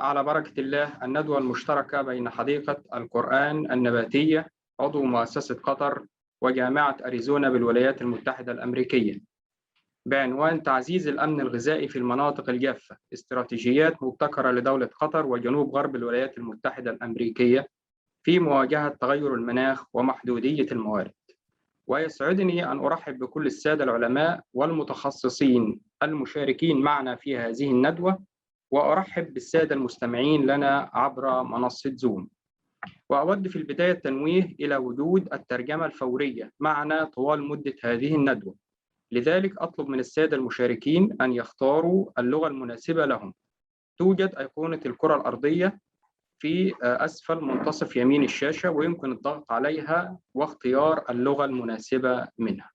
على بركة الله الندوة المشتركة بين حديقة القرآن النباتية عضو مؤسسة قطر وجامعة أريزونا بالولايات المتحدة الأمريكية بعنوان تعزيز الأمن الغذائي في المناطق الجافة، استراتيجيات مبتكرة لدولة قطر وجنوب غرب الولايات المتحدة الأمريكية في مواجهة تغير المناخ ومحدودية الموارد. ويسعدني أن أرحب بكل السادة العلماء والمتخصصين المشاركين معنا في هذه الندوة، وأرحب بالسادة المستمعين لنا عبر منصة زوم. وأود في البداية التنويه إلى وجود الترجمة الفورية معنا طوال مدة هذه الندوة، لذلك أطلب من السادة المشاركين أن يختاروا اللغة المناسبة لهم. توجد أيقونة الكرة الأرضية في أسفل منتصف يمين الشاشة، ويمكن الضغط عليها واختيار اللغة المناسبة منها،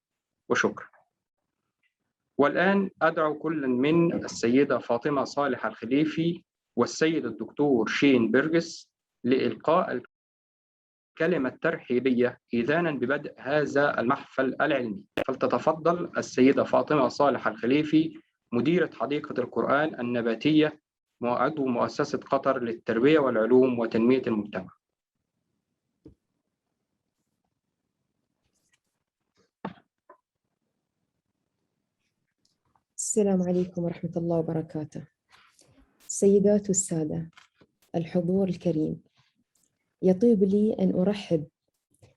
وشكرا. والآن أدعو كل من السيدة فاطمة صالح الخليفي والسيد الدكتور شين بيرجس لإلقاء الكلمة الترحيبية إذانا ببدء هذا المحفل العلمي. فلتتفضل السيدة فاطمة صالح الخليفي مديرة حديقة القرآن النباتية عضو مؤسسة قطر للتربية والعلوم وتنمية المجتمع. السلام عليكم ورحمة الله وبركاته. السيدات والسادة، الحضور الكريم، يطيب لي أن أرحب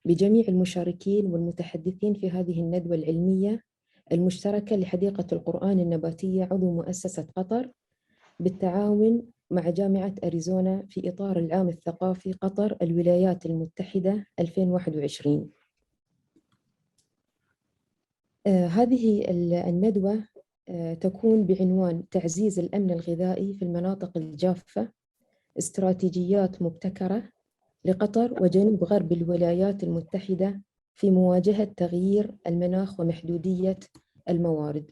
بجميع المشاركين والمتحدثين في هذه الندوة العلمية المشتركة لحديقة القرآن النباتية عضو مؤسسة قطر بالتعاون مع جامعة أريزونا في إطار العام الثقافي قطر الولايات المتحدة 2021. هذه الندوة تكون بعنوان تعزيز الأمن الغذائي في المناطق الجافة، استراتيجيات مبتكرة لقطر وجنوب غرب الولايات المتحدة في مواجهة تغيير المناخ ومحدودية الموارد.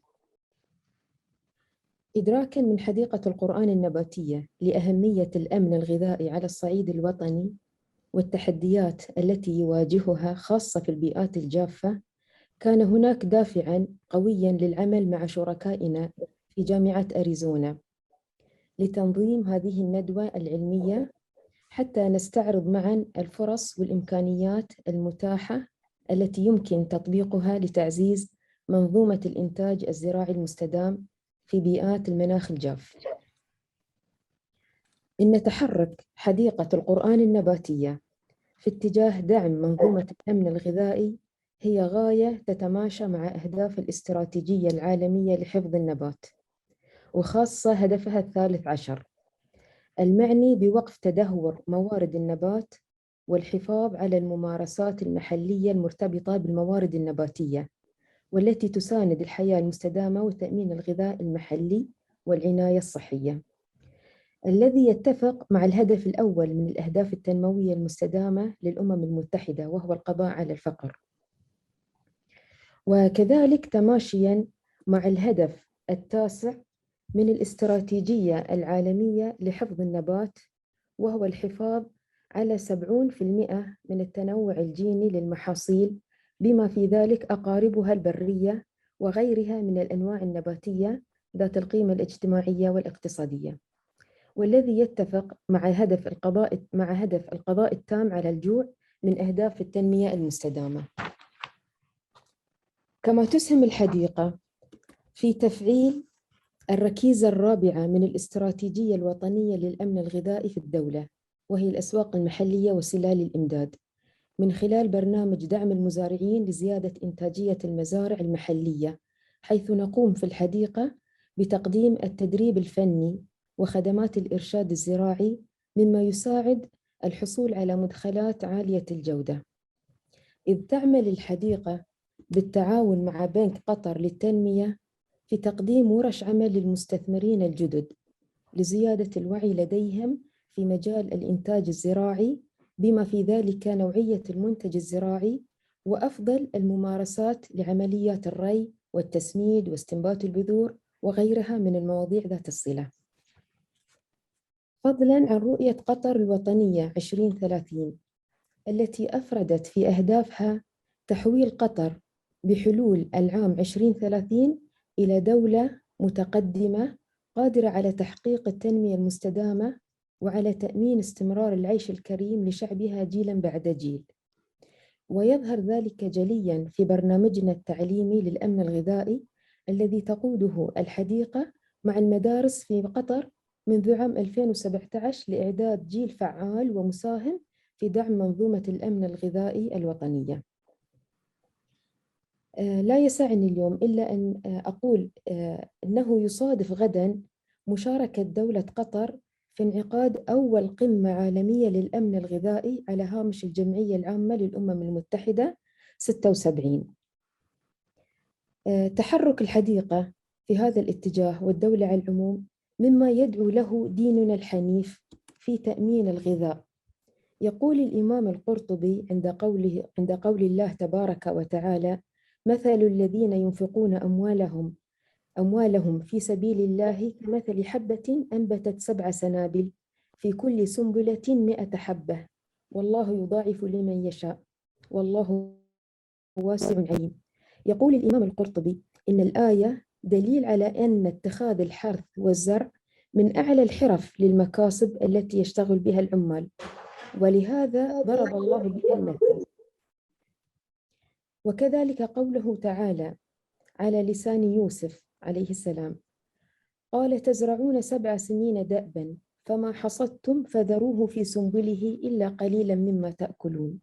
إدراكاً من حديقة القرآن النباتية لأهمية الأمن الغذائي على الصعيد الوطني والتحديات التي يواجهها خاصة في البيئات الجافة، كان هناك دافعاً قوياً للعمل مع شركائنا في جامعة أريزونا لتنظيم هذه الندوة العلمية حتى نستعرض معاً الفرص والإمكانيات المتاحة التي يمكن تطبيقها لتعزيز منظومة الإنتاج الزراعي المستدام في بيئات المناخ الجاف. إن تحرك حديقة القرآن النباتية في اتجاه دعم منظومة الأمن الغذائي هي غاية تتماشى مع أهداف الاستراتيجية العالمية لحفظ النبات، وخاصة هدفها الثالث عشر المعني بوقف تدهور موارد النبات والحفاظ على الممارسات المحلية المرتبطة بالموارد النباتية والتي تساند الحياة المستدامة وتأمين الغذاء المحلي والعناية الصحية، الذي يتفق مع الهدف الأول من الأهداف التنموية المستدامة للأمم المتحدة، وهو القضاء على الفقر. وكذلك تماشياً مع الهدف التاسع من الاستراتيجية العالمية لحفظ النبات، وهو الحفاظ على 70% من التنوع الجيني للمحاصيل بما في ذلك أقاربها البرية وغيرها من الأنواع النباتية ذات القيمة الاجتماعية والاقتصادية، والذي يتفق مع هدف القضاء التام على الجوع من أهداف التنمية المستدامة. كما تسهم الحديقة في تفعيل الركيزة الرابعة من الاستراتيجية الوطنية للأمن الغذائي في الدولة، وهي الأسواق المحلية وسلال الإمداد، من خلال برنامج دعم المزارعين لزيادة إنتاجية المزارع المحلية، حيث نقوم في الحديقة بتقديم التدريب الفني وخدمات الإرشاد الزراعي، مما يساعد الحصول على مدخلات عالية الجودة. إذ تعمل الحديقة بالتعاون مع بنك قطر للتنمية في تقديم ورش عمل للمستثمرين الجدد لزيادة الوعي لديهم في مجال الإنتاج الزراعي، بما في ذلك نوعية المنتج الزراعي وأفضل الممارسات لعمليات الري والتسميد واستنبات البذور وغيرها من المواضيع ذات الصلة. فضلاً عن رؤية قطر الوطنية 2030 التي أفردت في أهدافها تحويل قطر بحلول العام 2030 إلى دولة متقدمة قادرة على تحقيق التنمية المستدامة وعلى تأمين استمرار العيش الكريم لشعبها جيلاً بعد جيل. ويظهر ذلك جلياً في برنامجنا التعليمي للأمن الغذائي الذي تقوده الحديقة مع المدارس في قطر منذ عام 2017 لإعداد جيل فعال ومساهم في دعم منظومة الأمن الغذائي الوطنية. لا يسعني اليوم إلا أن أقول أنه يصادف غداً مشاركة دولة قطر في انعقاد أول قمة عالمية للأمن الغذائي على هامش الجمعية العامة للأمم المتحدة 76. تحرك الحديقة في هذا الاتجاه والدولة على العموم مما يدعو له ديننا الحنيف في تأمين الغذاء. يقول الإمام القرطبي عند قول الله تبارك وتعالى: مثل الذين ينفقون أموالهم في سبيل الله كمثل حبة أنبتت 7 سنابل في كل سنبلة 100 حبة والله يضاعف لمن يشاء والله واسع عليم. يقول الإمام القرطبي إن الآية دليل على أن اتخاذ الحرث والزرع من أعلى الحرف للمكاسب التي يشتغل بها العمال، ولهذا ضرب الله بها المثل. وكذلك قوله تعالى على لسان يوسف عليه السلام: قال تزرعون 7 سنين دأبا فما حصدتم فذروه في سنبله إلا قليلا مما تأكلون.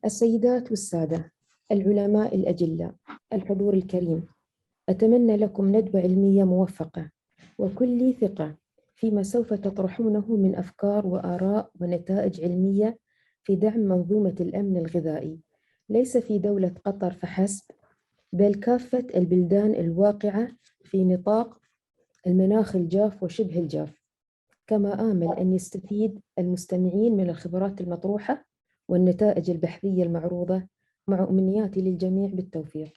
السيدات والسادة، العلماء الأجلاء، الحضور الكريم، أتمنى لكم ندوة علمية موفقة وكل ثقة فيما سوف تطرحونه من أفكار وآراء ونتائج علمية في دعم منظومة الأمن الغذائي، ليس في دولة قطر فحسب بل كافة البلدان الواقعة في نطاق المناخ الجاف وشبه الجاف. كما آمل أن يستفيد المستمعين من الخبرات المطروحة والنتائج البحثية المعروضة، مع أمنياتي للجميع بالتوفيق.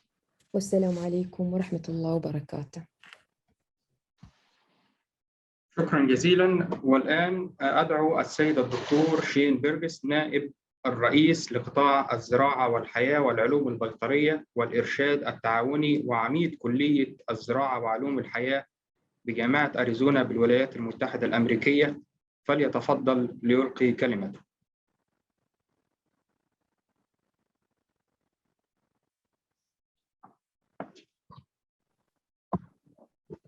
والسلام عليكم ورحمة الله وبركاته. شكرا جزيلا. والآن أدعو السيد الدكتور شين بيرجس، نائب الرئيس لقطاع الزراعة والحياة والعلوم البيطرية والإرشاد التعاوني وعميد كلية الزراعة وعلوم الحياة بجامعة أريزونا بالولايات المتحدة الأمريكية، فليتفضل ليلقي كلمته.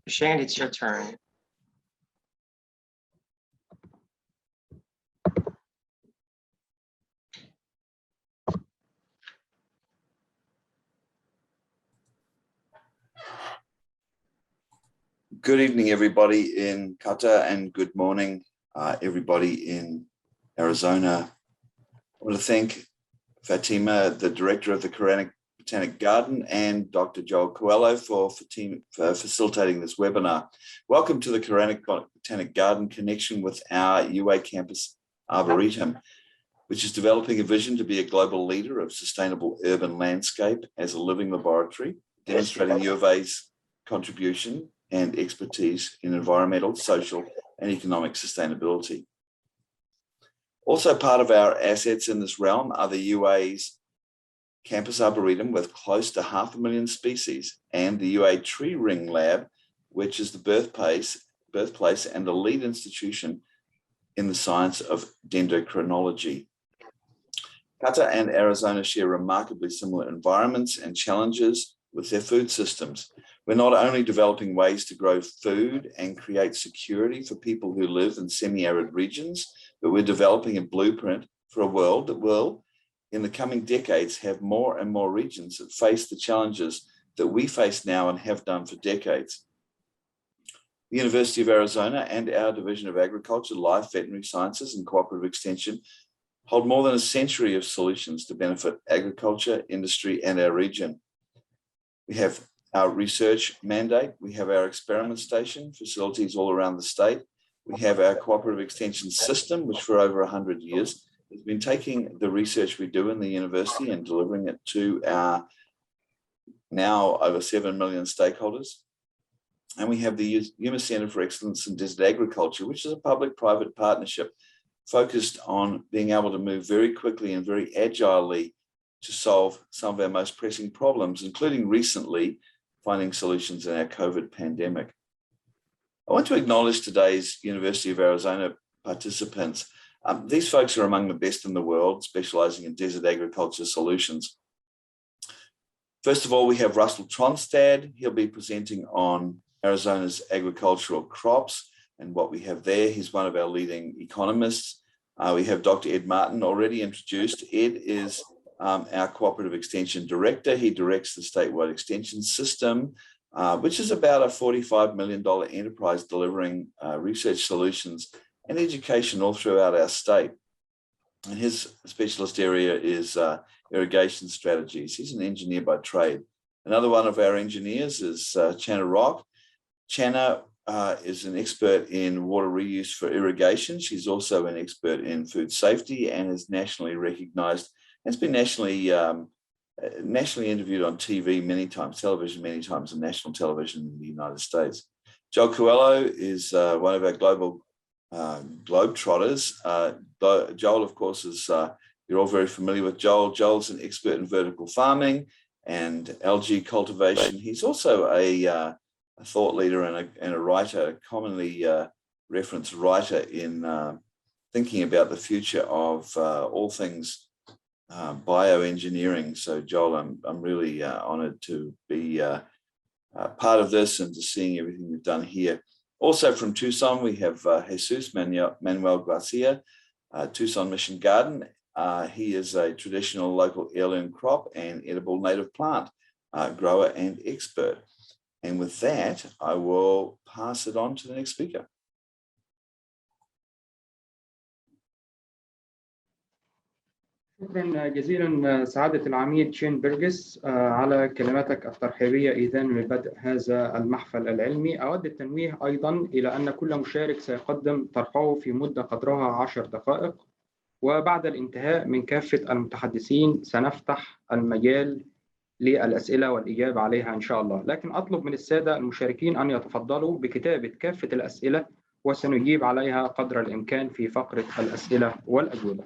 Shane, it's your turn. Good evening, everybody in Qatar, and good morning, everybody in Arizona. I want to thank Fatima, the director of the Quranic Botanic Garden, and Dr. Joel Coelho for facilitating this webinar. Welcome to the Quranic Botanic Garden connection with our UA campus Arboretum, which is developing a vision to be a global leader of sustainable urban landscape as a living laboratory, demonstrating U of A's contribution and expertise in environmental, social, and economic sustainability. Also part of our assets in this realm are the UA's Campus Arboretum with close to 500,000 species, and the UA Tree Ring Lab, which is the birthplace and the lead institution in the science of dendrochronology. Qatar and Arizona share remarkably similar environments and challenges with their food systems. We're not only developing ways to grow food and create security for people who live in semi-arid regions, but we're developing a blueprint for a world that will, in the coming decades, have more and more regions that face the challenges that we face now and have done for decades. The University of Arizona and our Division of Agriculture, Life, Veterinary Sciences and Cooperative Extension hold more than a century of solutions to benefit agriculture, industry, and our region. We have our research mandate, we have our experiment station, facilities all around the state. We have our cooperative extension system, which for over 100 years has been taking the research we do in the university and delivering it to our now over 7 million stakeholders. And we have the UMA Centre for Excellence in Desert Agriculture, which is a public-private partnership focused on being able to move very quickly and very agilely to solve some of our most pressing problems, including recently finding solutions in our COVID pandemic. I want to acknowledge today's University of Arizona participants. These folks are among the best in the world, specializing in desert agriculture solutions. First of all, we have Russell Tronstad. He'll be presenting on Arizona's agricultural crops and what we have there. He's one of our leading economists. We have Dr. Ed Martin, already introduced. Ed is our Cooperative Extension Director. He directs the statewide extension system, which is about a $45 million enterprise delivering research solutions and education all throughout our state. And his specialist area is irrigation strategies. He's an engineer by trade. Another one of our engineers is Channa Rock. Channa is an expert in water reuse for irrigation. She's also an expert in food safety and is nationally recognized. Has been nationally interviewed on TV many times, television many times, and national television in the United States. Joel Coelho is one of our global globetrotters. Joel, of course, is you're all very familiar with Joel. Joel's an expert in vertical farming and algae cultivation. He's also a thought leader and a writer, commonly referenced writer in thinking about the future of all things bioengineering. So Joel, I'm really honored to be part of this and to seeing everything you've done here. Also from Tucson, we have Jesus Manuel Garcia, Tucson Mission Garden. He is a traditional local heirloom crop and edible native plant grower and expert. And with that, I will pass it on to the next speaker. شكرا جزيلا سعادة العميد شين بيرجس على كلماتك الترحيبية إذن لبدء هذا المحفل العلمي. أود التنويه أيضا إلى أن كل مشارك سيقدم طرحه في مدة قدرها 10 دقائق، وبعد الانتهاء من كافة المتحدثين سنفتح المجال للأسئلة والإجابة عليها إن شاء الله. لكن أطلب من السادة المشاركين أن يتفضلوا بكتابة كافة الأسئلة وسنجيب عليها قدر الإمكان في فقرة الأسئلة والأجوبة.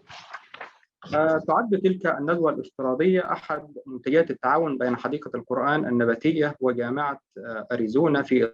تعد تلك الندوة الافتراضية أحد منتجات التعاون بين حديقة القرآن النباتية وجامعة أريزونا في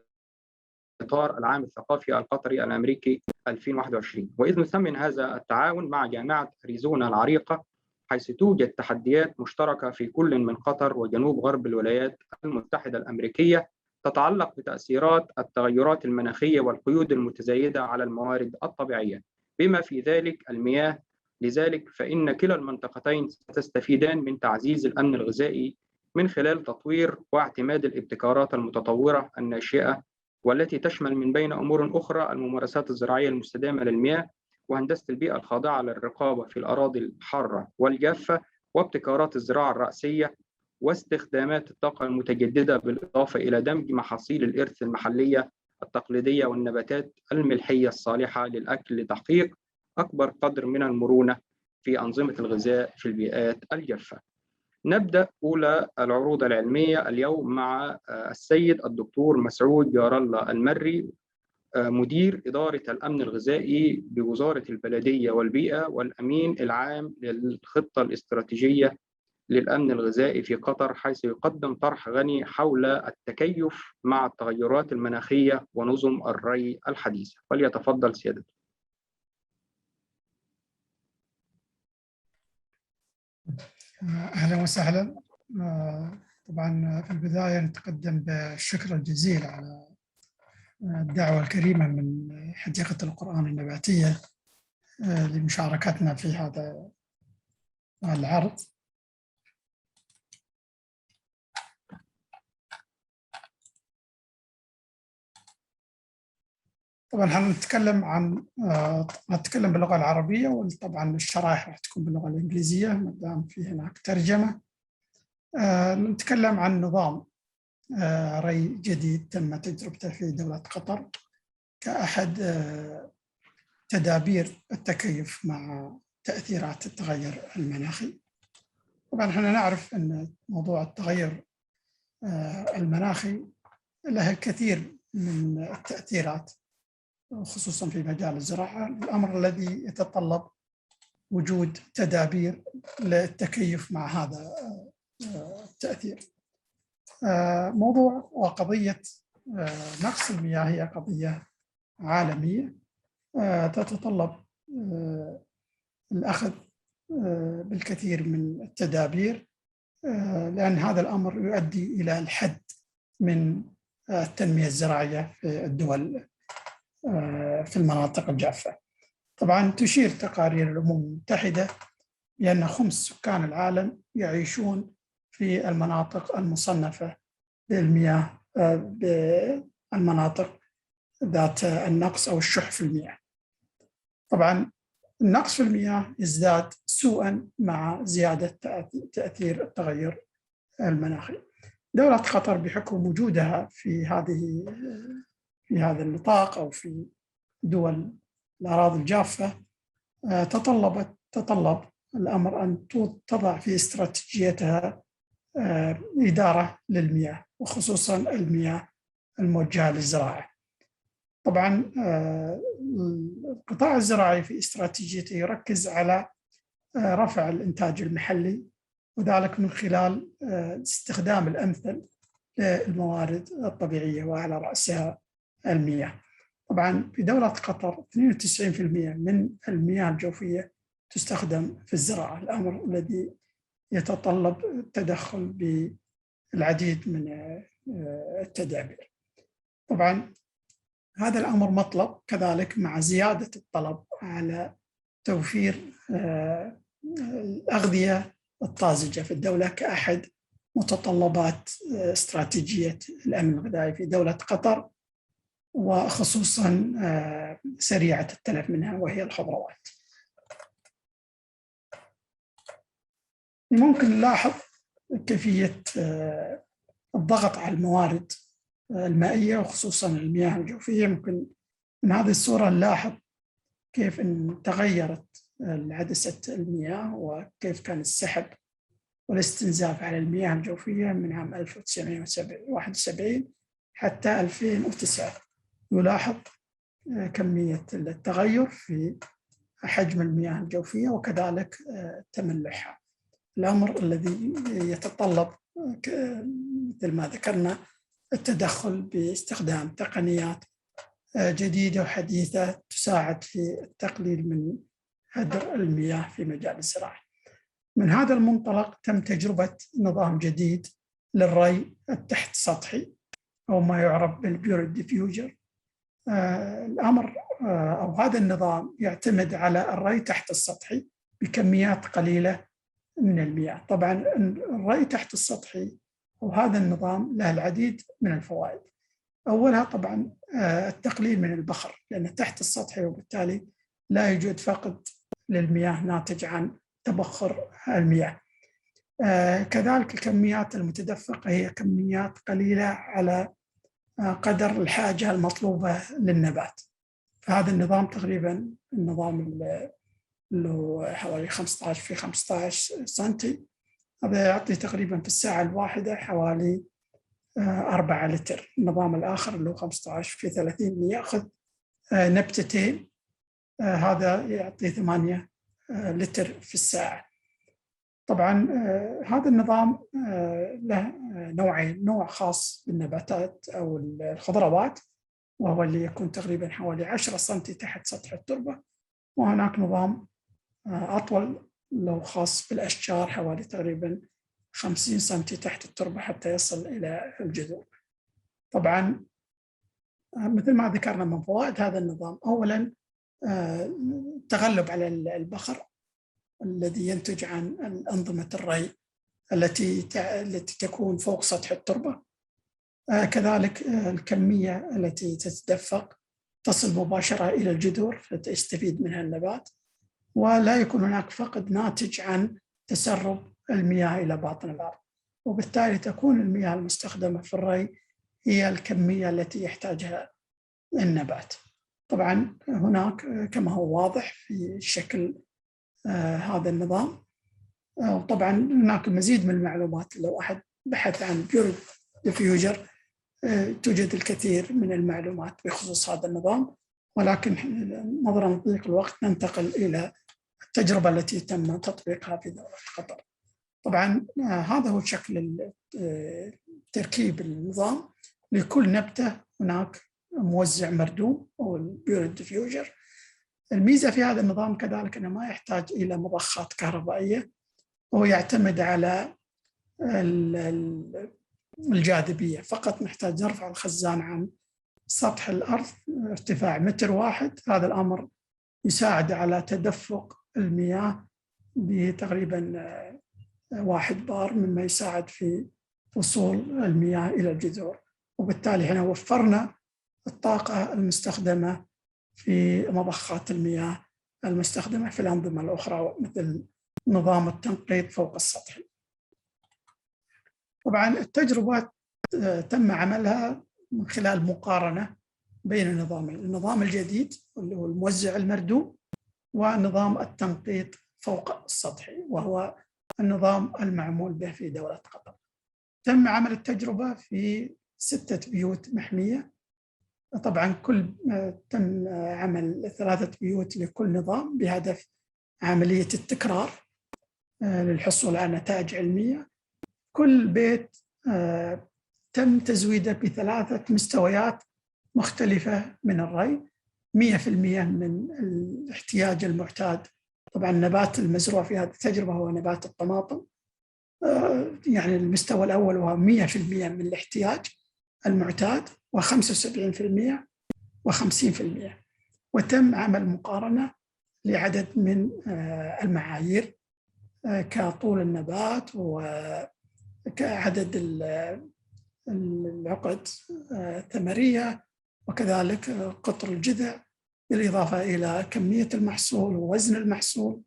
إطار العام الثقافي القطري الأمريكي 2021. وإذ نثمن هذا التعاون مع جامعة أريزونا العريقة، حيث توجد تحديات مشتركة في كل من قطر وجنوب غرب الولايات المتحدة الأمريكية تتعلق بتأثيرات التغيرات المناخية والقيود المتزايدة على الموارد الطبيعية بما في ذلك المياه. لذلك فإن كلا المنطقتين ستستفيدان من تعزيز الأمن الغذائي من خلال تطوير واعتماد الابتكارات المتطورة الناشئة، والتي تشمل من بين أمور أخرى الممارسات الزراعية المستدامة للمياه وهندسة البيئة الخاضعة للرقابة في الأراضي الحارة والجافة وابتكارات الزراعة الرأسية واستخدامات الطاقة المتجددة، بالإضافة إلى دمج محاصيل الإرث المحلية التقليدية والنباتات الملحية الصالحة للأكل لتحقيق أكبر قدر من المرونة في أنظمة الغذاء في البيئات الجافة. نبدأ أولى العروض العلمية اليوم مع السيد الدكتور مسعود جار الله المري، مدير إدارة الأمن الغذائي بوزارة البلدية والبيئة والأمين العام للخطة الاستراتيجية للأمن الغذائي في قطر، حيث يقدم طرح غني حول التكيف مع التغيرات المناخية ونظم الري الحديثة. فليتفضل سيادته. أهلا وسهلا. طبعا في البداية نتقدم بالشكر الجزيل على الدعوة الكريمة من حديقة القرآن النباتية لمشاركتنا في هذا العرض. طبعا هنتكلم باللغة العربية، وطبعا الشرائح راح تكون باللغة الإنجليزية ما دام في هناك ترجمة. نتكلم عن نظام ري جديد تم تجربته في دولة قطر كأحد تدابير التكيف مع تأثيرات التغير المناخي. طبعا احنا نعرف أن موضوع التغير المناخي له الكثير من التأثيرات، خصوصا في مجال الزراعة، الأمر الذي يتطلب وجود تدابير للتكيف مع هذا التأثير. موضوع وقضية نقص المياه هي قضية عالمية تتطلب الأخذ بالكثير من التدابير، لأن هذا الأمر يؤدي إلى الحد من التنمية الزراعية في الدول في المناطق الجافة. طبعا تشير تقارير الأمم المتحدة بأن 5 سكان العالم يعيشون في المناطق المصنفة بالمياه، بالمناطق ذات النقص أو الشح في المياه. طبعا النقص في المياه يزداد سوءا مع زيادة تأثير التغير المناخي. دولة قطر بحكم وجودها في هذا النطاق أو في دول الأراضي الجافة تطلب الأمر أن تضع في استراتيجيتها إدارة للمياه، وخصوصا المياه الموجهة للزراعة. طبعا القطاع الزراعي في استراتيجيته يركز على رفع الإنتاج المحلي، وذلك من خلال الاستخدام الأمثل للموارد الطبيعية وعلى رأسها المياه. طبعا في دولة قطر 92% من المياه الجوفية تستخدم في الزراعة، الأمر الذي يتطلب التدخل بالعديد من التدابير. طبعا هذا الأمر مطلب كذلك مع زيادة الطلب على توفير الأغذية الطازجة في الدولة كأحد متطلبات استراتيجية الأمن الغذائي في دولة قطر، وخصوصا سريعة التلف منها وهي الخضروات. ممكن نلاحظ كيفية الضغط على الموارد المائية وخصوصا المياه الجوفية. ممكن من هذه الصورة نلاحظ كيف أن تغيرت عدسة المياه وكيف كان السحب والاستنزاف على المياه الجوفية من عام 1971 حتى 2009. يلاحظ كمية التغير في حجم المياه الجوفية وكذلك تملحها، الأمر الذي يتطلب مثل ما ذكرنا التدخل باستخدام تقنيات جديدة وحديثة تساعد في التقليل من هدر المياه في مجال الزراعة. من هذا المنطلق تم تجربة نظام جديد للري التحت سطحي أو ما يعرف بالبيور ديفيوجر. الأمر أو هذا النظام يعتمد على الري تحت السطحي بكميات قليلة من المياه. طبعا الري تحت السطحي وهذا النظام له العديد من الفوائد. أولها طبعا التقليل من البخر، لأن تحت السطحي وبالتالي لا يوجد فقد للمياه ناتج عن تبخر المياه. كذلك الكميات المتدفقة هي كميات قليلة على قدر الحاجة المطلوبة للنبات. فهذا النظام تقريبا النظام اللي هو حوالي 15 في 15 سنتي، هذا يعطي تقريبا في الساعة الواحدة حوالي 4 لتر. النظام الآخر اللي هو 15 في 30 اللي يأخذ نبتتين، هذا يعطي 8 لتر في الساعة. طبعا هذا النظام له نوعين، نوع خاص بالنباتات أو الخضروات وهو اللي يكون تقريبا حوالي 10 سنتي تحت سطح التربة، وهناك نظام أطول لو خاص بالأشجار حوالي تقريبا 50 سنتي تحت التربة حتى يصل إلى الجذور. طبعا مثل ما ذكرنا من فوائد هذا النظام، أولا التغلب على البخر الذي ينتج عن أنظمة الري التي تكون فوق سطح التربة. كذلك الكمية التي تتدفق تصل مباشرة إلى الجذور فتستفيد منها النبات، ولا يكون هناك فقد ناتج عن تسرب المياه إلى باطن الأرض، وبالتالي تكون المياه المستخدمة في الري هي الكمية التي يحتاجها النبات. طبعا هناك كما هو واضح في شكل هذا النظام، وطبعا هناك مزيد من المعلومات. لو أحد بحث عن بيور ديفيوجر توجد الكثير من المعلومات بخصوص هذا النظام، ولكن نظرا لضيق الوقت ننتقل إلى التجربة التي تم تطبيقها في دولة قطر. طبعا هذا هو شكل تركيب النظام. لكل نبتة هناك موزع مردوم أو البيور ديفيوجر. الميزة في هذا النظام كذلك أنه ما يحتاج إلى مضخات كهربائية، هو يعتمد على الجاذبية فقط. نحتاج نرفع الخزان عن سطح الأرض ارتفاع 1 متر. هذا الأمر يساعد على تدفق المياه بتقريبا 1 بار، مما يساعد في وصول المياه إلى الجذور، وبالتالي هنا وفرنا الطاقة المستخدمة في مضخات المياه المستخدمة في الأنظمة الأخرى مثل نظام التنقيط فوق السطح. طبعا التجربة تم عملها من خلال مقارنة بين النظامين، النظام الجديد اللي هو الموزع المردوم ونظام التنقيط فوق السطح وهو النظام المعمول به في دولة قطر. تم عمل التجربة في 6 بيوت محمية. طبعا تم عمل 3 بيوت لكل نظام بهدف عملية التكرار للحصول على نتائج علمية. كل بيت تم تزويده ب3 مستويات مختلفة من الري، 100% من الاحتياج المعتاد. طبعا النبات المزروع في هذه التجربة هو نبات الطماطم، يعني المستوى الأول هو 100% من الاحتياج المعتاد، و75% و50%. وتم عمل مقارنة لعدد من المعايير كطول النبات وكعدد العقد الثمرية وكذلك قطر الجذع، بالإضافة إلى كمية المحصول ووزن المحصول،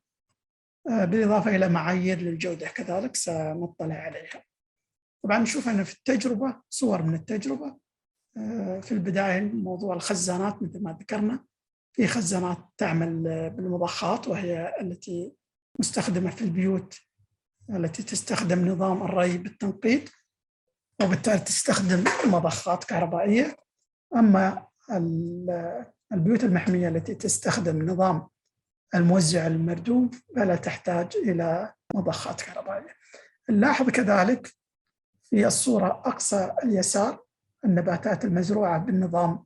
بالإضافة إلى معايير للجودة كذلك سنطلع عليها. طبعا نشوف أن في التجربة صور من التجربة. في البداية موضوع الخزانات مثل ما ذكرنا، في خزانات تعمل بالمضخات وهي التي مستخدمة في البيوت التي تستخدم نظام الري بالتنقيط، وبالتالي تستخدم مضخات كهربائية. أما البيوت المحمية التي تستخدم نظام الموزع المردوم فلا تحتاج إلى مضخات كهربائية. نلاحظ كذلك في الصورة أقصى اليسار النباتات المزروعة بالنظام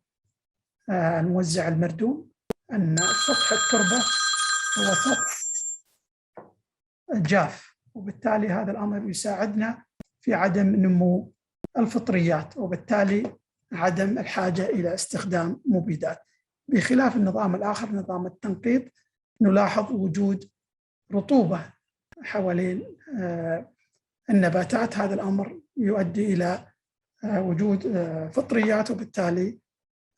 الموزع المردوم أن سطح التربة هو سطح جاف، وبالتالي هذا الأمر يساعدنا في عدم نمو الفطريات وبالتالي عدم الحاجة إلى استخدام مبيدات. بخلاف النظام الآخر نظام التنقيط نلاحظ وجود رطوبة حوالين النباتات، هذا الأمر يؤدي إلى وجود فطريات وبالتالي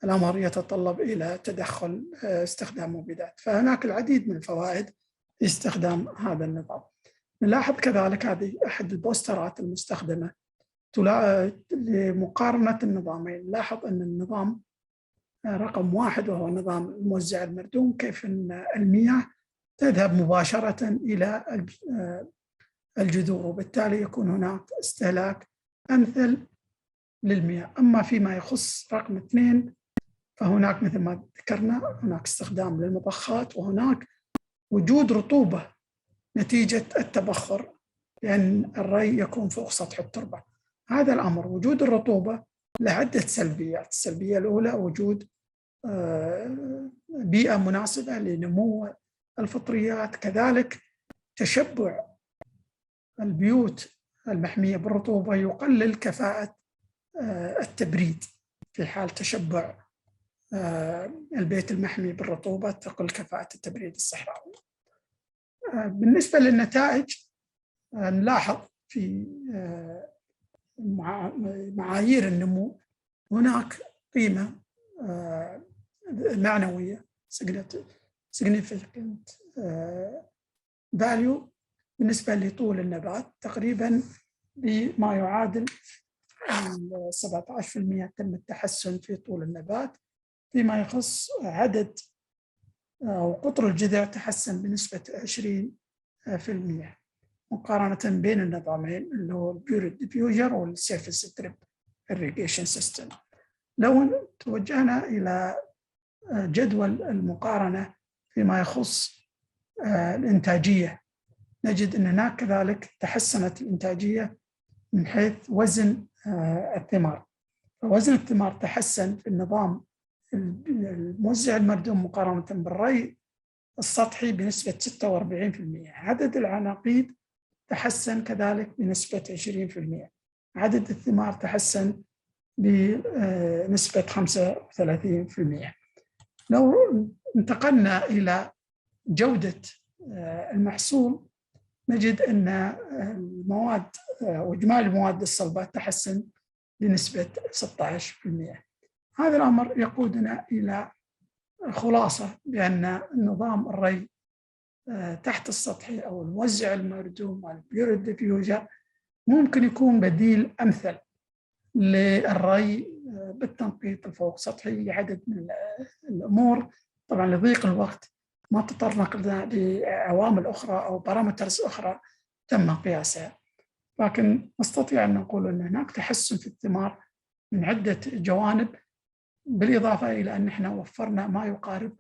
الأمر يتطلب إلى تدخل استخدام مبيدات. فهناك العديد من الفوائد في استخدام هذا النظام. نلاحظ كذلك هذه أحد البوسترات المستخدمة لمقارنة النظامين. نلاحظ أن النظام رقم 1 وهو نظام الموزع المردوم كيف أن المياه تذهب مباشرة إلى الجذور وبالتالي يكون هناك استهلاك أمثل للمياه. أما فيما يخص رقم 2 فهناك مثل ما ذكرنا هناك استخدام للمضخات وهناك وجود رطوبة نتيجة التبخر لأن الري يكون فوق سطح التربة. هذا الأمر وجود الرطوبة له عدة سلبيات. السلبية الأولى وجود بيئة مناسبة لنمو الفطريات، كذلك تشبع البيوت المحمية بالرطوبة يقلل كفاءة التبريد. في حال تشبع البيت المحمي بالرطوبة تقل كفاءة التبريد الصحراوي. بالنسبة للنتائج نلاحظ في معايير النمو هناك قيمة معنوية significant value بالنسبة لطول النبات، تقريبا بما يعادل 17% تم التحسن في طول النبات. فيما يخص عدد أو قطر الجذع تحسن بنسبة 20% مقارنة بين النظامين اللي هو البيور ديفيوجر والسيرفيس دريب irrigation system. لو توجهنا إلى جدول المقارنة فيما يخص الإنتاجية نجد أن هناك كذلك تحسنت الإنتاجية من حيث وزن الثمار. وزن الثمار تحسن في النظام الموزع المردوم مقارنة بالري السطحي بنسبة 46%. عدد العناقيد تحسن كذلك بنسبة 20%. عدد الثمار تحسن بنسبة 35%. لو انتقلنا إلى جودة المحصول نجد أن المواد وإجمالي المواد الصلبة تحسن بنسبة 16%. هذا الأمر يقودنا إلى خلاصة بأن نظام الري تحت السطحي أو الموزع المردوم والبيور ديفيوجر ممكن يكون بديل أمثل للري بالتنقيط الفوق سطحي لعدد من الأمور. طبعا لضيق الوقت ما تطرقنا لعوامل أخرى أو بارامترز أخرى تم قياسها، لكن نستطيع أن نقول أن هناك تحسن في الثمار من عدة جوانب، بالإضافة إلى أن احنا وفرنا ما يقارب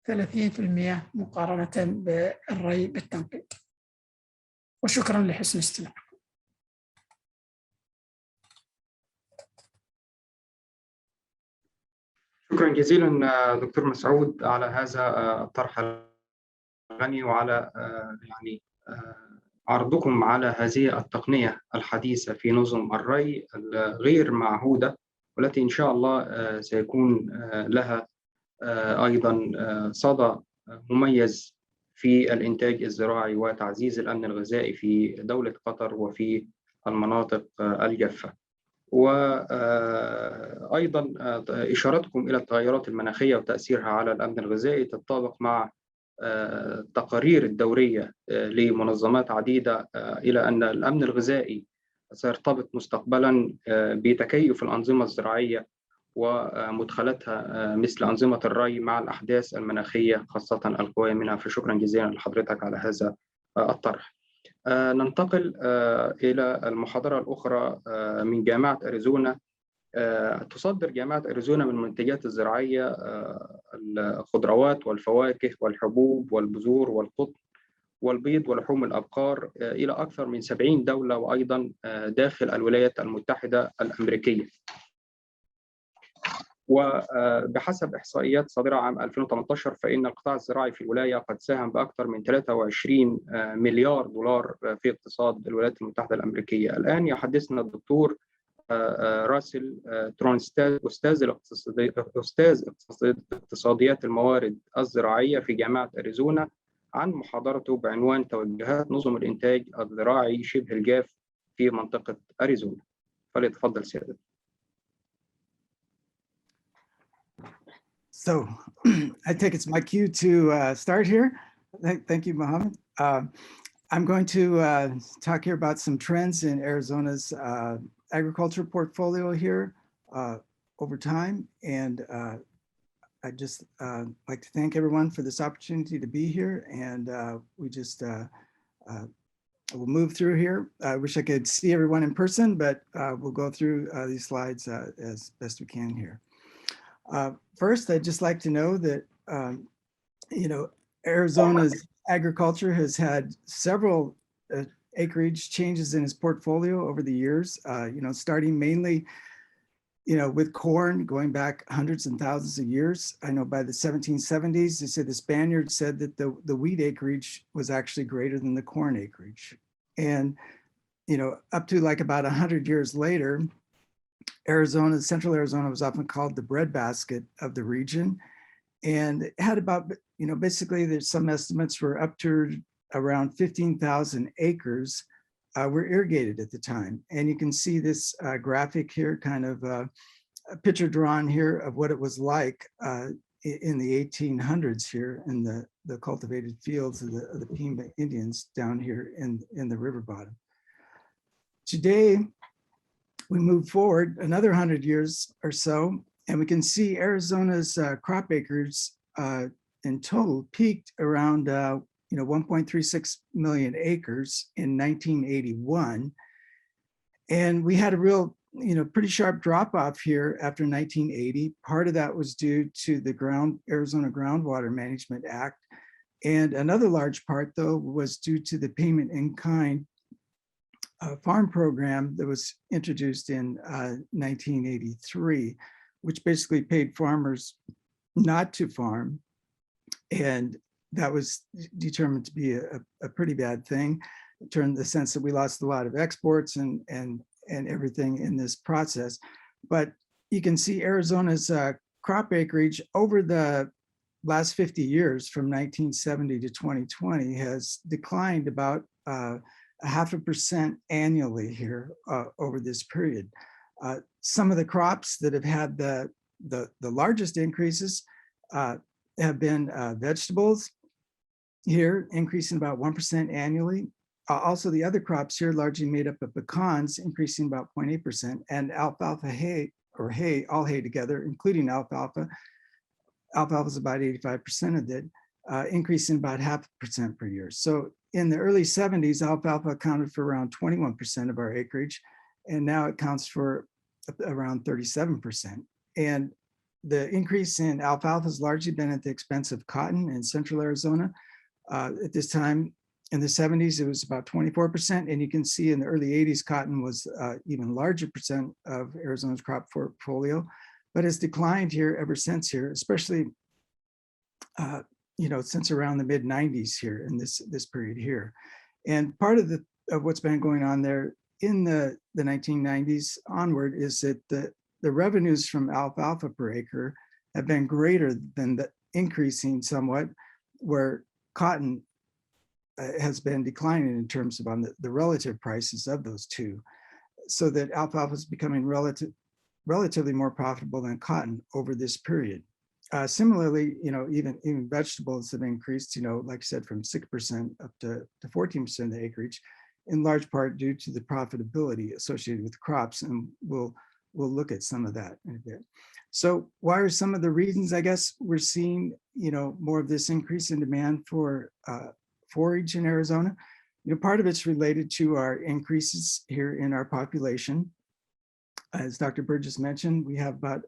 30% مقارنة بالري بالتنقيط. وشكرا لحسن استماعكم. شكرا جزيلا دكتور مسعود على هذا الطرح الغني وعلى يعني عرضكم على هذه التقنية الحديثة في نظم الري الغير معهودة، والتي إن شاء الله سيكون لها أيضا صدى مميز في الإنتاج الزراعي وتعزيز الأمن الغذائي في دولة قطر وفي المناطق الجافة. وأيضا إشارتكم إلى التغيرات المناخية وتأثيرها على الأمن الغذائي تتطابق مع التقارير الدورية لمنظمات عديدة إلى أن الأمن الغذائي سيرتبط مستقبلا بتكيف الأنظمة الزراعية ومدخلاتها مثل أنظمة الري مع الأحداث المناخية خاصة القوية منها. فشكرا جزيلا لحضرتك على هذا الطرح. ننتقل إلى المحاضرة الأخرى من جامعة أريزونا. تصدر جامعة أريزونا من المنتجات الزراعية الخضروات والفواكه والحبوب والبذور والقطن والبيض ولحوم الأبقار إلى أكثر من 70 دولة وأيضا داخل الولايات المتحدة الأمريكية. وبحسب إحصائيات صادرة عام 2018 فإن القطاع الزراعي في الولاية قد ساهم بأكثر من 23 مليار دولار في اقتصاد الولايات المتحدة الأمريكية. الآن يحدثنا الدكتور راسل ترونستاد أستاذ اقتصاديات الموارد الزراعية في جامعة أريزونا عن محاضرته بعنوان توجهات نظم الإنتاج الزراعي شبه الجاف في منطقة أريزونا. فليتفضل سيادة. So I take it's my cue to start here. Thank you, Mohammed. I'm going to talk here about some trends in Arizona's agriculture portfolio here over time. And I'd just like to thank everyone for this opportunity to be here. And we just we'll move through here. I wish I could see everyone in person, but we'll go through these slides as best we can here. First, I'd just like to know that, Arizona's agriculture has had several acreage changes in its portfolio over the years, starting mainly, with corn going back hundreds and thousands of years. I know by the 1770s, they said the Spaniards said that the wheat acreage was actually greater than the corn acreage. And, up to like about 100 years later, Central Arizona was often called the breadbasket of the region. And it had about, basically there's some estimates were up to around 15,000 acres were irrigated at the time. And you can see this graphic here, kind of a picture drawn here of what it was like in the 1800s here in the cultivated fields of the Pima Indians down here in the river bottom. Today, we move forward another 100 years or so, and we can see Arizona's crop acres in total peaked around 1.36 million acres in 1981. And we had a real, pretty sharp drop off here after 1980. Part of that was due to the Arizona Groundwater Management Act. And another large part, though, was due to the payment in kind farm program that was introduced in 1983, which basically paid farmers not to farm. And that was determined to be a pretty bad thing in the sense that we lost a lot of exports and everything in this process. But you can see Arizona's crop acreage over the last 50 years from 1970 to 2020 has declined about 0.5% annually here over this period. Some of the crops that have had the largest increases have been vegetables here, increasing about 1% annually. Also, the other crops here largely made up of pecans, increasing about 0.8%, and alfalfa hay, or hay, all hay together, including alfalfa. Alfalfa is about 85% of it, increasing about 0.5% per year. So in the early 70s, alfalfa accounted for around 21% of our acreage, and now it counts for around 37%. And the increase in alfalfa has largely been at the expense of cotton in central Arizona. At this time, in the 70s, it was about 24%. And you can see in the early 80s, cotton was even larger percent of Arizona's crop portfolio, but has declined here ever since here, especially since around the mid 90s here in this period here. And part of what's been going on there in the 1990s onward is that the revenues from alfalfa per acre have been greater than the increasing somewhat, where cotton has been declining in terms of the relative prices of those two, so that alfalfa is becoming relatively more profitable than cotton over this period. Similarly, even vegetables have increased, like I said, from 6% up to 14% of the acreage, in large part due to the profitability associated with crops, and we'll look at some of that in a bit. So why are some of the reasons, I guess, we're seeing more of this increase in demand for forage in Arizona? Part of it's related to our increases here in our population. As Dr. Burgess mentioned, we have about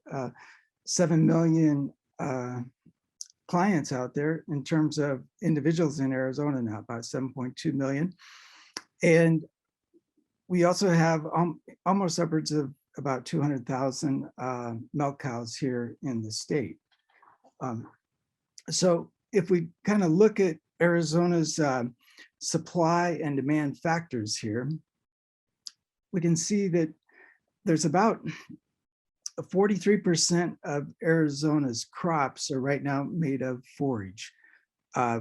7 million clients out there in terms of individuals in Arizona now, about 7.2 million. And we also have almost upwards of about 200,000 milk cows here in the state. So if we kind of look at Arizona's supply and demand factors here, we can see that there's about 43% of Arizona's crops are right now made of forage.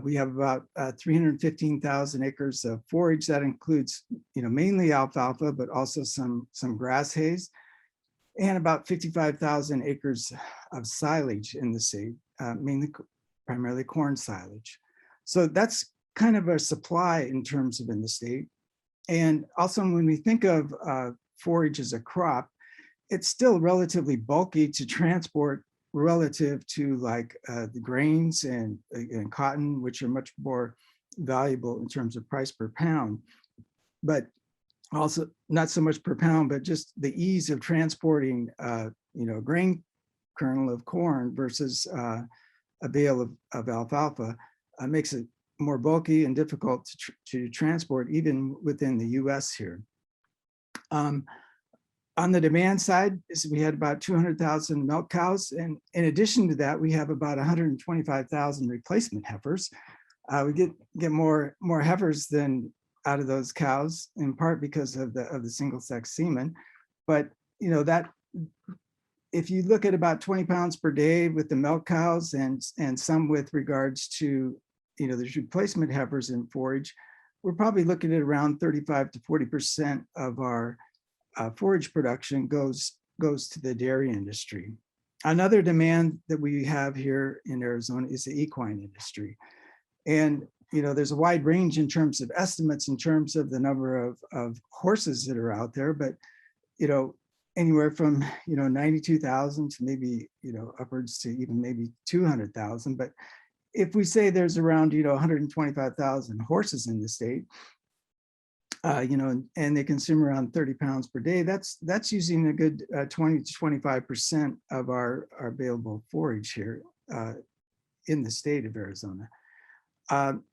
We have about 315,000 acres of forage. That includes, mainly alfalfa, but also some grass hays, and about 55,000 acres of silage in the state, primarily corn silage. So that's kind of our supply in terms of in the state. And also when we think of forage as a crop, it's still relatively bulky to transport relative to like the grains and cotton, which are much more valuable in terms of price per pound, but also not so much per pound, but just the ease of transporting, a grain kernel of corn versus a bale of alfalfa makes it more bulky and difficult to transport even within the US here. On the demand side, we had about 200,000 milk cows. And in addition to that, we have about 125,000 replacement heifers. We get more heifers than out of those cows, in part because of the single sex semen. But that if you look at about 20 pounds per day with the milk cows and some with regards to there's replacement heifers in forage, we're probably looking at around 35 to 40% of our forage production goes to the dairy industry. Another demand that we have here in Arizona is the equine industry. And there's a wide range in terms of estimates in terms of the number of horses that are out there, but anywhere from 92,000 to maybe upwards to even maybe 200,000. But if we say there's around 125,000 horses in the state, and they consume around 30 pounds per day, that's using a good 20 to 25% of our available forage here in the state of Arizona.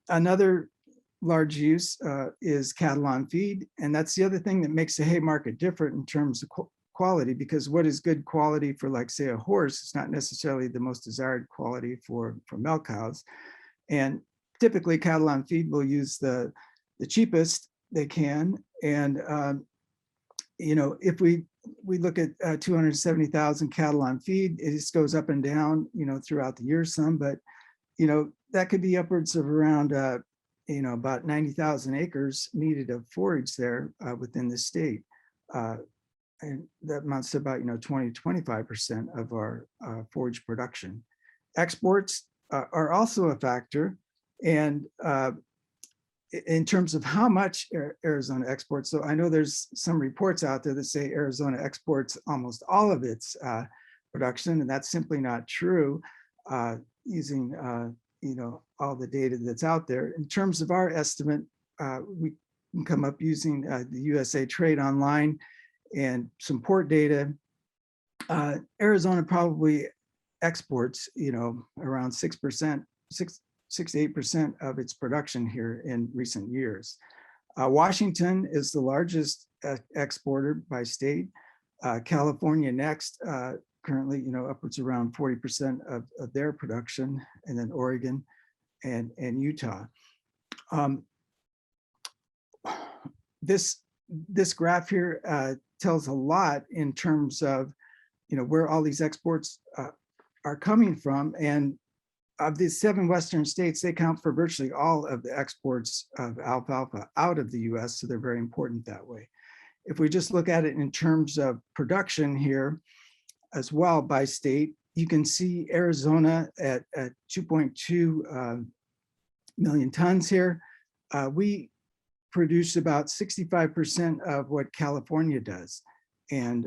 Another large use is cattle on feed, and that's the other thing that makes the hay market different in terms of quality, because what is good quality for, like, say, a horse is not necessarily the most desired quality for milk cows. And typically cattle on feed will use the cheapest they can. And, you know, if we look at 270,000 cattle on feed, it just goes up and down, you know, throughout the year some, but, you know, that could be upwards of around, you know, about 90,000 acres needed of forage there within the state. And that amounts to about, you know, 20-25% of our forage production. Exports are also a factor. And in terms of how much Arizona exports, so I know there's some reports out there that say Arizona exports almost all of its production, and that's simply not true using, you know, all the data that's out there. In terms of our estimate, we can come up using the USA Trade Online and some port data. Arizona probably exports, you know, around 6%, 6 to 8% of its production here in recent years. Washington is the largest exporter by state. California next, currently, you know, upwards around 40% of their production, and then Oregon and Utah. This graph here tells a lot in terms of, you know, where all these exports are coming from. And of the 7 Western states, they count for virtually all of the exports of alfalfa out of the US, so they're very important that way. If we just look at it in terms of production here as well by state, you can see Arizona at 2.2 million tons here. We produce about 65% of what California does. And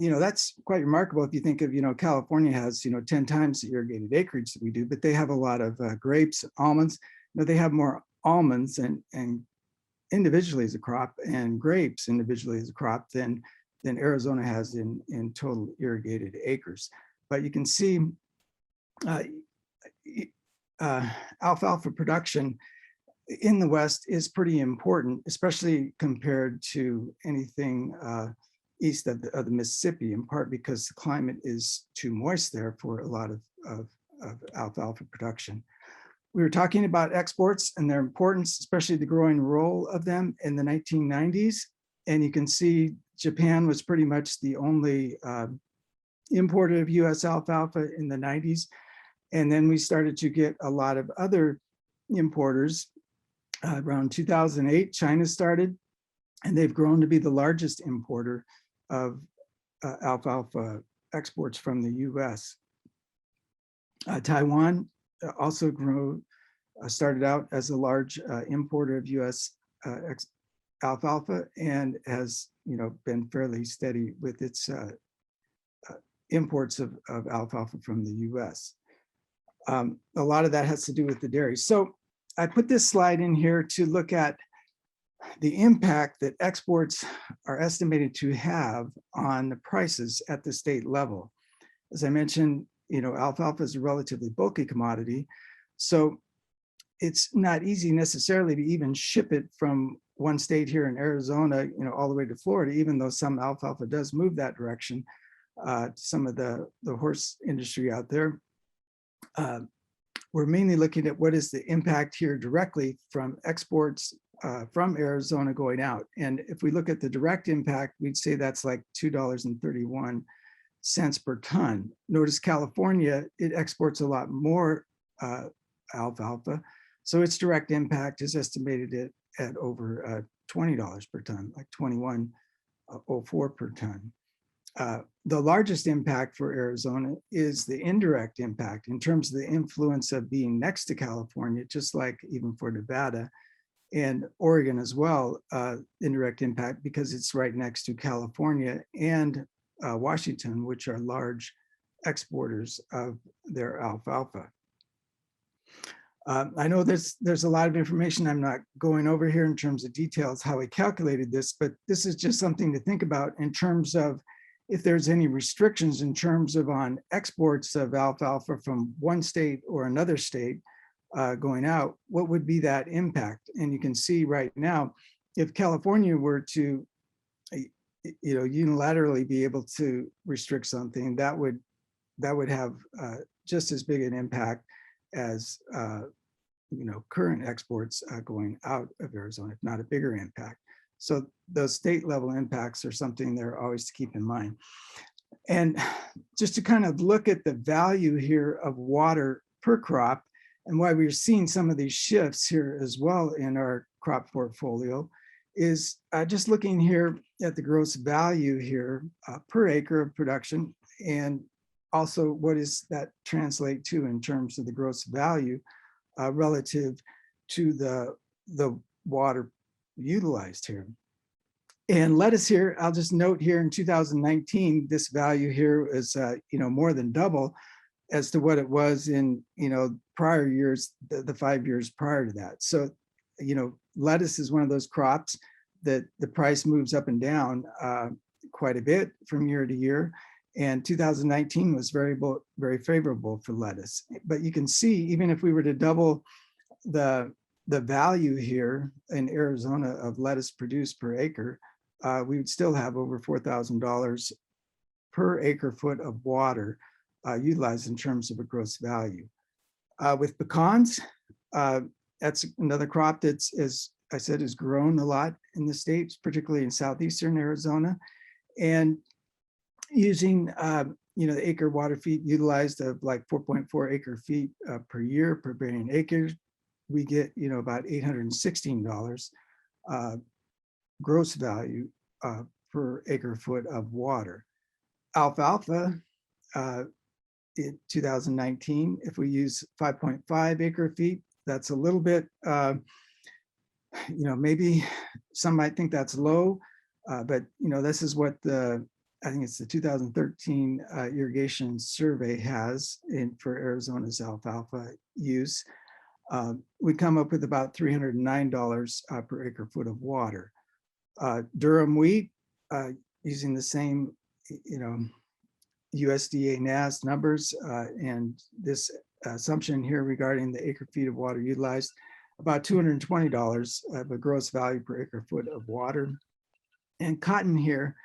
you know, that's quite remarkable if you think of, you know, California has, you know, 10 times the irrigated acreage that we do, but they have a lot of grapes, almonds. You know, they have more almonds and individually as a crop, and grapes individually as a crop than Arizona has in total irrigated acres. But you can see alfalfa production in the West is pretty important, especially compared to anything east of the Mississippi, in part because the climate is too moist there for a lot of alfalfa production. We were talking about exports and their importance, especially the growing role of them in the 1990s. And you can see Japan was pretty much the only importer of US alfalfa in the 90s. And then we started to get a lot of other importers. Around 2008, China started, and they've grown to be the largest importer of alfalfa exports from the US. Taiwan also started out as a large importer of US alfalfa, and has, you know, been fairly steady with its imports of alfalfa from the US. A lot of that has to do with the dairy. So I put this slide in here to look at the impact that exports are estimated to have on the prices at the state level. As I mentioned, you know, alfalfa is a relatively bulky commodity, so it's not easy necessarily to even ship it from one state here in Arizona, you know, all the way to Florida, even though some alfalfa does move that direction. Some of the horse industry out there. We're mainly looking at what is the impact here directly from exports from Arizona going out. And if we look at the direct impact, we'd say that's like $2.31 per ton. Notice California, it exports a lot more alfalfa. So its direct impact is estimated at over $20 per ton, like $21.04 per ton. The largest impact for Arizona is the indirect impact in terms of the influence of being next to California, just like even for Nevada and Oregon as well, indirect impact because it's right next to California and Washington, which are large exporters of their alfalfa. I know there's a lot of information I'm not going over here in terms of details how we calculated this, but this is just something to think about in terms of if there's any restrictions in terms of on exports of alfalfa from one state or another state going out, what would be that impact? And you can see right now, if California were to unilaterally be able to restrict something, that would have just as big an impact as current exports going out of Arizona, if not a bigger impact. So those state level impacts are something they're always to keep in mind. And just to kind of look at the value here of water per crop and why we're seeing some of these shifts here as well in our crop portfolio is just looking here at the gross value here per acre of production, and also what does that translate to in terms of the gross value relative to the water utilized here. And lettuce here, I'll just note here in 2019, this value here is more than double as to what it was in prior years, the 5 years prior to that. So lettuce is one of those crops that the price moves up and down quite a bit from year to year. And 2019 was very favorable for lettuce. But you can see, even if we were to double the value here in Arizona of lettuce produced per acre, we would still have over $4,000 per acre foot of water utilized in terms of a gross value. With pecans, that's another crop that's, as I said, has grown a lot in the States, particularly in southeastern Arizona. And using the acre water feet utilized of like 4.4 acre feet per year per billion acres, we get about $816 gross value per acre foot of water. Alfalfa in 2019, if we use 5.5 acre feet, that's a little bit, maybe some might think that's low, but this is what I think it's the 2013 irrigation survey has for Arizona's alfalfa use. We come up with about $309 per acre foot of water. Durum wheat, using the same, USDA NAS numbers and this assumption here regarding the acre feet of water utilized, about $220 of a gross value per acre foot of water. And cotton here,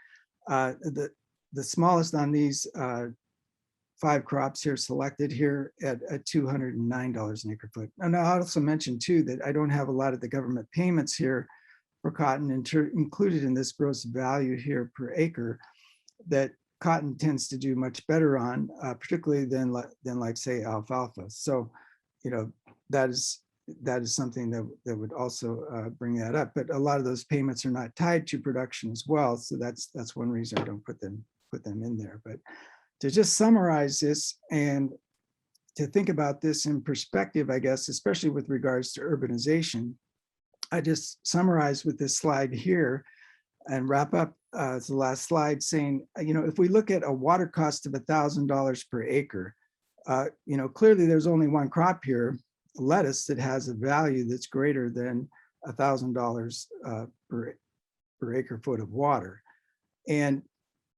the smallest on these 5 crops here selected here at $209 an acre foot. And I also mentioned too that I don't have a lot of the government payments here for cotton included in this gross value here per acre that cotton tends to do much better on, particularly than like say alfalfa. So, that is something that would also bring that up. But a lot of those payments are not tied to production as well. So that's one reason I don't put them in there. But to just summarize this and to think about this in perspective, I guess, especially with regards to urbanization, I just summarize with this slide here and wrap up as the last slide saying, if we look at a water cost of $1,000 per acre, clearly there's only one crop here, lettuce, that has a value that's greater than $1,000 per acre foot of water. And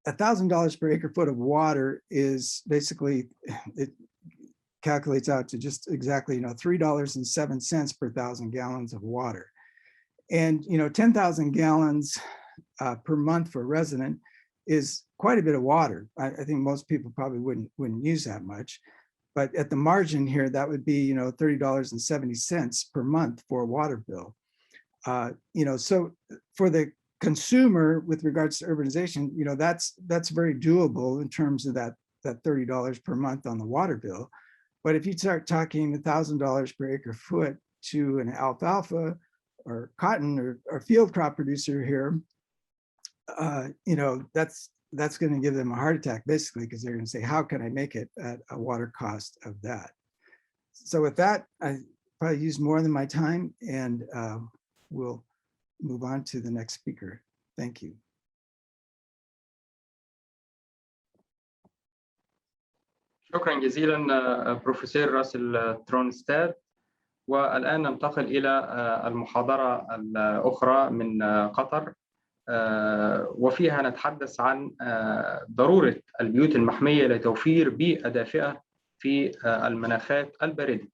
$1,000 per acre foot of water is basically, it calculates out to just exactly, $3.07 per 1,000 gallons of water. And 10,000 gallons per month for a resident is quite a bit of water. I think most people probably wouldn't use that much. But at the margin here, that would be $30.70 per month for a water bill. So for the consumer, with regards to urbanization, that's very doable in terms of that $30 per month on the water bill. But if you start talking $1,000 per acre foot to an alfalfa or cotton or field crop producer here, that's going to give them a heart attack, basically, because they're going to say, how can I make it at a water cost of that? So with that, I probably used more than my time, and we'll move on to the next speaker. Thank you. شكرا جزيلا بروفيسور راسل ترونستاد. والآن ننتقل إلى المحاضرة الأخرى من قطر، وفيها نتحدث عن ضرورة البيوت المحمية لتوفير بيئة دافئة في المناخات الباردة،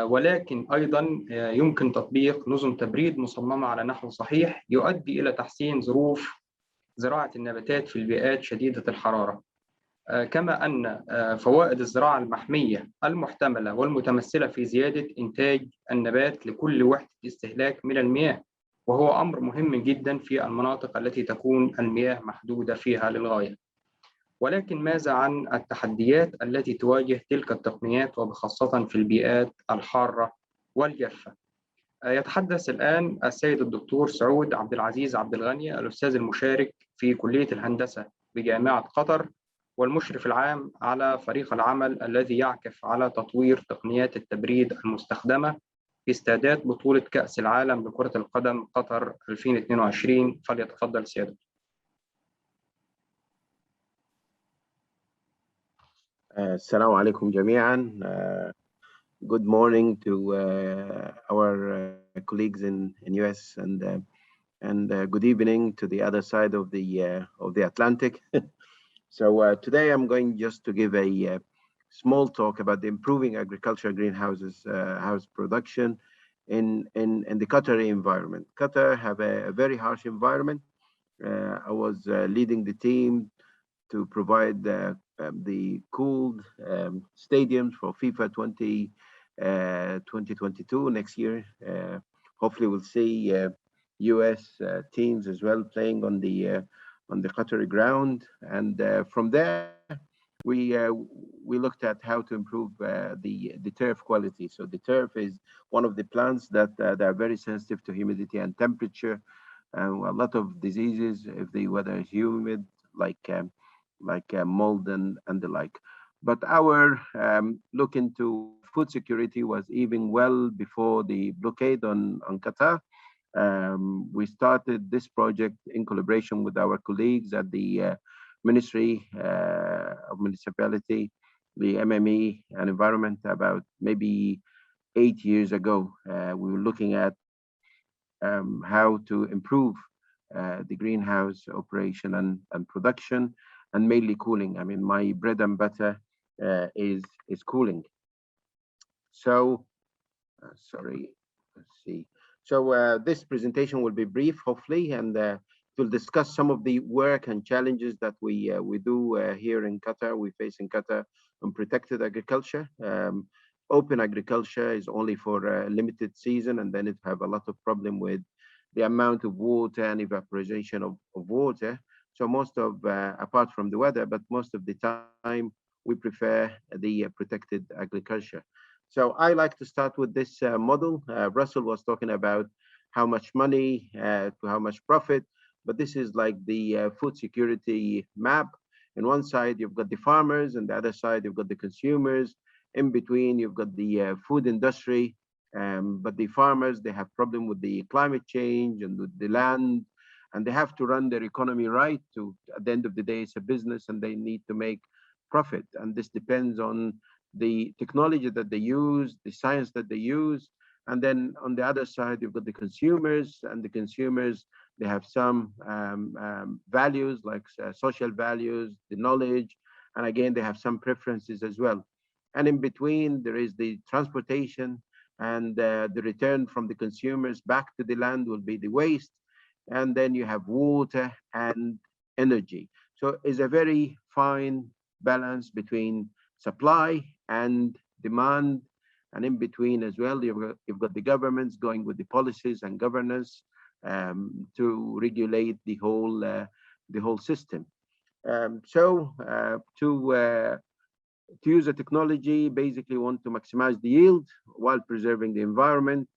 ولكن أيضا يمكن تطبيق نظم تبريد مصممة على نحو صحيح يؤدي إلى تحسين ظروف زراعة النباتات في البيئات شديدة الحرارة، كما أن فوائد الزراعة المحمية المحتملة والمتمثلة في زيادة إنتاج النبات لكل وحدة استهلاك من المياه، وهو أمر مهم جدا في المناطق التي تكون المياه محدودة فيها للغاية. ولكن ماذا عن التحديات التي تواجه تلك التقنيات وبخاصة في البيئات الحارة والجافة؟ يتحدث الآن السيد الدكتور سعود عبد العزيز عبد الغني، الأستاذ المشارك في كلية الهندسة بجامعة قطر والمشرف العام على فريق العمل الذي يعكف على تطوير تقنيات التبريد المستخدمة في استعداد بطولة كأس العالم لكرة القدم قطر 2022. فليتفضل سيادة. السلام عليكم جميعا. Good morning to our colleagues in US and good evening to the other side of the Atlantic. So today I'm going just to give a small talk about the improving agricultural greenhouses house production in the Qatari environment. Qatar have a very harsh environment. I was leading the team to provide the cooled stadiums for FIFA 2022 next year. Hopefully we'll see US teams as well playing on the Qatari ground, and from there we looked at how to improve the turf quality. So the turf is one of the plants that are very sensitive to humidity and temperature, and a lot of diseases if the weather is humid, like mold and the like. But our look into food security was even well before the blockade on Qatar. We started this project in collaboration with our colleagues at the Ministry of Municipality, the MME and Environment, about maybe 8 years ago. We were looking at how to improve the greenhouse operation and production, and mainly cooling. I mean, my bread and butter is cooling. So, sorry, let's see. So this presentation will be brief, hopefully, and will discuss some of the work and challenges that we do here in Qatar, we face in Qatar on protected agriculture. Open agriculture is only for a limited season, and then it have a lot of problem with the amount of water and evaporation of water. So most of, apart from the weather, but most of the time, we prefer the protected agriculture. So I like to start with this model. Russell was talking about how much money to how much profit, but this is like the food security map. On one side, you've got the farmers, and the other side, you've got the consumers. In between, you've got the food industry, but the farmers, they have problem with the climate change and with the land, and they have to run their economy right. To at the end of the day, it's a business, and they need to make profit. And this depends on the technology that they use, the science that they use. And then on the other side, you've got the consumers, and the consumers, they have some values like social values, the knowledge, and again, they have some preferences as well. And in between, there is the transportation, and the return from the consumers back to the land will be the waste. And then you have water and energy. So it's a very fine balance between supply and demand, and in between as well, you've got the governments going with the policies and governance to regulate the whole system. To use a technology, basically want to maximize the yield while preserving the environment,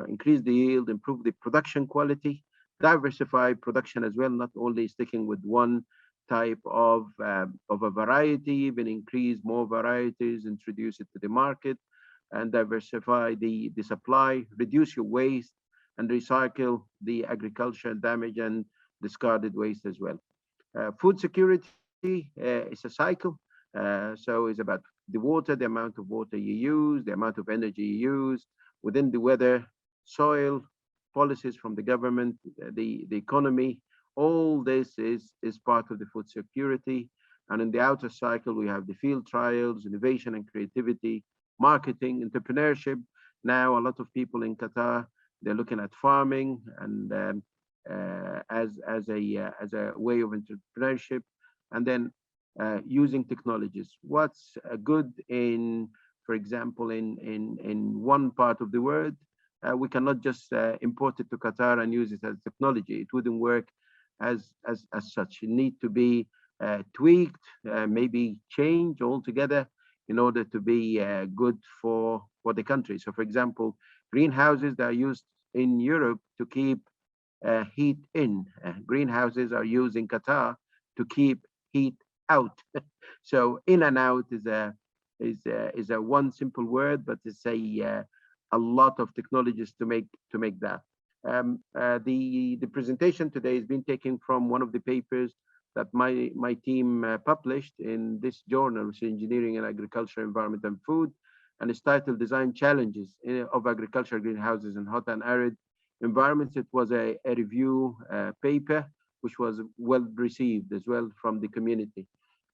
increase the yield, improve the production quality, diversify production as well, not only sticking with one type of a variety, even increase more varieties, introduce it to the market, and diversify the supply, reduce your waste, and recycle the agricultural damage and discarded waste as well. Food security is a cycle. So it's about the water, the amount of water you use, the amount of energy you use, within the weather, soil, policies from the government, the economy. All this is part of the food security. And in the outer cycle, we have the field trials, innovation and creativity, marketing, entrepreneurship. Now, a lot of people in Qatar, they're looking at farming, and as a way of entrepreneurship, and then using technologies. What's good in, for example, in one part of the world, we cannot just import it to Qatar and use it as technology. It wouldn't work as such. It needs to be tweaked, maybe changed altogether in order to be good for the country. So, for example, greenhouses that are used in Europe to keep heat in. Greenhouses are used in Qatar to keep heat out. So, in and out is a one simple word, but it's a lot of technologies to make that. The presentation today has been taken from one of the papers that my team published in this journal, which is Engineering and Agriculture, Environment and Food, and it's titled Design Challenges of Agricultural Greenhouses in Hot and Arid Environments. It was a review paper, which was well received as well from the community.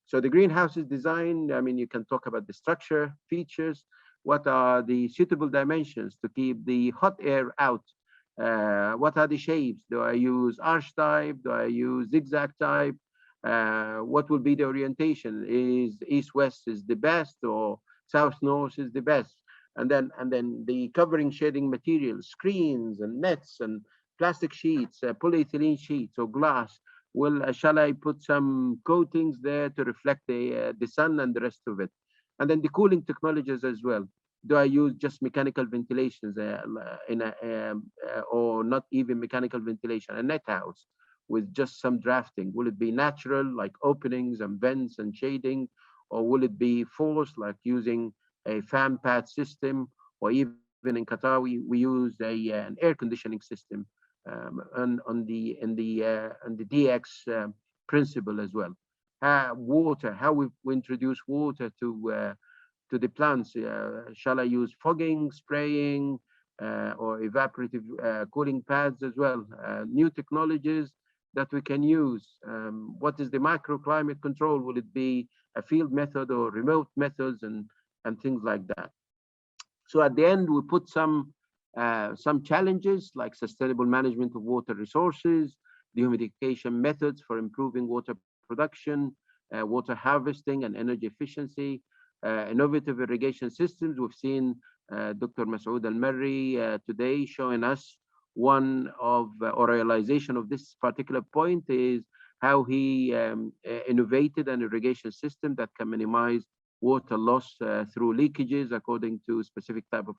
So the greenhouses design, I mean, you can talk about the structure, features, what are the suitable dimensions to keep the hot air out? What are the shapes? Do I use arch type? Do I use zigzag type? What will be the orientation? Is east-west is the best, or south-north is the best? And then the covering shading materials, screens and nets and plastic sheets, polyethylene sheets or glass. Well, shall I put some coatings there to reflect the sun and the rest of it? And then the cooling technologies as well. Do I use just mechanical ventilations or not even mechanical ventilation, a net house with just some drafting? Will it be natural, like openings and vents and shading, or will it be forced, like using a fan pad system, or even in Qatar we use an air conditioning system on the DX principle as well. Water, how we introduce water to the plants. Shall I use fogging, spraying, or evaporative cooling pads as well? New technologies that we can use. What is the microclimate control? Will it be a field method or remote methods and things like that? So at the end, we put some challenges like sustainable management of water resources, dehumidification methods for improving water production, water harvesting and energy efficiency, innovative irrigation systems. We've seen Dr. Masoud Al-Marri today showing us one of or realization of this particular point is how he innovated an irrigation system that can minimize water loss through leakages according to specific type of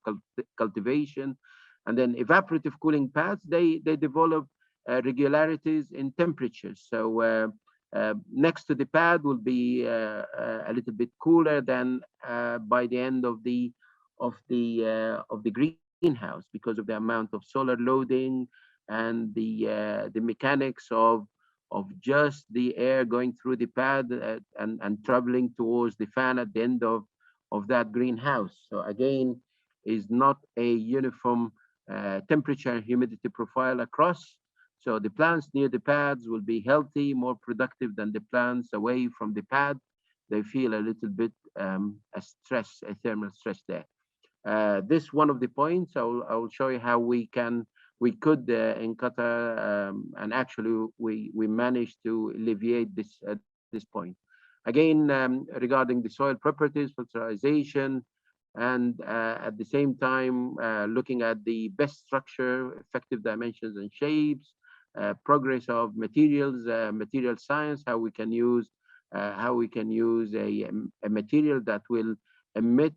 cultivation. And then evaporative cooling pads, they develop regularities in temperatures. So next to the pad will be a little bit cooler than by the end of the greenhouse because of the amount of solar loading and the mechanics of just the air going through the pad and traveling towards the fan at the end of that greenhouse. So again, is not a uniform temperature and humidity profile across. So the plants near the pads will be healthy, more productive than the plants away from the pad. They feel a little bit a thermal stress there. This one of the points. I will show you how we could in Qatar, and actually we managed to alleviate this point. Again, regarding the soil properties, fertilization, and at the same time looking at the best structure, effective dimensions and shapes, progress of materials, material science, how we can use a material that will emit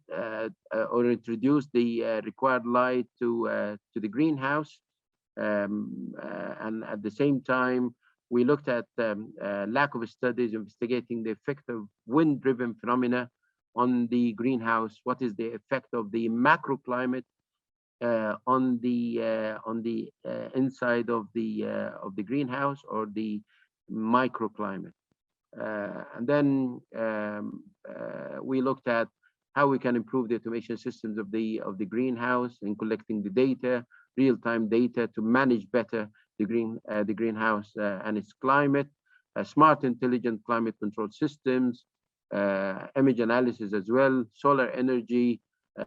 or introduce the required light to the greenhouse. And at the same time, we looked at lack of studies investigating the effect of wind-driven phenomena on the greenhouse. What is the effect of the macroclimate on the inside of the greenhouse or the microclimate? And then we looked at how we can improve the automation systems of the greenhouse in collecting the data, real-time data, to manage better the greenhouse and its climate, smart intelligent climate control systems, image analysis as well, solar energy,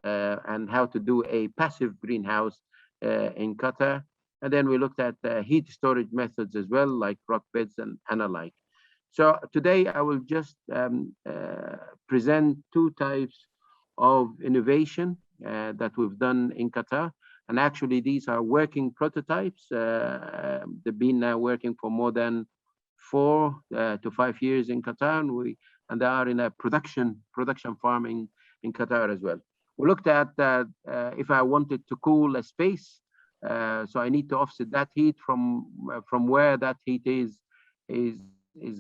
and how to do a passive greenhouse in Qatar, And then we looked at heat storage methods as well, like rock beds and alike. So today I will just present two types of innovation that we've done in Qatar. And actually these are working prototypes. They've been now working for more than 4 to 5 years in Qatar, and they are in a production farming in Qatar as well. We looked at if I wanted to cool a space, so I need to offset that heat from where that heat is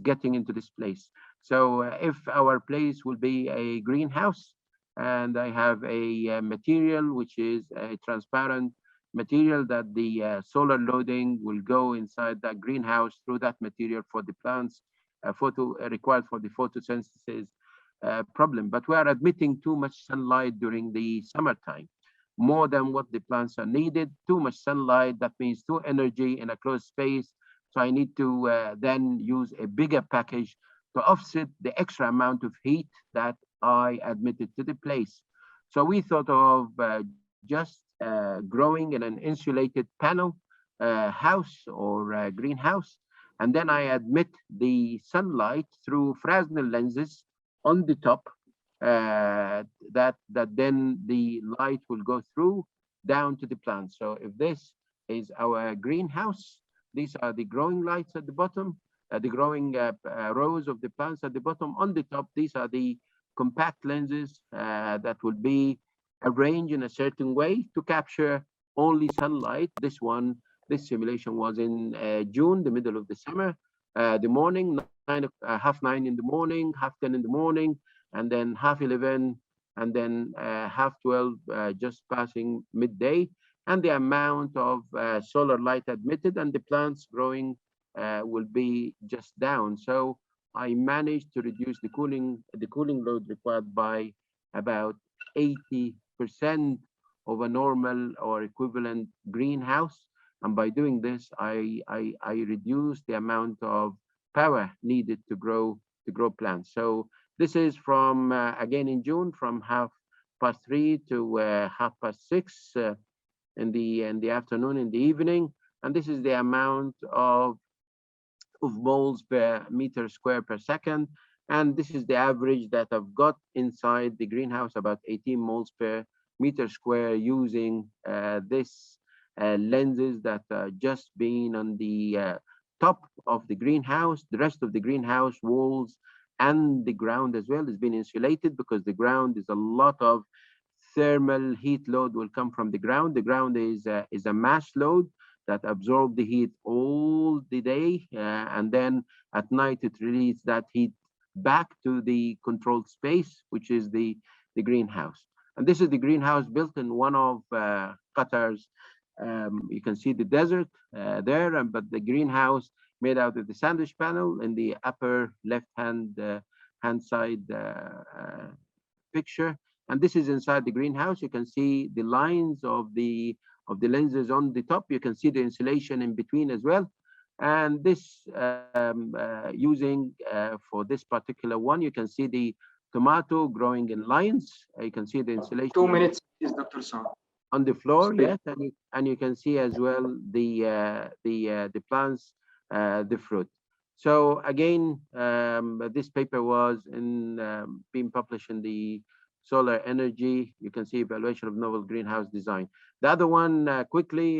getting into this place. So if our place will be a greenhouse, and I have a material which is a transparent material that the solar loading will go inside that greenhouse through that material for the plants required for the photosynthesis problem. But we are admitting too much sunlight during the summertime, more than what the plants are needed. Too much sunlight, that means too energy in a closed space. So I need to then use a bigger package to offset the extra amount of heat that I admitted to the place. So we thought of just growing in an insulated panel house or greenhouse, and then I admit the sunlight through Fresnel lenses on the top, that then the light will go through down to the plant. So if this is our greenhouse, these are the growing lights at the bottom, the growing rows of the plants at the bottom. On the top, these are the compact lenses that will be arranged in a certain way to capture only sunlight. This simulation was in June, the middle of the summer, the morning, 9:30 in the morning, 10:30 in the morning, and then 11:30, and then 12:30, just passing midday. And the amount of solar light admitted and the plants growing will be just down. So I managed to reduce the cooling load required by about 80% of a normal or equivalent greenhouse. And by doing this, I reduced the amount of power needed to grow plants. So this is from again in June, from 3:30 to 6:30 in the afternoon, in the evening. And this is the amount of moles per meter square per second. And this is the average that I've got inside the greenhouse, about 18 moles per meter square, using this lenses that are just being on the top of the greenhouse. The rest of the greenhouse walls and the ground as well has been insulated, because the ground is a lot of thermal heat load will come from the ground. The ground is a mass load that absorbs the heat all the day, and then at night it releases that heat back to the controlled space, which is the greenhouse. And this is the greenhouse built in one of Qatar's. You can see the desert there, but the greenhouse made out of the sandwich panel in the upper left-hand side picture. And this is inside the greenhouse. You can see the lines of the lenses on the top. You can see the insulation in between as well. And this using for this particular one, you can see the tomato growing in lines. You can see the insulation. 2 minutes, please, Dr. Saad. On the floor, yes, and you can see as well the plants, the fruit. So again, this paper was being published in the Solar Energy. You can see evaluation of novel greenhouse design. The other one, quickly,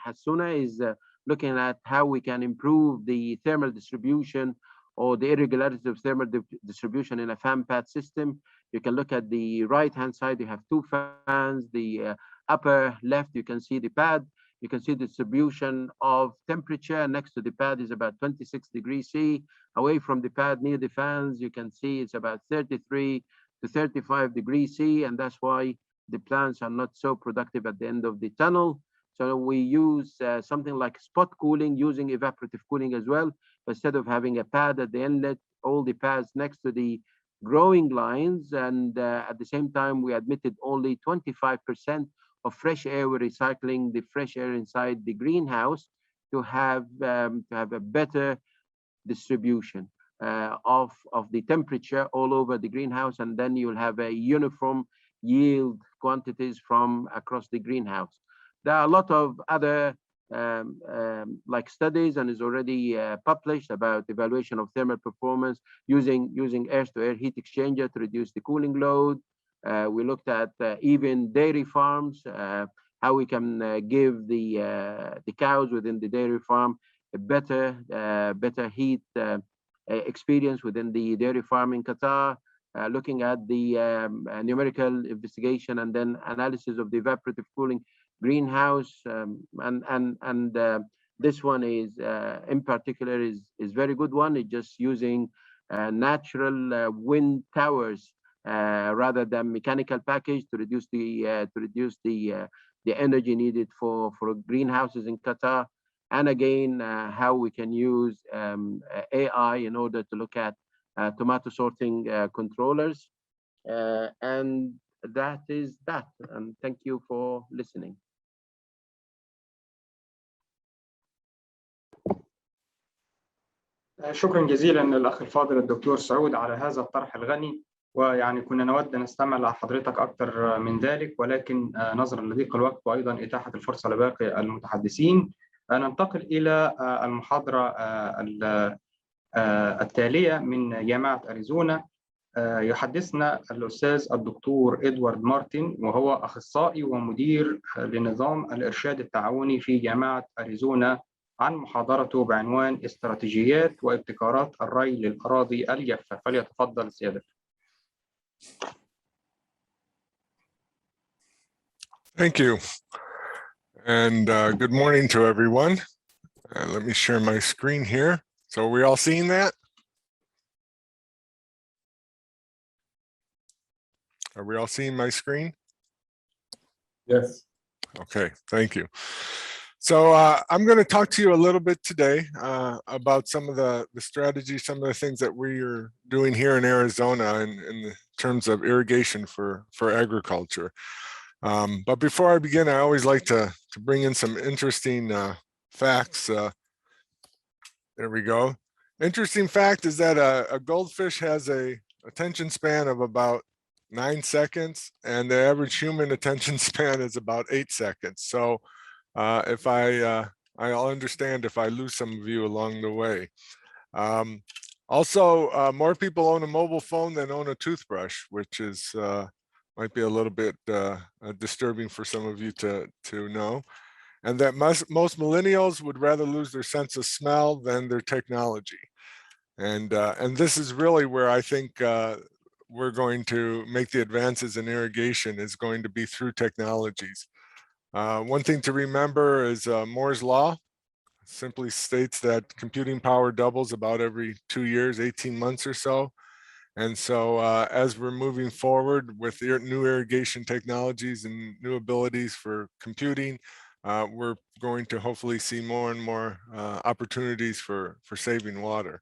Hasuna, is looking at how we can improve the thermal distribution or the irregularities of thermal distribution in a fan pad system. You can look at the right-hand side. You have 2 fans. The upper left, you can see the pad. You can see the distribution of temperature. Next to the pad is about 26 degrees C. Away from the pad, near the fans, you can see it's about 33 to 35 degrees C, and that's why the plants are not so productive at the end of the tunnel. So we use something like spot cooling, using evaporative cooling as well. Instead of having a pad at the inlet, all the pads next to the growing lines, and at the same time, we admitted only 25% of fresh air. We're recycling the fresh air inside the greenhouse to have a better distribution of the temperature all over the greenhouse, and then you'll have a uniform yield quantities from across the greenhouse. There are a lot of other like studies and is already published about evaluation of thermal performance using air-to-air heat exchanger to reduce the cooling load. We looked at even dairy farms, how we can give the cows within the dairy farm a better heat experience within the dairy farm in Qatar. Looking at the numerical investigation and then analysis of the evaporative cooling greenhouse, and this one is in particular is very good one. It's just using natural wind towers rather than mechanical package to reduce the energy needed for greenhouses in Qatar. And again, how we can use AI in order to look at tomato sorting controllers. And that is that. And thank you for listening. شكرا جزيلا للأخ الفاضل الدكتور سعود على هذا الطرح الغني، ويعني كنا نود أن نستمع لحضرتك أكثر من ذلك، ولكن نظرا لضيق الوقت وأيضا إتاحة الفرصة لباقي المتحدثين ننتقل إلى المحاضرة التالية من جامعة أريزونا. يحدثنا الأستاذ الدكتور إدوارد مارتن، وهو أخصائي ومدير لنظام الإرشاد التعاوني في جامعة أريزونا، عن محاضرته بعنوان استراتيجيات وابتكارات الري للأراضي الجافة. فليتفضل سيادة. Thank you. And good morning to everyone. Let me share my screen here. So are we all seeing that? Are we all seeing my screen? Yes. Okay, thank you. So I'm going to talk to you a little bit today about some of the strategies, some of the things that we are doing here in Arizona in terms of irrigation for agriculture. But before I begin, I always like to bring in some interesting facts. There we go. Interesting fact is that a goldfish has a attention span of about 9 seconds, and the average human attention span is about 8 seconds. So if I'll understand if I lose some of you along the way. Also, more people own a mobile phone than own a toothbrush, which is might be a little bit disturbing for some of you to know. And that most millennials would rather lose their sense of smell than their technology. And this is really where I think we're going to make the advances in irrigation, is going to be through technologies. One thing to remember is Moore's Law simply states that computing power doubles about every 2 years, 18 months or so. And so as we're moving forward with new irrigation technologies and new abilities for computing, we're going to hopefully see more and more opportunities for saving water.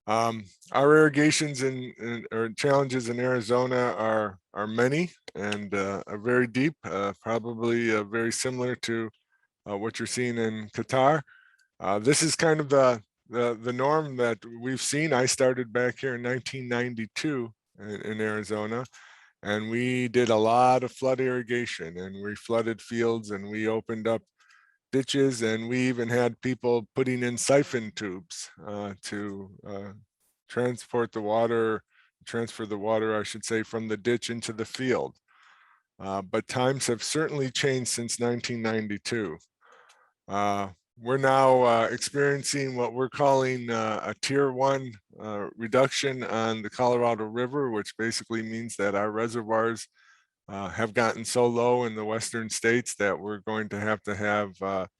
Our irrigations or challenges in Arizona are many and are very deep, probably very similar to what you're seeing in Qatar. This is kind of the norm that we've seen. I started back here in 1992 in Arizona, and we did a lot of flood irrigation, and we flooded fields, and we opened up ditches, and we even had people putting in siphon tubes to transfer the water, I should say, from the ditch into the field. But times have certainly changed since 1992. We're now experiencing what we're calling a tier 1 reduction on the Colorado River, which basically means that our reservoirs have gotten so low in the western states that we're going to have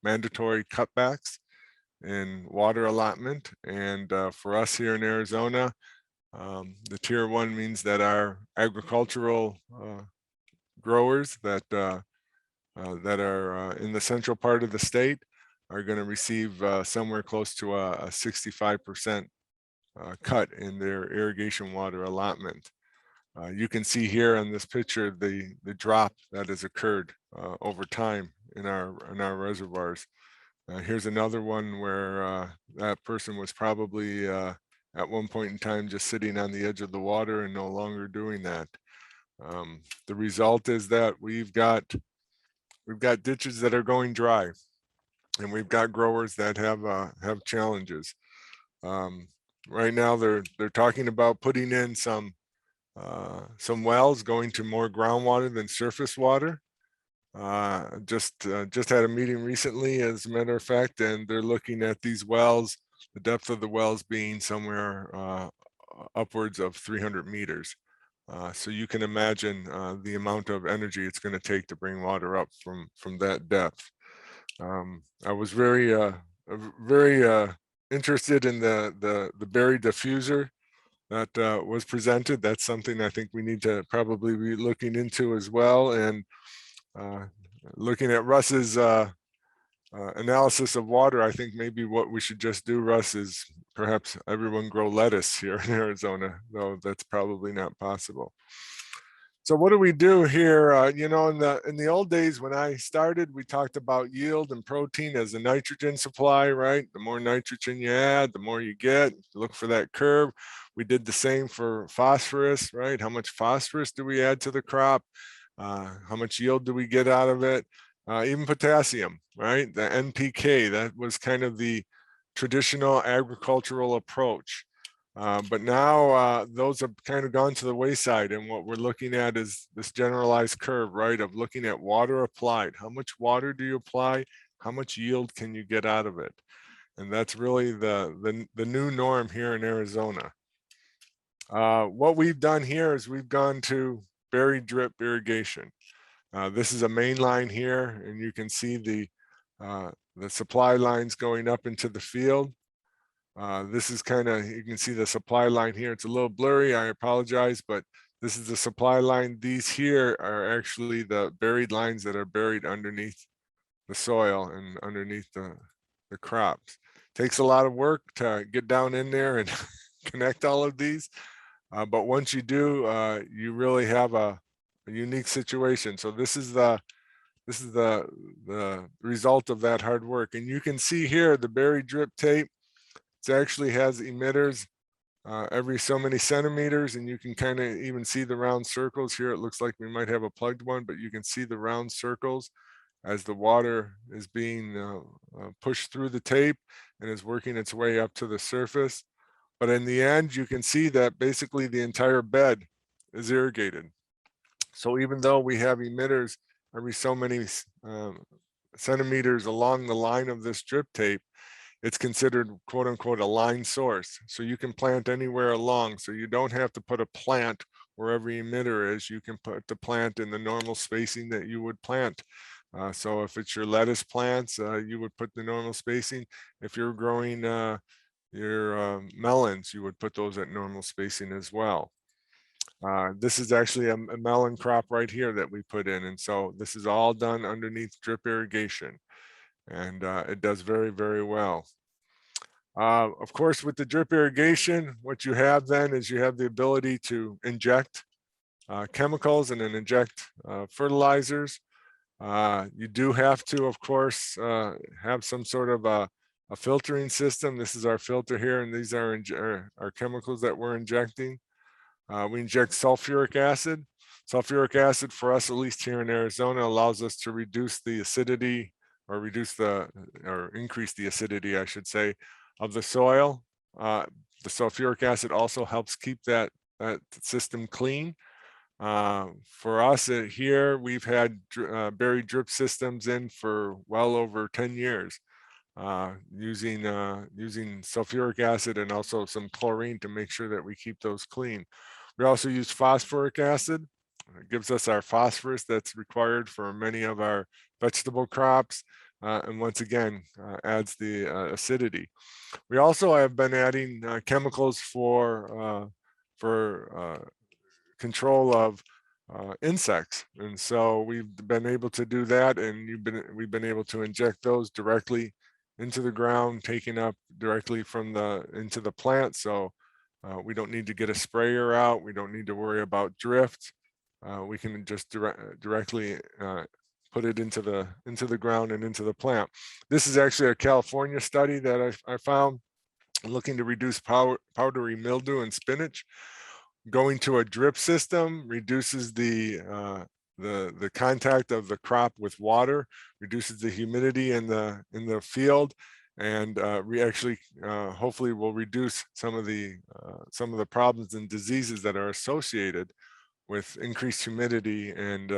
mandatory cutbacks in water allotment. And for us here in Arizona, the tier 1 means that our agricultural growers that are in the central part of the state are going to receive somewhere close to a 65% cut in their irrigation water allotment. You can see here on this picture the drop that has occurred over time in our reservoirs. Here's another one where that person was probably at one point in time just sitting on the edge of the water and no longer doing that. The result is that we've got ditches that are going dry. and we've got growers that have challenges. Right now, they're talking about putting in some wells going to more groundwater than surface water. Just had a meeting recently, as a matter of fact, and they're looking at these wells, the depth of the wells being somewhere upwards of 300 meters. So you can imagine the amount of energy it's going to take to bring water up from that depth. I was very interested in the berry diffuser that was presented. That's something I think we need to probably be looking into as well. And looking at Russ's analysis of water, I think maybe what we should just do, Russ, is perhaps everyone grow lettuce here in Arizona, though that's probably not possible. So what do we do here? You know, in the old days when I started, we talked about yield and protein as a nitrogen supply, right? The more nitrogen you add, the more you get. Look for that curve. We did the same for phosphorus, right? How much phosphorus do we add to the crop? How much yield do we get out of it? Even potassium, right? The NPK, that was kind of the traditional agricultural approach. But now those have kind of gone to the wayside, and what we're looking at is this generalized curve, right, of looking at water applied. How much water do you apply? How much yield can you get out of it? And that's really the new norm here in Arizona. What we've done here is we've gone to buried drip irrigation. This is a main line here, and you can see the supply lines going up into the field. This is kind of, you can see the supply line here. It's a little blurry, I apologize, but this is the supply line. These here are actually the buried lines that are buried underneath the soil and underneath the crops. Takes a lot of work to get down in there and connect all of these. But once you do, you really have a unique situation. So this is the result of that hard work. And you can see here the buried drip tape. It actually has emitters every so many centimeters, and you can kind of even see the round circles here. It looks like we might have a plugged one, but you can see the round circles as the water is being pushed through the tape and is working its way up to the surface. But in the end, you can see that basically the entire bed is irrigated. So even though we have emitters every so many centimeters along the line of this drip tape, it's considered quote unquote a line source. So you can plant anywhere along. So you don't have to put a plant where every emitter is. You can put the plant in the normal spacing that you would plant. So if it's your lettuce plants, you would put the normal spacing. If you're growing your melons, you would put those at normal spacing as well. This is actually a melon crop right here that we put in. And so this is all done underneath drip irrigation. And it does very, very well. Of course, with the drip irrigation, what you have then is you have the ability to inject chemicals and then inject fertilizers. You do have to, of course, have some sort of a filtering system. This is our filter here, and these are our chemicals that we're injecting. We inject sulfuric acid. Sulfuric acid, for us, at least here in Arizona, allows us to reduce the acidity or increase the acidity, I should say, of the soil. The sulfuric acid also helps keep that system clean. For us here, we've had buried drip systems in for well over 10 years, using sulfuric acid and also some chlorine to make sure that we keep those clean. We also use phosphoric acid. It gives us our phosphorus that's required for many of our vegetable crops, and once again adds the acidity. We also have been adding chemicals for control of insects, and so we've been able to do that, and we've been able to inject those directly into the ground, taking up directly from into the plant. So we don't need to get a sprayer out. We don't need to worry about drift. We can just directly put it into the ground and into the plant. This is actually a California study that I found looking to reduce powdery mildew in spinach. Going to a drip system reduces the the contact of the crop with water, reduces the humidity in the field, and we actually hopefully will reduce some of the problems and diseases that are associated with increased humidity and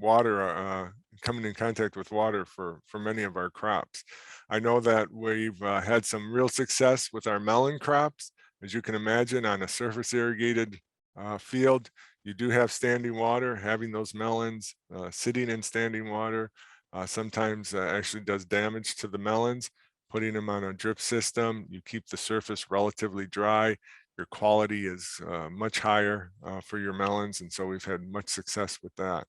water coming in contact with water for many of our crops. I know that we've had some real success with our melon crops. As you can imagine, on a surface irrigated field, you do have standing water. Having those melons sitting in standing water sometimes actually does damage to the melons. Putting them on a drip system, you keep the surface relatively dry. Your quality is much higher for your melons, and so we've had much success with that.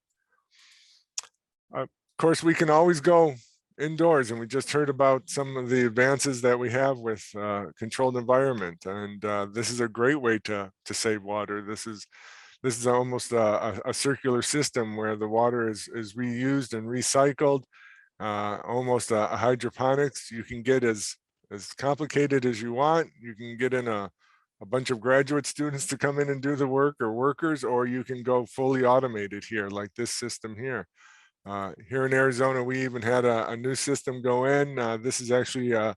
Of course, we can always go indoors, and we just heard about some of the advances that we have with controlled environment, and this is a great way to save water. This is almost a circular system where the water is reused and recycled, almost a hydroponics. You can get as complicated as you want. You can get in a bunch of graduate students to come in and do the work, or workers, or you can go fully automated here, like this system here. Here in Arizona, we even had a new system go in. This is actually a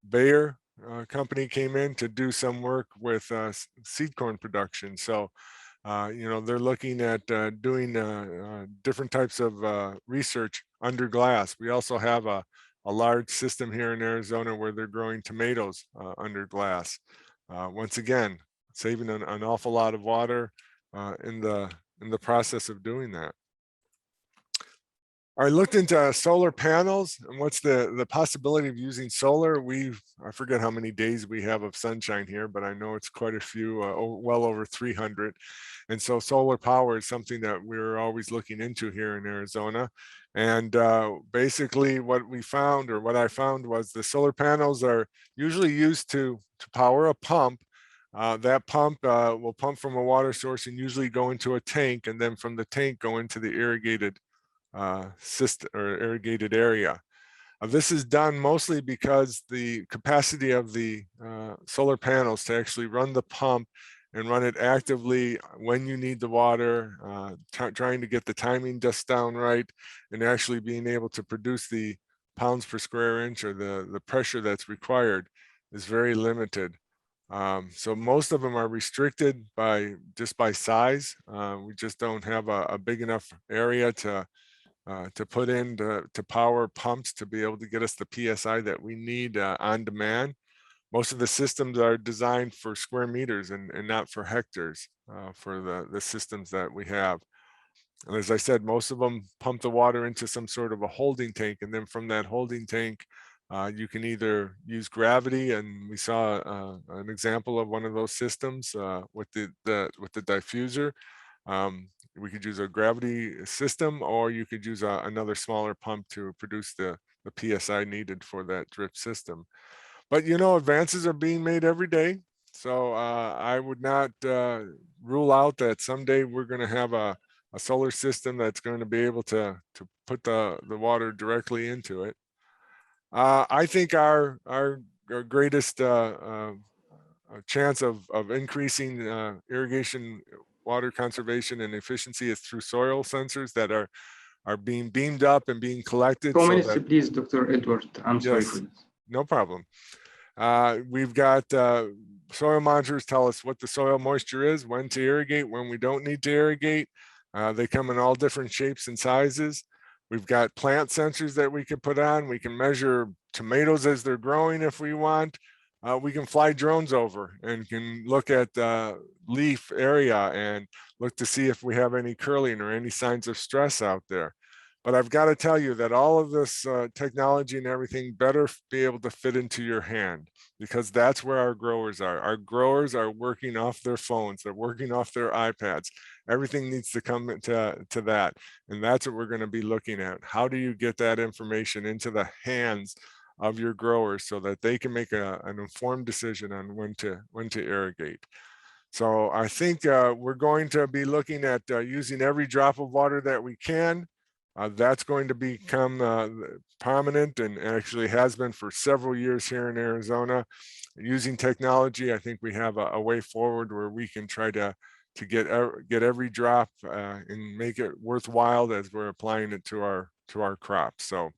Bayer company came in to do some work with seed corn production. So, you know, they're looking at doing different types of research under glass. We also have a large system here in Arizona where they're growing tomatoes under glass. Once again, saving an awful lot of water in the process of doing that. I looked into solar panels and what's the possibility of using solar. I forget how many days we have of sunshine here, but I know it's quite a few, well over 300. And so solar power is something that we're always looking into here in Arizona. And basically what we found, or what I found, was the solar panels are usually used to power a pump. That pump will pump from a water source and usually go into a tank, and then from the tank go into the irrigated system or irrigated area. This is done mostly because the capacity of the solar panels to actually run the pump and run it actively when you need the water, trying to get the timing just down right, and actually being able to produce the pounds per square inch, or the pressure that's required, is very limited. So most of them are restricted by size. We just don't have a big enough area to put in to power pumps to be able to get us the PSI that we need on demand. Most of the systems are designed for square meters and not for hectares for the systems that we have. And as I said, most of them pump the water into some sort of a holding tank, and then from that holding tank, you can either use gravity, and we saw an example of one of those systems with the diffuser. We could use a gravity system, or you could use another smaller pump to produce the PSI needed for that drip system. But you know, advances are being made every day. So I would not rule out that someday we're going to have a solar system that's going to be able to put the water directly into it. I think our greatest chance of increasing irrigation, water conservation, and efficiency is through soil sensors that are being beamed up and being collected. 2 minutes, please, Dr. Edward. I'm sorry for this. No problem. We've got soil monitors tell us what the soil moisture is, when to irrigate, when we don't need to irrigate. They come in all different shapes and sizes. We've got plant sensors that we can put on. We can measure tomatoes as they're growing if we want. We can fly drones over and can look at leaf area and look to see if we have any curling or any signs of stress out there. But I've got to tell you that all of this technology and everything better be able to fit into your hand, because that's where our growers are. Our growers are working off their phones. They're working off their iPads. Everything needs to come to that. And that's what we're going to be looking at. How do you get that information into the hands of your growers so that they can make an informed decision on when to irrigate? So I think we're going to be looking at using every drop of water that we can. That's going to become prominent, and actually has been for several years here in Arizona. Using technology, I think we have a way forward where we can try to get every drop and make it worthwhile as we're applying it to our crops. So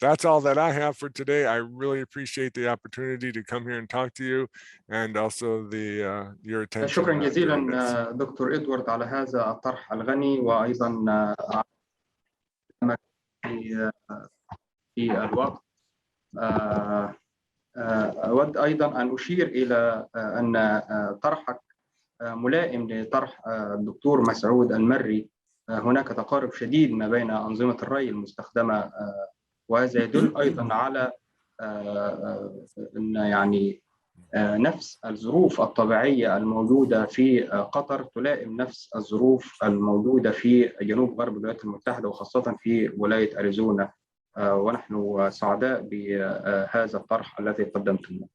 that's all that I have for today. I really appreciate the opportunity to come here and talk to you, and also your attention. شكرا جزيلا دكتور إدوارد على هذا الطرح الغني، وأيضا في الوقت. أود أيضا أن أشير إلى أن طرحك ملائم لطرح الدكتور مسعود المري. هناك تقارب شديد ما بين أنظمة الري المستخدمة، وهذا يدل أيضا على أن يعني نفس الظروف الطبيعية الموجودة في قطر تلائم نفس الظروف الموجودة في جنوب غرب الولايات المتحدة، وخاصة في ولاية أريزونا، ونحن سعداء بهذا الطرح الذي قدمتموه.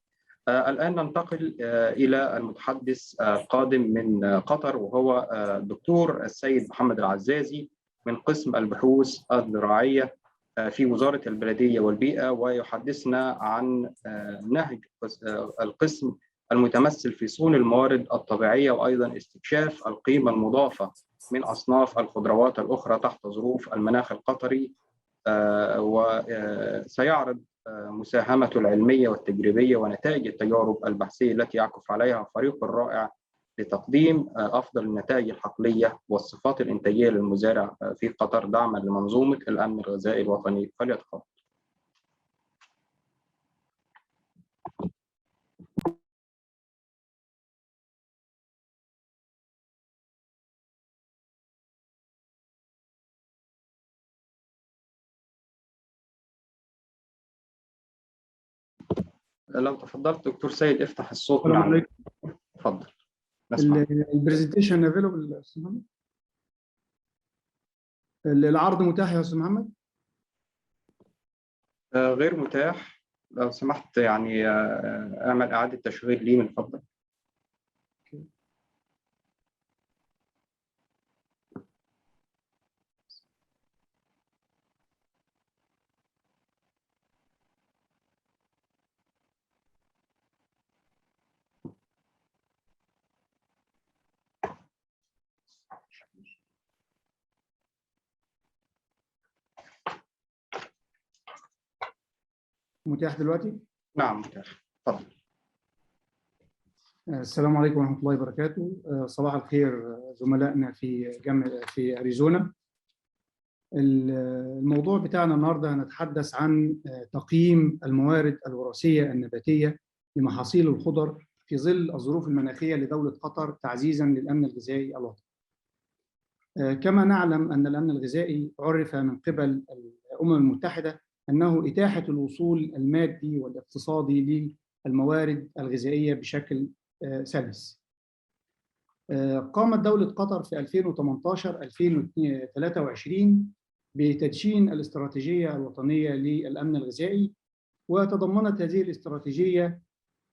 الآن ننتقل إلى المتحدث القادم من قطر، وهو الدكتور السيد محمد العزازي من قسم البحوث الزراعية في وزارة البلدية والبيئة، ويحدثنا عن نهج القسم المتمثل في صون الموارد الطبيعية، وأيضا استكشاف القيمة المضافة من أصناف الخضروات الأخرى تحت ظروف المناخ القطري. وسيعرض مساهمته العلمية والتجريبية ونتائج التجارب البحثية التي يعكف عليها فريق الرائع لتقديم أفضل النتائج الحقلية والصفات الإنتاجية للمزارع في قطر، دعما لمنظومة الأمن الغذائي الوطني. فليتفضل. لو تفضلت دكتور سيد افتح الصوت. نعم تفضل. البرزنتيشن افيلبل يا استاذ محمد؟ العرض متاح يا استاذ محمد؟ غير متاح. لو سمحت يعني اعمل اعاده تشغيل لي من فضلك. متاح دلوقتي؟ نعم متاح. تفضل. السلام عليكم ورحمة الله وبركاته. صباح الخير زملائنا في جامعة في أريزونا. الموضوع بتاعنا النهارده هنتحدث عن تقييم الموارد الوراثية النباتية لمحاصيل الخضر في ظل الظروف المناخية لدولة قطر تعزيزا للأمن الغذائي الوطني. كما نعلم أن الأمن الغذائي عرف من قبل الأمم المتحدة أنه إتاحة الوصول المادي والاقتصادي للموارد الغذائية بشكل سلس. قامت دولة قطر في 2018-2023 بتدشين الاستراتيجية الوطنية للأمن الغذائي، وتضمنت هذه الاستراتيجية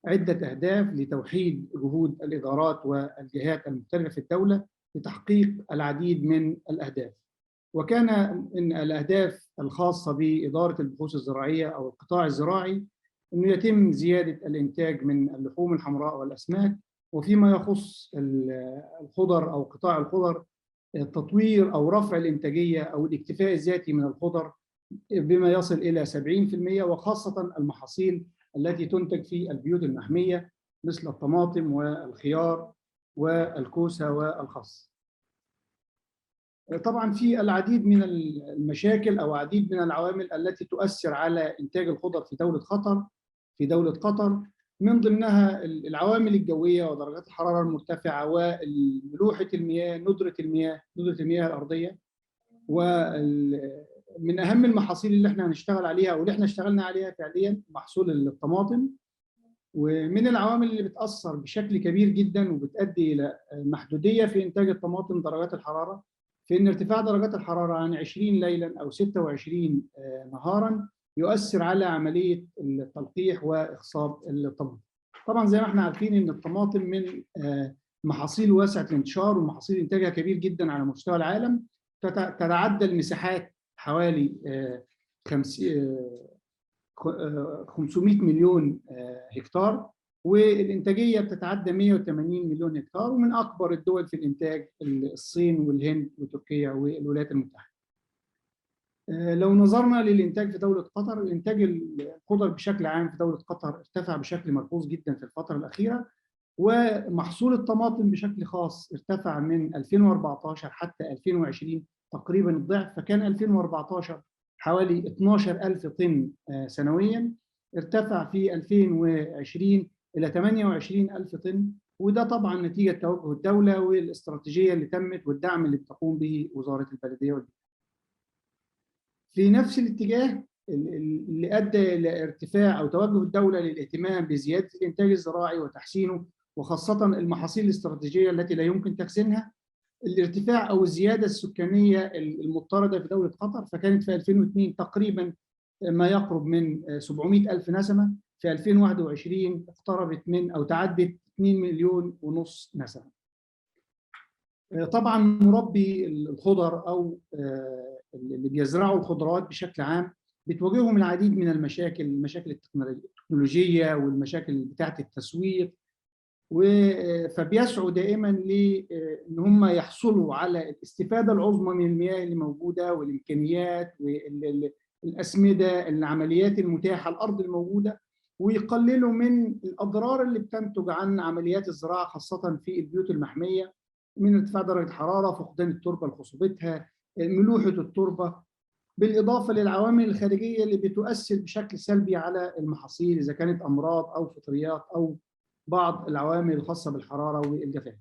عدة أهداف لتوحيد جهود الإدارات والجهات المختلفة في الدولة لتحقيق العديد من الأهداف. وكان من الأهداف الخاصة بإدارة البحوث الزراعية أو القطاع الزراعي أنه يتم زيادة الإنتاج من اللحوم الحمراء والأسماك، وفيما يخص الخضر أو قطاع الخضر تطوير أو رفع الإنتاجية أو الاكتفاء الذاتي من الخضر بما يصل إلى 70%، وخاصة المحاصيل التي تنتج في البيوت المحمية مثل الطماطم والخيار والكوسة والخس. طبعا في العديد من المشاكل أو العديد من العوامل التي تؤثر على إنتاج الخضر في دولة قطر، من ضمنها العوامل الجوية ودرجات الحرارة المرتفعة وملوحة المياه، ندرة المياه الأرضية. ومن أهم المحاصيل اللي احنا هنشتغل عليها واللي احنا اشتغلنا عليها فعليا محصول الطماطم. ومن العوامل اللي بتأثر بشكل كبير جدا وبتؤدي إلى محدودية في إنتاج الطماطم درجات الحرارة، في أن ارتفاع درجات الحرارة عن 20 ليلا أو 26 نهارا يؤثر على عملية التلقيح وإخصاب الطماطم. طبعا زي ما احنا عارفين أن الطماطم من محاصيل واسعة الانتشار ومحاصيل إنتاجها كبير جدا على مستوى العالم، تتعدى المساحات حوالي 500 مليون هكتار، والإنتاجية بتتعدى 180 مليون هكتار، ومن أكبر الدول في الإنتاج الصين والهند وتركيا والولايات المتحدة. لو نظرنا للإنتاج في دولة قطر، الإنتاج الخضر بشكل عام في دولة قطر ارتفع بشكل ملحوظ جدا في الفترة الأخيرة، ومحصول الطماطم بشكل خاص ارتفع من 2014 حتى 2020 تقريبا الضعف، فكان 2014 حوالي 12,000 طن سنويا، ارتفع في 2020 إلى 28,000 طن، وده طبعا نتيجة توجه الدولة والاستراتيجية اللي تمت والدعم اللي بتقوم به وزارة البلدية والبيئة. في نفس الاتجاه اللي أدى إلى ارتفاع أو توجه الدولة للاهتمام بزيادة الإنتاج الزراعي وتحسينه، وخاصة المحاصيل الاستراتيجية التي لا يمكن تخزينها، الارتفاع أو الزيادة السكانية المضطردة في دولة قطر، فكانت في 2002 تقريبا ما يقرب من 700,000 نسمة، في 2021 اقتربت من أو تعدت 2,5 مليون نسمة. طبعا مربي الخضر أو اللي بيزرعوا الخضروات بشكل عام بتواجههم العديد من المشاكل، المشاكل التكنولوجية والمشاكل بتاعة التسويق، فبيسعوا دائما لان هم يحصلوا على الاستفاده العظمى من المياه اللي موجوده والامكانيات والاسمده، العمليات المتاحه، الارض الموجوده، ويقللوا من الاضرار اللي بتنتج عن عمليات الزراعه خاصه في البيوت المحميه، من ارتفاع درجه الحراره، فقدان التربه لخصوبتها، ملوحه التربه، بالاضافه للعوامل الخارجيه اللي بتؤثر بشكل سلبي على المحاصيل اذا كانت امراض او فطريات او بعض العوامل الخاصة بالحرارة والجفاف.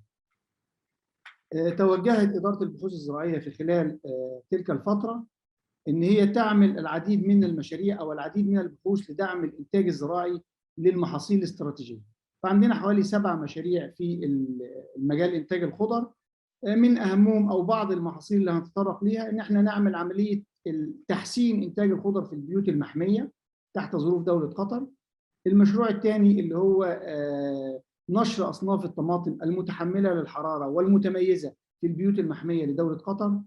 توجهت إدارة البحوث الزراعية في خلال تلك الفترة إن هي تعمل العديد من المشاريع أو العديد من البحوث لدعم الإنتاج الزراعي للمحاصيل الاستراتيجية. فعندنا حوالي 7 مشاريع في المجال إنتاج الخضر، من أهمهم أو بعض المحاصيل اللي هنتطرق ليها إن إحنا نعمل عملية تحسين إنتاج الخضر في البيوت المحمية تحت ظروف دولة قطر. المشروع الثاني اللي هو نشر أصناف الطماطم المتحملة للحرارة والمتميزة في البيوت المحمية لدولة قطر.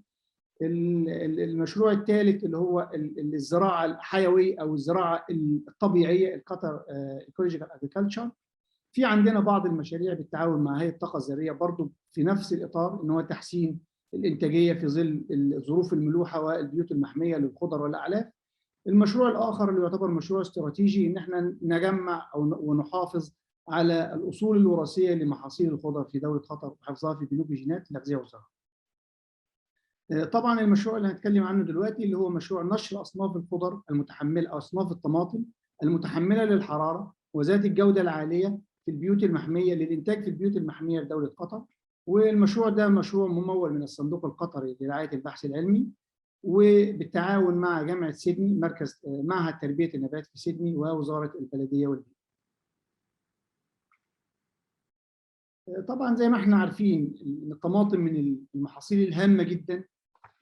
المشروع الثالث اللي هو الزراعة الحيوية أو الزراعة الطبيعية، القطر Ecological Agriculture. في عندنا بعض المشاريع بالتعاون مع هيئة الطاقة الذرية برضو في نفس الإطار، إن هو تحسين الإنتاجية في ظل ظروف الملوحة والبيوت المحمية للخضر والأعلاف. المشروع الآخر اللي يعتبر مشروع استراتيجي إن احنا نجمع أو ونحافظ على الأصول الوراثية لمحاصيل الخضر في دولة قطر وحفظها في بنوك جينات الأغذية والزراعة. طبعا المشروع اللي هنتكلم عنه دلوقتي اللي هو مشروع نشر أصناف الخضر المتحملة أو أصناف الطماطم المتحملة للحرارة وذات الجودة العالية في البيوت المحمية للإنتاج في البيوت المحمية لدولة قطر. والمشروع ده مشروع ممول من الصندوق القطري لرعاية البحث العلمي، وبالتعاون مع جامعة سيدني، مركز معهد تربية النبات في سيدني، ووزارة البلدية والبيئة. طبعا زي ما احنا عارفين ان الطماطم من المحاصيل الهامة جدا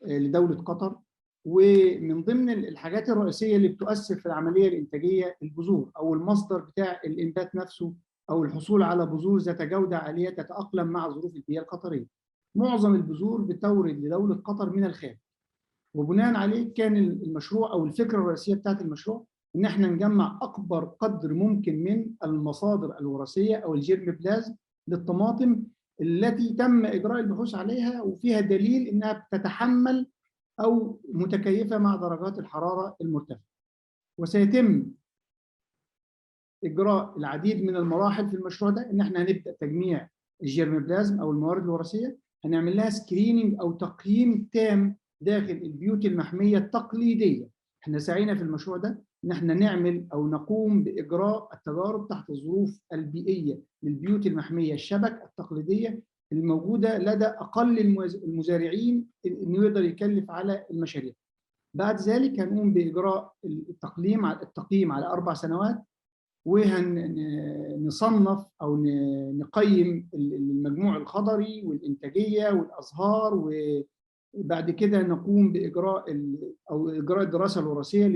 لدولة قطر، ومن ضمن الحاجات الرئيسية اللي بتؤثر في العملية الإنتاجية البذور أو المصدر بتاع الإنبات نفسه، أو الحصول على بذور ذات جودة عالية تتأقلم مع ظروف البيئة القطرية. معظم البذور بتورد لدولة قطر من الخارج، وبناء عليه كان المشروع او الفكره الرئيسيه بتاعت المشروع ان احنا نجمع اكبر قدر ممكن من المصادر الوراثيه او الجيرم بلازم للطماطم التي تم اجراء البحوث عليها وفيها دليل انها بتتحمل او متكيفه مع درجات الحراره المرتفعه. وسيتم اجراء العديد من المراحل في المشروع ده، ان احنا هنبدا تجميع الجيرم بلازم او الموارد الوراثيه، هنعمل لها سكريننج او تقييم تام داخل البيوت المحمية التقليدية. احنا سعينا في المشروع ده ان احنا نعمل او نقوم باجراء التجارب تحت الظروف البيئية للبيوت المحمية الشبك التقليدية الموجودة لدى اقل المزارعين انه يقدر يكلف على المشاريع. بعد ذلك هنقوم باجراء التقييم على 4 سنوات، وهنصنف او نقيم المجموع الخضري والانتاجية والازهار، وبعد كده نقوم باجراء الدراسه الوراثيه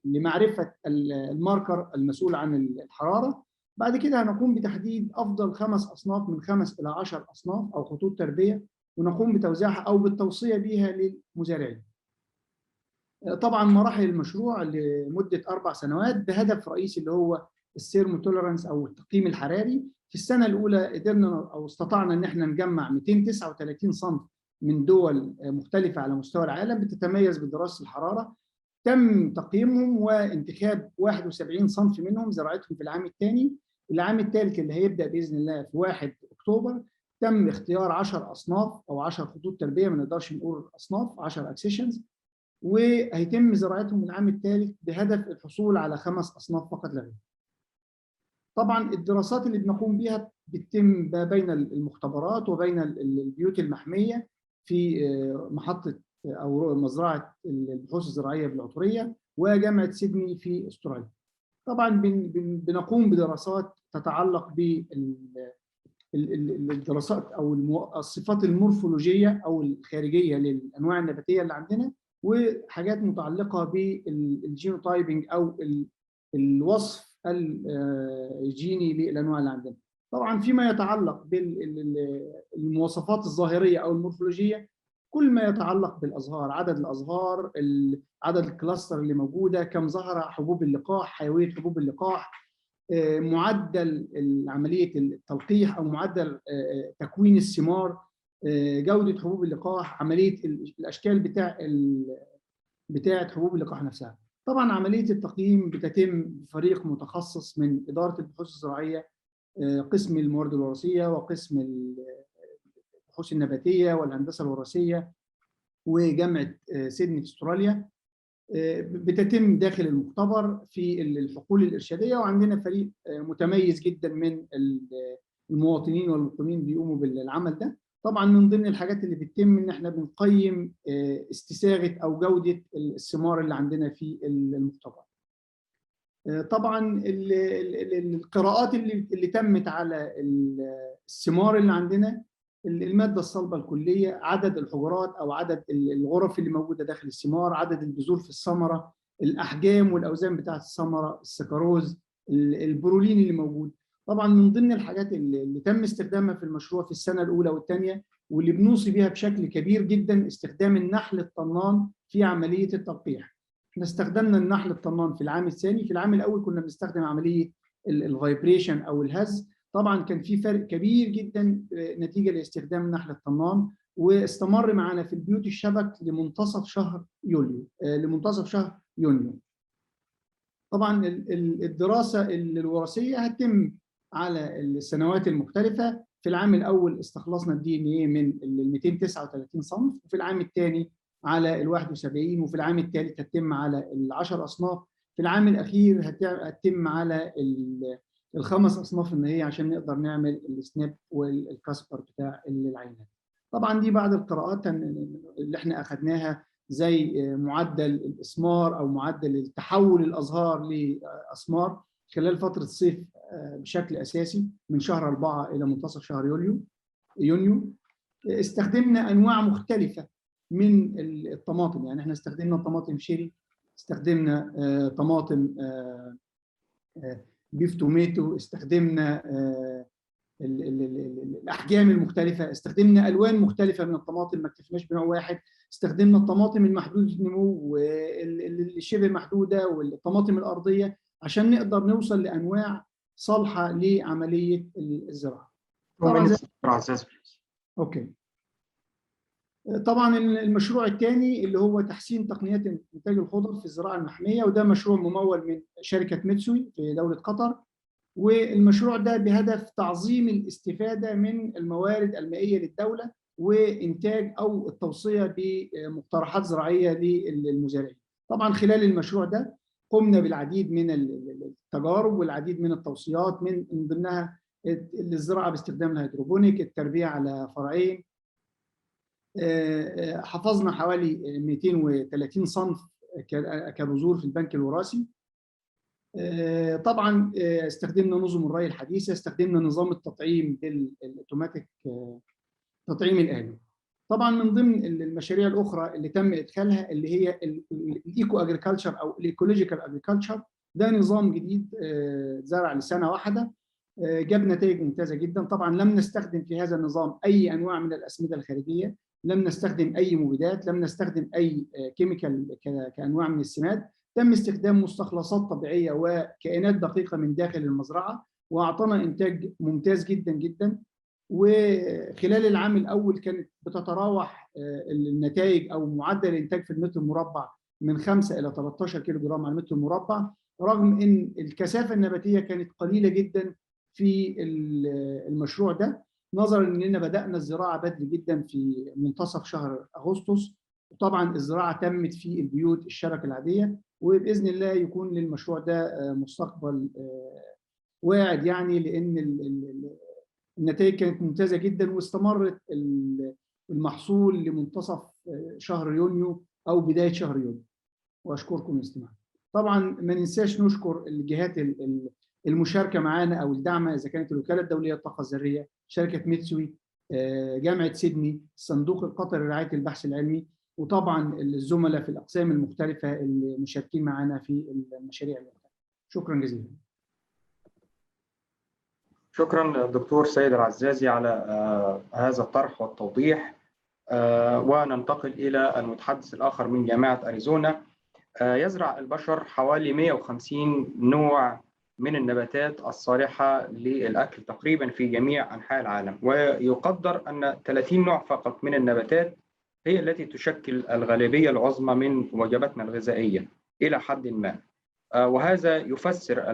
لمعرفه الماركر المسؤول عن الحراره. بعد كده هنقوم بتحديد افضل 5 اصناف من 5 الى 10 اصناف او خطوط تربيه، ونقوم بتوزيعها او بالتوصيه بها للمزارعين. طبعا مراحل المشروع لمده 4 سنوات بهدف رئيسي اللي هو الثيرموتوليرانس او التقييم الحراري. في السنه الاولى قدرنا او استطعنا ان احنا نجمع 239 صنف من دول مختلفه على مستوى العالم بتتميز بدراسه الحراره. تم تقييمهم وانتخاب 71 صنف منهم زراعتهم في العام الثاني. العام الثالث اللي هيبدا باذن الله في 1 اكتوبر تم اختيار 10 اصناف او 10 خطوط تربيه، ما نقدرش نقول اصناف، 10 اكسيشنز، وهيتم زراعتهم العام الثالث بهدف الحصول على 5 اصناف فقط لا غير. طبعا الدراسات اللي بنقوم بها بتتم بين المختبرات وبين البيوت المحميه في محطه او مزرعه البحوث الزراعيه بالعطريه وجامعه سيدني في استراليا. طبعا بنقوم بدراسات تتعلق بالدراسات او الصفات المورفولوجيه او الخارجيه للانواع النباتيه اللي عندنا، وحاجات متعلقه بالجينوتايبنج او الوصف الجيني للانواع اللي عندنا. طبعا فيما يتعلق بالمواصفات الظاهريه او المورفولوجيه، كل ما يتعلق بالازهار، عدد الازهار، عدد الكلاستر اللي موجوده، كم ظهر حبوب اللقاح، حيويه حبوب اللقاح، معدل عمليه التلقيح او معدل تكوين الثمار، جوده حبوب اللقاح، عمليه الاشكال بتاعه حبوب اللقاح نفسها. طبعا عمليه التقييم بتتم بفريق متخصص من اداره البحوث الزراعيه، قسم الموارد الوراثيه وقسم البحوث النباتيه والهندسه الوراثيه وجامعه سيدني في استراليا. بتتم داخل المختبر في الحقول الارشاديه، وعندنا فريق متميز جدا من المواطنين والمقيمين بيقوموا بالعمل ده. طبعا من ضمن الحاجات اللي بتتم ان احنا بنقيم استساغه او جوده الثمار اللي عندنا في المختبر. طبعا القراءات اللي تمت على الثمار اللي عندنا، الماده الصلبه الكليه، عدد الحجرات او عدد الغرف اللي موجوده داخل الثمار، عدد البذور في الثمره، الاحجام والاوزان بتاعه الثمره، السكروز، البرولين اللي موجود. طبعا من ضمن الحاجات اللي تم استخدامها في المشروع في السنه الاولى والثانيه واللي بنوصي بها بشكل كبير جدا استخدام النحل الطنان في عمليه التلقيح. احنا استخدمنا النحل الطنان في العام الثاني. في العام الاول كنا بنستخدم عمليه الفايبريشن او الهز. طبعا كان في فرق كبير جدا نتيجه لاستخدام النحل الطنان، واستمر معنا في البيوت الشبك لمنتصف شهر يونيو. طبعا الدراسه الوراثيه هتتم على السنوات المختلفه. في العام الاول استخلصنا الدي ان ايه من ال 239 صنف، وفي العام الثاني على ال 71، وفي العام الثالث هتتم على ال10 اصناف. في العام الاخير هتتم على ال5 اصناف النهائيه عشان نقدر نعمل السناب والكاسبر بتاع العينات. طبعا دي بعض القراءات اللي احنا اخذناها، زي معدل الاسمار او معدل تحول الازهار لاسمار خلال فتره الصيف بشكل اساسي من شهر 4 الى منتصف شهر يونيو. استخدمنا انواع مختلفه من الطماطم، يعني احنا استخدمنا طماطم شيري، استخدمنا طماطم بيف توميتو، استخدمنا الاحجام المختلفه، استخدمنا الوان مختلفه من الطماطم، ما اكتفناش بنوع واحد. استخدمنا الطماطم المحدوده النمو والشبه محدوده والطماطم الارضيه عشان نقدر نوصل لانواع صالحه لعمليه الزراعه. طبعا اوكي. طبعا المشروع الثاني اللي هو تحسين تقنيات انتاج الخضر في الزراعه المحميه، وده مشروع ممول من شركه ميتسوي في دوله قطر. والمشروع ده بهدف تعظيم الاستفاده من الموارد المائيه للدوله وانتاج او التوصيه بمقترحات زراعيه للمزارعين. طبعا خلال المشروع ده قمنا بالعديد من التجارب والعديد من التوصيات، من ضمنها الزراعه باستخدام الهيدروبونيك، التربيه على فرعين. حفظنا حوالي 230 صنف كبذور في البنك الوراثي. طبعا استخدمنا نظم الري الحديثه، استخدمنا نظام التطعيم بالاوتوماتيك تطعيم الآلي. طبعا من ضمن المشاريع الاخرى اللي تم ادخالها اللي هي الايكو اجريكلتشر او الايكولوجيكال اجريكلتشر. ده نظام جديد زرع لسنه واحده، جاب نتائج ممتازه جدا. طبعا لم نستخدم في هذا النظام اي انواع من الاسمده الخارجيه، لم نستخدم اي مبيدات، لم نستخدم اي كيميكال كانواع من السماد. تم استخدام مستخلصات طبيعية وكائنات دقيقة من داخل المزرعة، وأعطانا إنتاج ممتاز جدا جدا. وخلال العام الأول كانت بتتراوح النتائج أو معدل الإنتاج في المتر المربع من 5 إلى 13 كيلو جرام على المتر المربع، رغم إن الكثافة النباتية كانت قليلة جدا في المشروع ده، نظرا إننا بدأنا الزراعة بدري جدا في منتصف شهر أغسطس. وطبعا الزراعة تمت في البيوت الشبكة العادية، وبإذن الله يكون للمشروع ده مستقبل واعد، يعني لأن النتائج كانت ممتازة جدا، واستمرت المحصول لمنتصف شهر يونيو أو بداية شهر يوليو. وأشكركم لاستماعكم. طبعا ما ننساش نشكر الجهات المشاركة معانا أو الدعمة، إذا كانت الوكالة الدولية للطاقة الذرية، شركة ميتسوي، جامعة سيدني، الصندوق القطري لرعاية البحث العلمي، وطبعا الزملاء في الأقسام المختلفة اللي مشاركين معنا في المشاريع المختلفة. شكرا جزيلا. شكرا دكتور سيد العزازي على هذا الطرح والتوضيح. وننتقل إلى المتحدث الآخر من جامعة أريزونا. يزرع البشر حوالي 150 نوع من النباتات الصالحة للأكل تقريبا في جميع أنحاء العالم، ويقدر أن 30 نوع فقط من النباتات هي التي تشكل الغالبية العظمى من وجباتنا الغذائية إلى حد ما. وهذا يفسر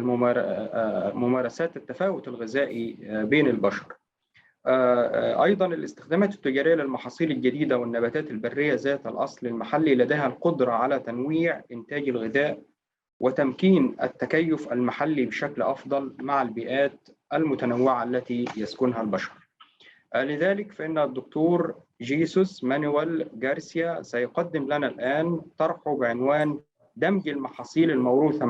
ممارسات التفاوت الغذائي بين البشر. أيضا الاستخدامات التجارية للمحاصيل الجديدة والنباتات البرية ذات الأصل المحلي لديها القدرة على تنويع إنتاج الغذاء وتمكين التكيف المحلي بشكل أفضل مع البيئات المتنوعة التي يسكنها البشر. لذلك فإن الدكتور جيسوس مانويل جارسيا سيقدم لنا الآن طرحه بعنوان دمج المحاصيل الموروثة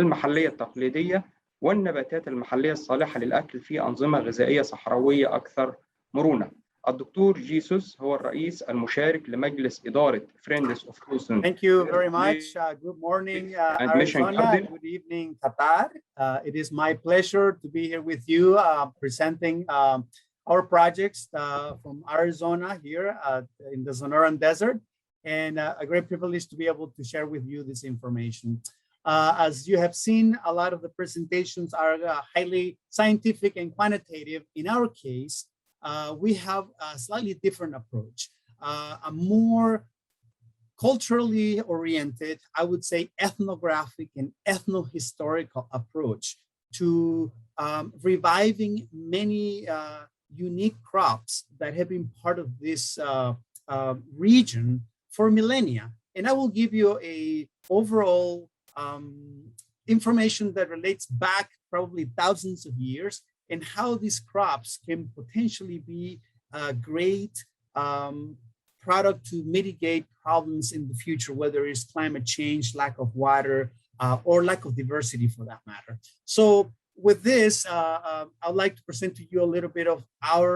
المحلية التقليدية والنباتات المحلية الصالحة للأكل في أنظمة غذائية صحراوية أكثر مرونة. الدكتور جيسوس هو الرئيس المشارك لمجلس إدارة Friends of Houston. Thank you very much. Good morning, Arizona. Good evening, Qatar. It is my pleasure to be here with you presenting our projects from Arizona here in the Sonoran Desert, and a great privilege to be able to share with you this information. As you have seen, a lot of the presentations are highly scientific and quantitative. In our case, we have a slightly different approach, a more culturally oriented, I would say ethnographic and ethnohistorical approach to reviving many unique crops that have been part of this region for millennia. And I will give you a overall information that relates back probably thousands of years and how these crops can potentially be a great product to mitigate problems in the future, whether it's climate change, lack of water, or lack of diversity for that matter. So with this, I'd like to present to you a little bit of our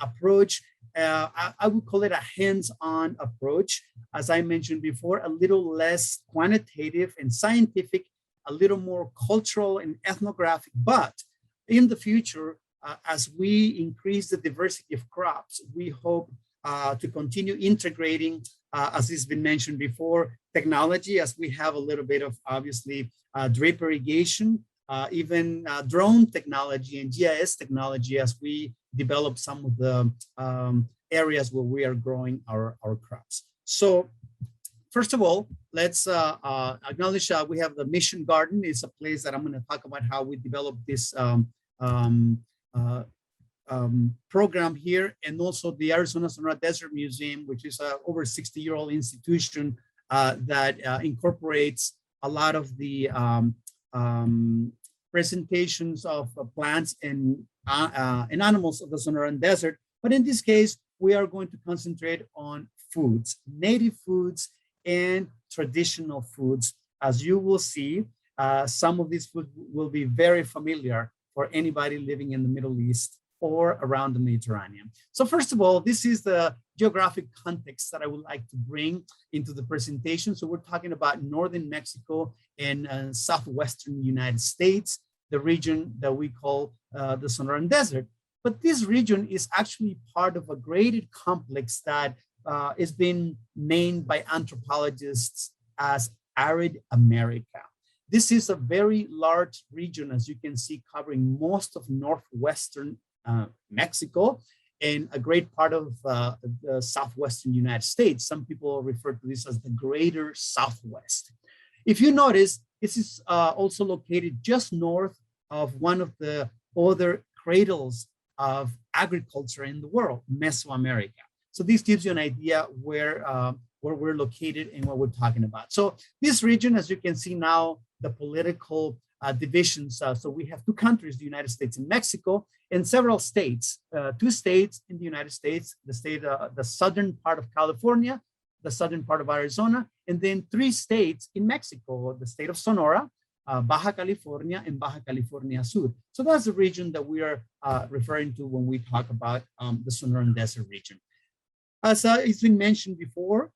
approach. I would call it a hands-on approach. As I mentioned before, a little less quantitative and scientific, a little more cultural and ethnographic, but in the future, as we increase the diversity of crops, we hope to continue integrating, as has been mentioned before, technology, as we have a little bit of obviously drip irrigation, even drone technology and GIS technology as we develop some of the areas where we are growing our crops. So first of all, let's acknowledge we have the Mission Garden. It's a place that I'm going to talk about how we developed this program here, and also the Arizona Sonora Desert Museum, which is an over 60-year-old institution that incorporates a lot of the presentations of plants and animals of the Sonoran Desert. But in this case, we are going to concentrate on foods, native foods and traditional foods. As you will see, some of these foods will be very familiar for anybody living in the Middle East or around the Mediterranean. So first of all, this is the geographic context that I would like to bring into the presentation. So we're talking about northern Mexico and southwestern United States, the region that we call the Sonoran Desert. But this region is actually part of a graded complex that it's been named by anthropologists as Arid America. This is a very large region, as you can see, covering most of northwestern Mexico and a great part of the southwestern United States. Some people refer to this as the Greater Southwest. If you notice, this is also located just north of one of the other cradles of agriculture in the world, Mesoamerica. So this gives you an idea where we're located and what we're talking about. So this region, as you can see now, the political divisions. So we have two countries, the United States and Mexico, and several states, 2 states in the United States, the southern part of California, the southern part of Arizona, and then 3 states in Mexico, the state of Sonora, Baja California, and Baja California Sur. So that's the region that we are referring to when we talk about the Sonoran Desert region. As it's been mentioned before,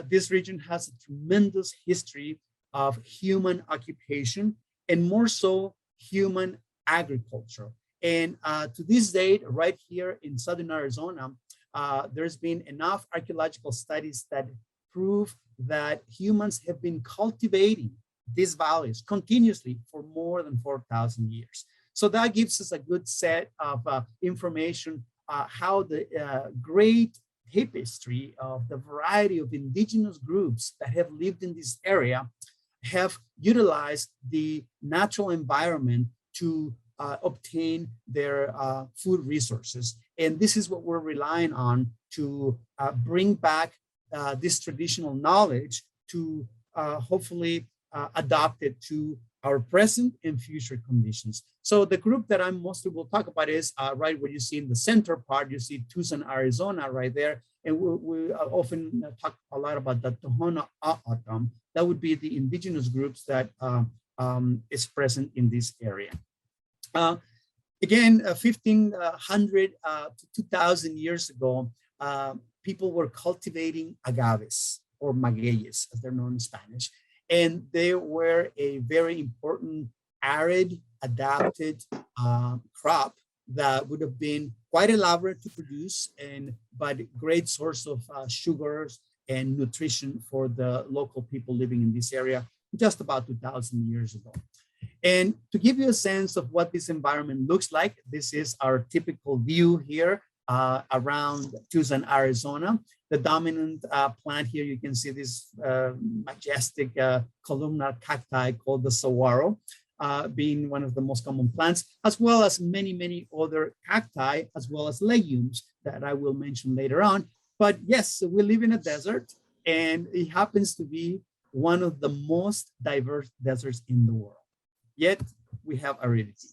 this region has a tremendous history of human occupation and more so human agriculture. And to this date, right here in southern Arizona, there's been enough archaeological studies that prove that humans have been cultivating these valleys continuously for more than 4,000 years. So that gives us a good set of information how the great tapestry of the variety of indigenous groups that have lived in this area have utilized the natural environment to obtain their food resources. And this is what we're relying on to bring back this traditional knowledge to hopefully adopt it to our present and future conditions. So the group that I'm mostly will talk about is right where you see in the center part, you see Tucson, Arizona right there. And we often talk a lot about the Tohono O'odham. That would be the indigenous groups that is present in this area. Again, 1,500 to 2,000 years ago, people were cultivating agaves or magueyes, as they're known in Spanish. And they were a very important arid adapted crop that would have been quite elaborate to produce, but great source of sugars and nutrition for the local people living in this area just about 2,000 years ago. And to give you a sense of what this environment looks like, this is our typical view here around Tucson, Arizona. The dominant plant here, you can see this majestic columnar cacti called the saguaro, being one of the most common plants, as well as many, many other cacti, as well as legumes that I will mention later on. But yes, we live in a desert, and it happens to be one of the most diverse deserts in the world. Yet we have aridity.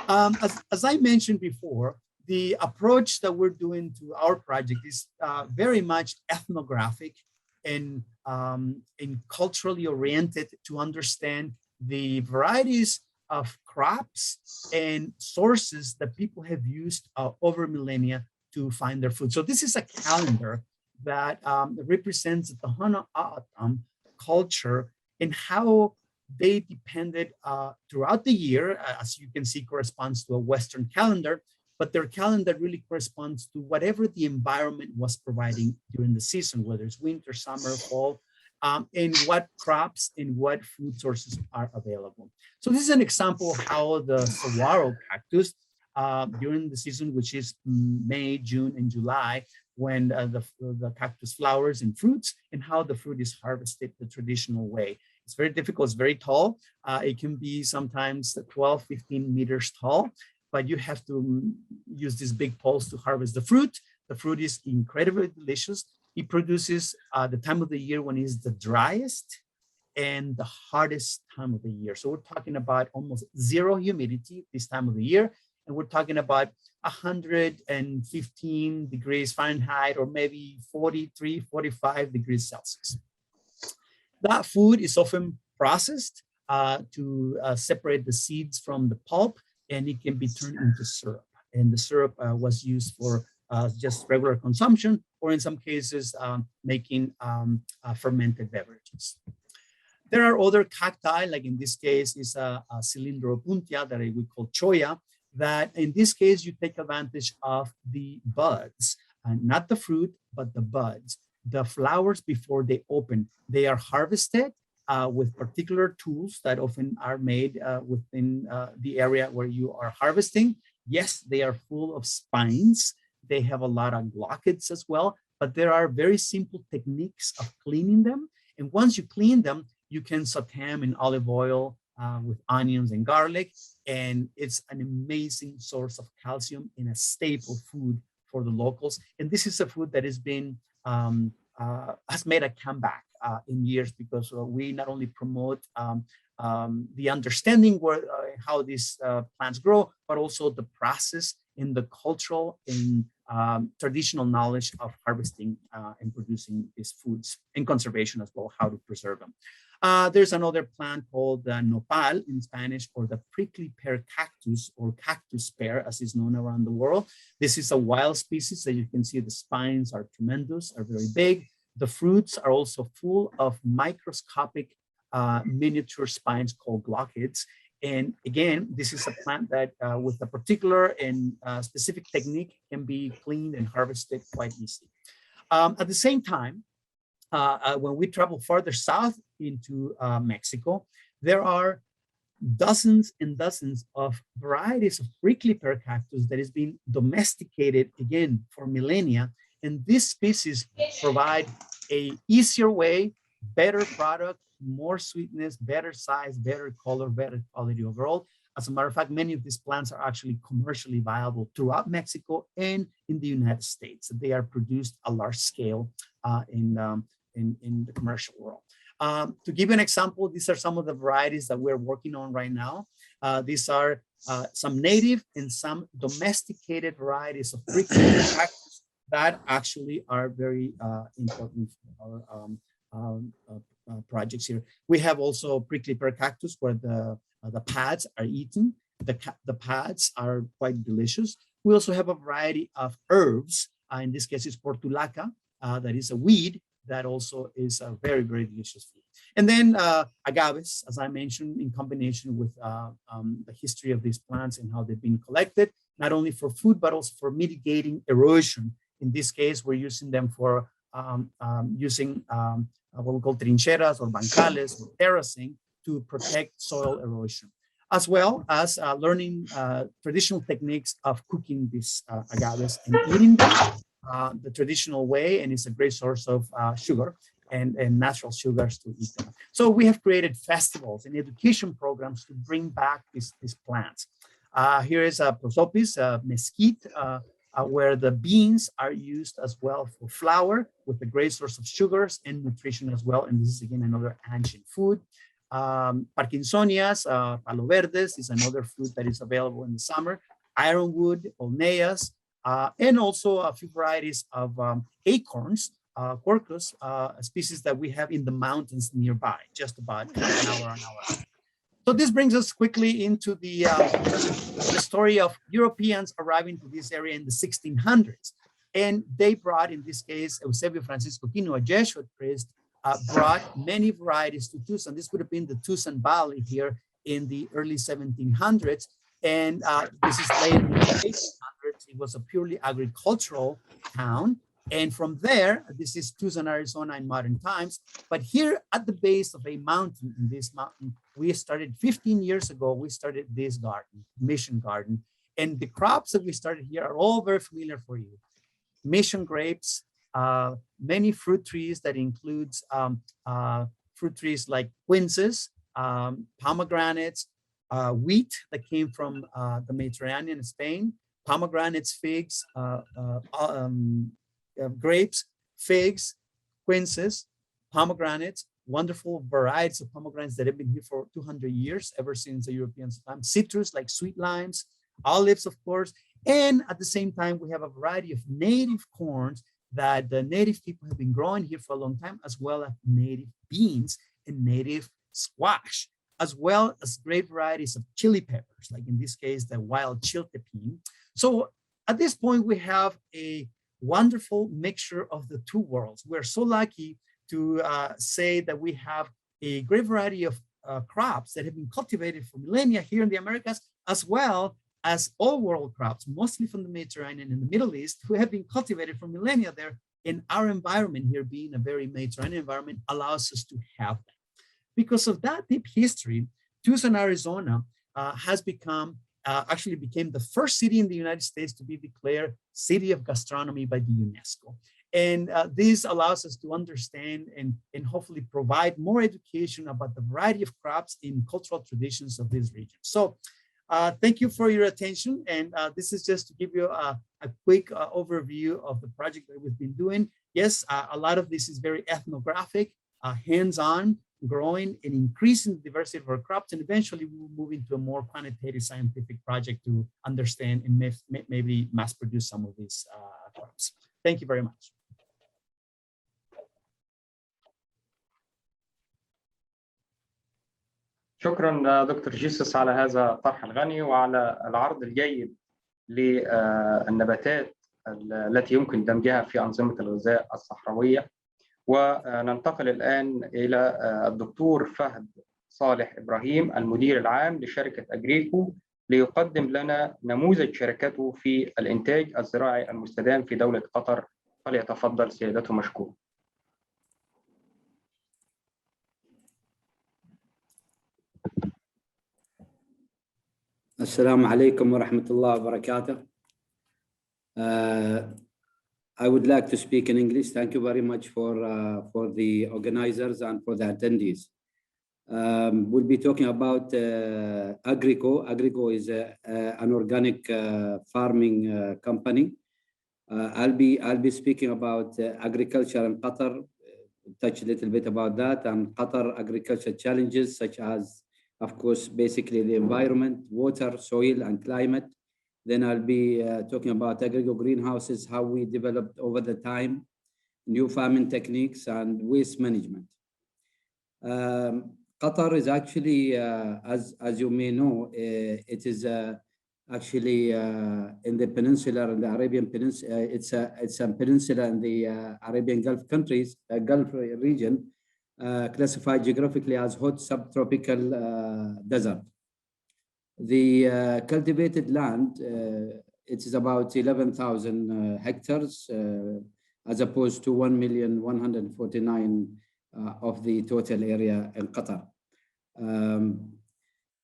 As I mentioned before, the approach that we're doing to our project is very much ethnographic and culturally oriented to understand the varieties of crops and sources that people have used over millennia to find their food. So this is a calendar that represents the Tohono O'odham culture and how they depended throughout the year, as you can see, corresponds to a Western calendar, but their calendar really corresponds to whatever the environment was providing during the season, whether it's winter, summer, fall, and what crops and what food sources are available. So this is an example of how the saguaro cactus during the season, which is May, June, and July, when the cactus flowers and fruits, and how the fruit is harvested the traditional way. It's very difficult, it's very tall. It can be sometimes 12, 15 meters tall, but you have to use these big poles to harvest the fruit. The fruit is incredibly delicious. It produces the time of the year when it's the driest and the hottest time of the year. So we're talking about almost zero humidity this time of the year. And we're talking about 115 degrees Fahrenheit, or maybe 43, 45 degrees Celsius. That food is often processed to separate the seeds from the pulp, and it can be turned into syrup. And the syrup was used for just regular consumption, or in some cases, making fermented beverages. There are other cacti, like in this case is a Cylindropuntia that we call choya, that in this case, you take advantage of the buds not the fruit, but the buds. The flowers, before they open, they are harvested with particular tools that often are made within the area where you are harvesting. Yes, they are full of spines. They have a lot of glochids as well, but there are very simple techniques of cleaning them. And once you clean them, you can saute them in olive oil with onions and garlic. And it's an amazing source of calcium and a staple food for the locals. And this is a food that has been, has made a comeback in years, because we not only promote the understanding where, how these plants grow, but also the process in the cultural and traditional knowledge of harvesting and producing these foods, and conservation as well, how to preserve them. There's another plant called nopal in Spanish, or the prickly pear cactus, or cactus pear as is known around the world. This is a wild species that you can see the spines are tremendous, are very big. The fruits are also full of microscopic miniature spines called glochids. And again, this is a plant that with a particular and specific technique can be cleaned and harvested quite easily. At the same time, when we travel further south into Mexico, there are dozens and dozens of varieties of prickly pear cactus that has been domesticated again for millennia. And these species provide a easier way, better product, more sweetness, better size, better color, better quality overall. As a matter of fact, many of these plants are actually commercially viable throughout Mexico and in the United States. They are produced at large scale in the commercial world. To give you an example, these are some of the varieties that we're working on right now. These are some native and some domesticated varieties of prickly pear cactus that actually are very important for our projects here. We have also prickly pear cactus where the pads are eaten. The pads are quite delicious. We also have a variety of herbs. In this case, it's portulaca, that is a weed that also is a very, very delicious food. And then agaves, as I mentioned, in combination with the history of these plants and how they've been collected, not only for food, but also for mitigating erosion. In this case, we're using them for what we call trincheras or bancales or terracing to protect soil erosion, as well as learning traditional techniques of cooking these agaves and eating them the traditional way. And it's a great source of sugar and natural sugars to eat them. So we have created festivals and education programs to bring back these plants. Here is a prosopis, mesquite, where the beans are used as well for flour with a great source of sugars and nutrition as well. And this is again another ancient food. Parkinsonias, palo verdes is another fruit that is available in the summer. Ironwood, olneas, and also a few varieties of acorns, quercus, a species that we have in the mountains nearby, just about an hour. So this brings us quickly into the story of Europeans arriving to this area in the 1600s. And they brought, in this case, Eusebio Francisco Quino, a Jesuit priest, brought many varieties to Tucson. This would have been the Tucson Valley here in the early 1700s. And this is late in the 1800s. It was a purely agricultural town. And from there, this is Tucson, Arizona in modern times. But here at the base of a mountain, in this mountain, we started 15 years ago, we started this garden, Mission Garden. And the crops that we started here are all very familiar for you. Mission grapes, many fruit trees that includes fruit trees like quinces, pomegranates, wheat that came from the Mediterranean, Spain, pomegranates, figs, grapes, figs, quinces, pomegranates, wonderful varieties of pomegranates that have been here for 200 years, ever since the Europeans' time, citrus like sweet limes, olives, of course, and at the same time, we have a variety of native corns that the native people have been growing here for a long time, as well as native beans and native squash, as well as great varieties of chili peppers, like in this case, the wild chiltepin. So at this point, we have a wonderful mixture of the two worlds. We're so lucky to say that we have a great variety of crops that have been cultivated for millennia here in the Americas, as well as all world crops, mostly from the Mediterranean and the Middle East, who have been cultivated for millennia there, and our environment here being a very Mediterranean environment allows us to have that. Because of that deep history, Tucson, Arizona has become, actually became the first city in the United States to be declared City of Gastronomy by the UNESCO. And this allows us to understand and hopefully provide more education about the variety of crops and cultural traditions of this region. So thank you for your attention. And this is just to give you a quick overview of the project that we've been doing. Yes, a lot of this is very ethnographic, hands-on, growing and increasing the diversity of our crops, and eventually we will move into a more quantitative scientific project to understand and maybe mass produce some of these crops. Thank you very much. شكرا دكتور جيسوس على هذا الطرح الغني وعلى العرض الجيد للنباتات التي يمكن دمجها في أنظمة الغذاء الصحراوية. وننتقل الآن إلى الدكتور فهد صالح إبراهيم المدير العام لشركة أجريكو ليقدم لنا نموذج شركته في الإنتاج الزراعي المستدام في دولة قطر. فليتفضل سيادته مشكور. السلام عليكم ورحمة الله وبركاته. I would like to speak in English. Thank you very much for the organizers and for the attendees. We'll be talking about Agrico. Agrico is an organic farming company. I'll be speaking about agriculture in Qatar, touch a little bit about that, and Qatar agriculture challenges such as, of course, basically the environment, water, soil, and climate. Then I'll be talking about Agrico greenhouses, how we developed over the time, new farming techniques, and waste management. Qatar is actually, as you may know, it is actually in the peninsula, in the Arabian Peninsula. It's a peninsula in the Arabian Gulf countries, Gulf region, classified geographically as hot subtropical desert. The cultivated land, it is about 11,000 hectares, as opposed to 1,149,000 of the total area in Qatar.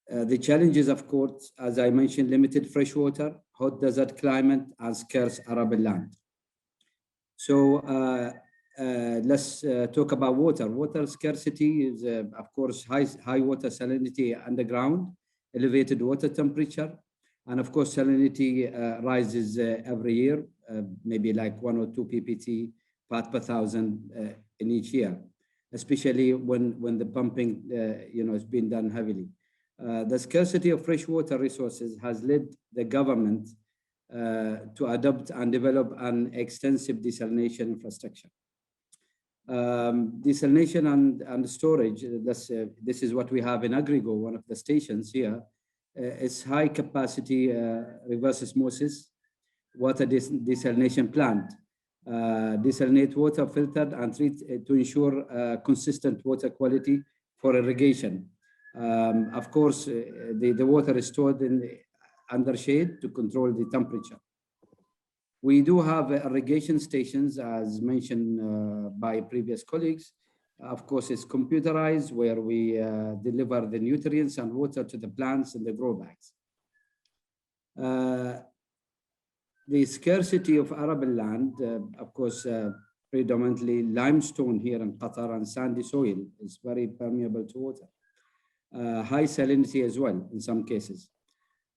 The challenges, of course, as I mentioned, limited fresh water, hot desert climate, and scarce arable land. So let's talk about water. Water scarcity is, of course, high water salinity underground, elevated water temperature, and of course, salinity rises every year, maybe like 1 or 2 ppt part per thousand in each year, especially when the pumping is being done heavily. The scarcity of fresh-water resources has led the government to adopt and develop an extensive desalination infrastructure. Desalination and storage, this is what we have in Agrico, one of the stations here. It's high-capacity reverse osmosis water desalination plant. Desalinate water filtered and treat to ensure consistent water quality for irrigation. Of course, the water is stored under shade to control the temperature. We do have irrigation stations, as mentioned by previous colleagues. Of course, it's computerized, where we deliver the nutrients and water to the plants in the grow bags. The scarcity of arable land, of course, predominantly limestone here in Qatar, and sandy soil is very permeable to water. High salinity as well in some cases.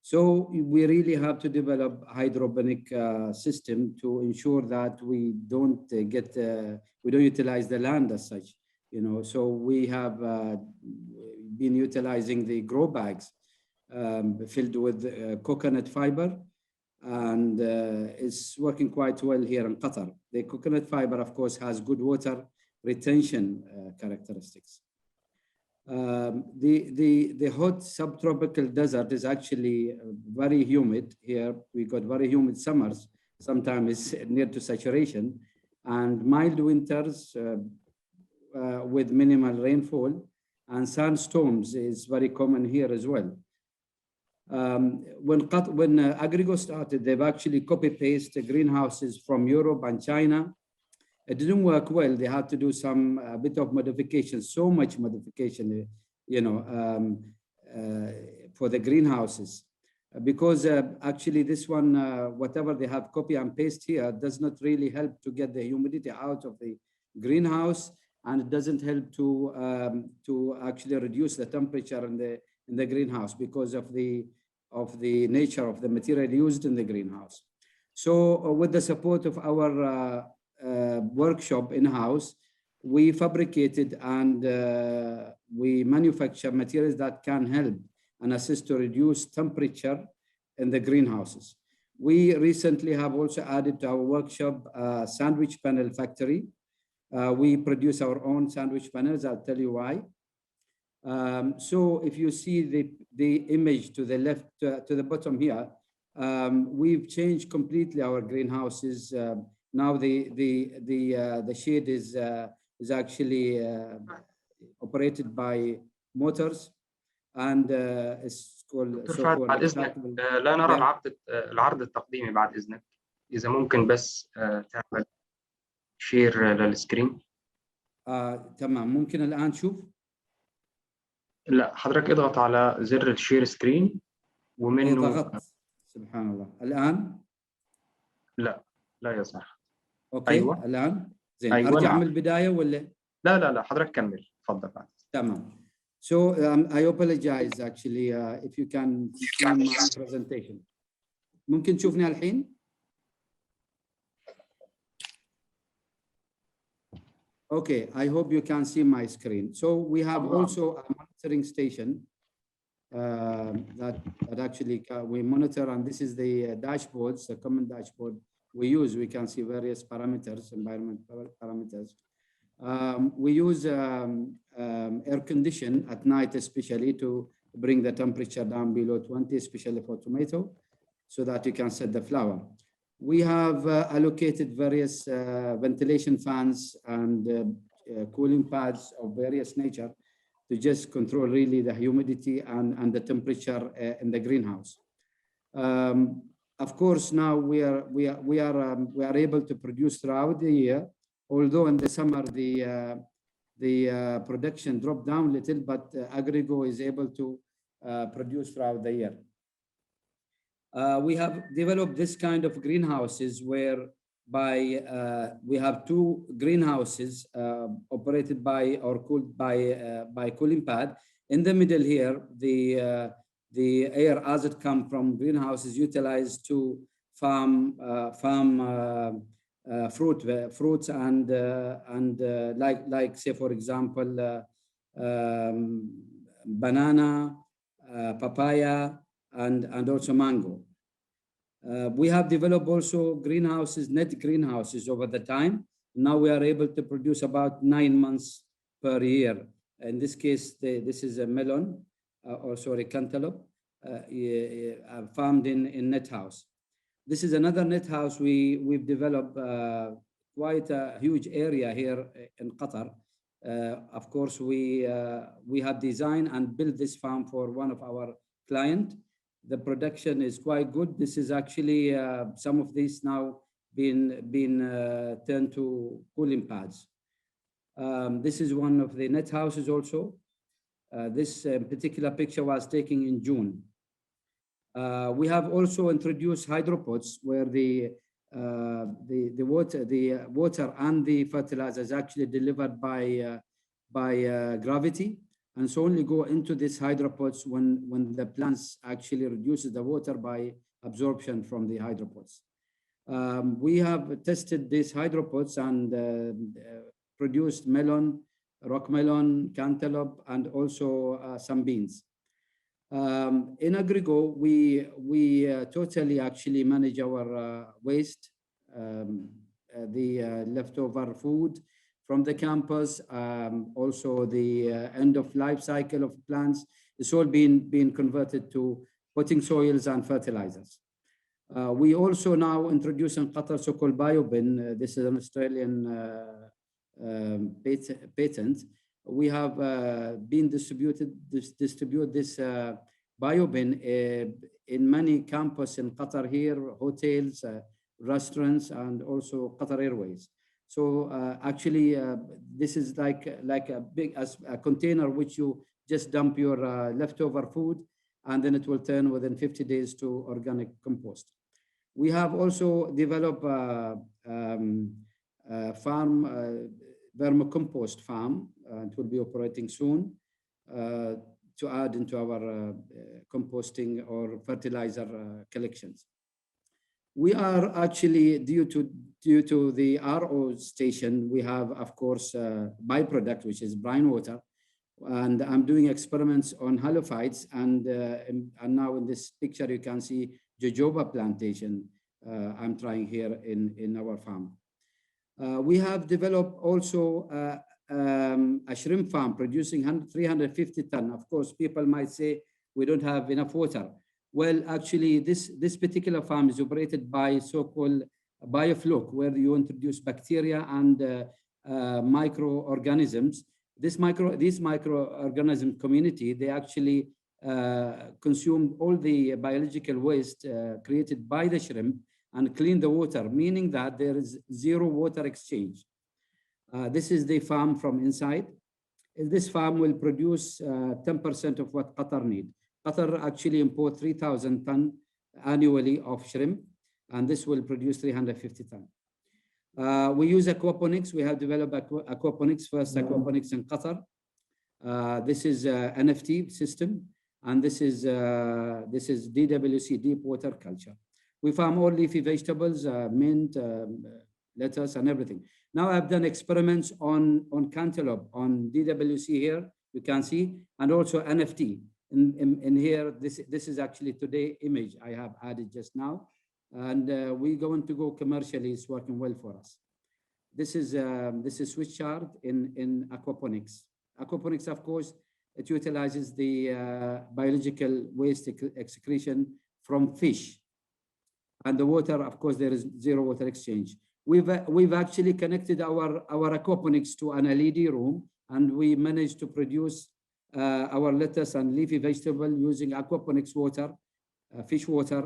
So we really have to develop a hydroponic system to ensure that we don't utilize the land as such. So we have been utilizing the grow bags filled with coconut fiber, and it's working quite well here in Qatar. The coconut fiber, of course, has good water retention characteristics. The hot subtropical desert is actually very humid here. We got very humid summers, sometimes it's near to saturation, and mild winters with minimal rainfall, and sandstorms is very common here as well. When Agrigo started, they've actually copy-paste greenhouses from Europe and China. It didn't work well. They had to do some bit of modification, so much modification, for the greenhouses. Because actually this one, whatever they have copy and paste here, does not really help to get the humidity out of the greenhouse, and it doesn't help to actually reduce the temperature in the greenhouse because of the nature of the material used in the greenhouse. So with the support of our workshop in-house, we fabricated and we manufacture materials that can help and assist to reduce temperature in the greenhouses. We recently have also added to our workshop sandwich panel factory. We produce our own sandwich panels. I'll tell you why. So if you see the image to the left, to the bottom here, we've changed completely our greenhouses. Now the shade is actually operated by motors, and it's called دكتور بعد إذنك لا نرى العرض التقديمي بعد إذنك، إذا ممكن بس تعمل شير للسكرين. تمام، ممكن الآن شوف؟ لا حضرتك اضغط على زر الشير سكرين ومنه ضغطت. سبحان الله. الآن؟ لا يظهر. اوكي أيوة. الآن زين. أيوة أرجع نعم. من البداية ولا؟ لا حضرتك كمل، تفضل بعد. تمام. So I apologize actually if you can see my presentation. ممكن تشوفني الحين؟ Okay, I hope you can see my screen. So we have also a monitoring station that actually we monitor, and this is the dashboards, the common dashboard we use. We can see various parameters, environmental parameters. We use air condition at night, especially to bring the temperature down below 20, especially for tomato, so that you can set the flower. We have allocated various ventilation fans and cooling pads of various nature to just control really the humidity and the temperature in the greenhouse. Of course, now we are able to produce throughout the year. Although in the summer the production dropped down a little, but Agrigo is able to produce throughout the year. We have developed this kind of greenhouses whereby we have two greenhouses operated by or cooled by cooling pad. In the middle here, the air as it comes from greenhouse is utilized to farm fruits and like say for example banana, papaya, and also mango. We have developed also greenhouses, net greenhouses over the time. Now we are able to produce about 9 months per year. In this case, this is a melon, or sorry, cantaloupe, farmed in net house. This is another net house we've developed quite a huge area here in Qatar. Of course, we have designed and built this farm for one of our clients. The production is quite good. This is actually some of these now been turned to cooling pads. This is one of the net houses also. This particular picture was taken in June. We have also introduced hydropods where the water and the fertilizer is actually delivered by gravity, and so only go into these hydropods when the plants actually reduces the water by absorption from the hydropods. We have tested these hydropods and produced melon, rock melon, cantaloupe, and also some beans. In Agrigo, we totally actually manage our waste, the leftover food from the campus, also the end of life cycle of plants. It's all being converted to potting soils and fertilizers. We also now introduce in Qatar so-called biobin. This is an Australian patent. We have been distribute this biobin in many campuses in Qatar here, hotels, restaurants, and also Qatar Airways. So actually, this is like a container which you just dump your leftover food, and then it will turn within 50 days to organic compost. We have also developed farm, vermicompost farm. It will be operating soon to add into our composting or fertilizer collections. We are actually, due to the RO station, we have, of course, byproduct, which is brine water. And I'm doing experiments on halophytes. And now in this picture, you can see jojoba plantation I'm trying here in our farm. We have developed also a shrimp farm producing 350 tons. Of course, people might say we don't have enough water. Well, actually, this particular farm is operated by so-called biofloc, where you introduce bacteria and microorganisms. These microorganism community, they actually consume all the biological waste created by the shrimp and clean the water, meaning that there is zero water exchange. This is the farm from inside. This farm will produce 10% of what Qatar needs. Qatar actually import 3,000 tons annually of shrimp, and this will produce 350 tons. We use aquaponics. We have developed aquaponics, first aquaponics in Qatar. This is NFT system, and this is DWC, deep water culture. We farm all leafy vegetables, mint, lettuce, and everything. Now I've done experiments on cantaloupe, on DWC here, you can see, and also NFT. In here, this is actually today image I have added just now, and we're going to go commercially. It's working well for us. This is Swiss chard in aquaponics. Aquaponics, of course, it utilizes the biological waste excretion from fish, and the water. Of course, there is zero water exchange. We've actually connected our aquaponics to an LED room, and we managed to produce our lettuce and leafy vegetable using aquaponics water, fish water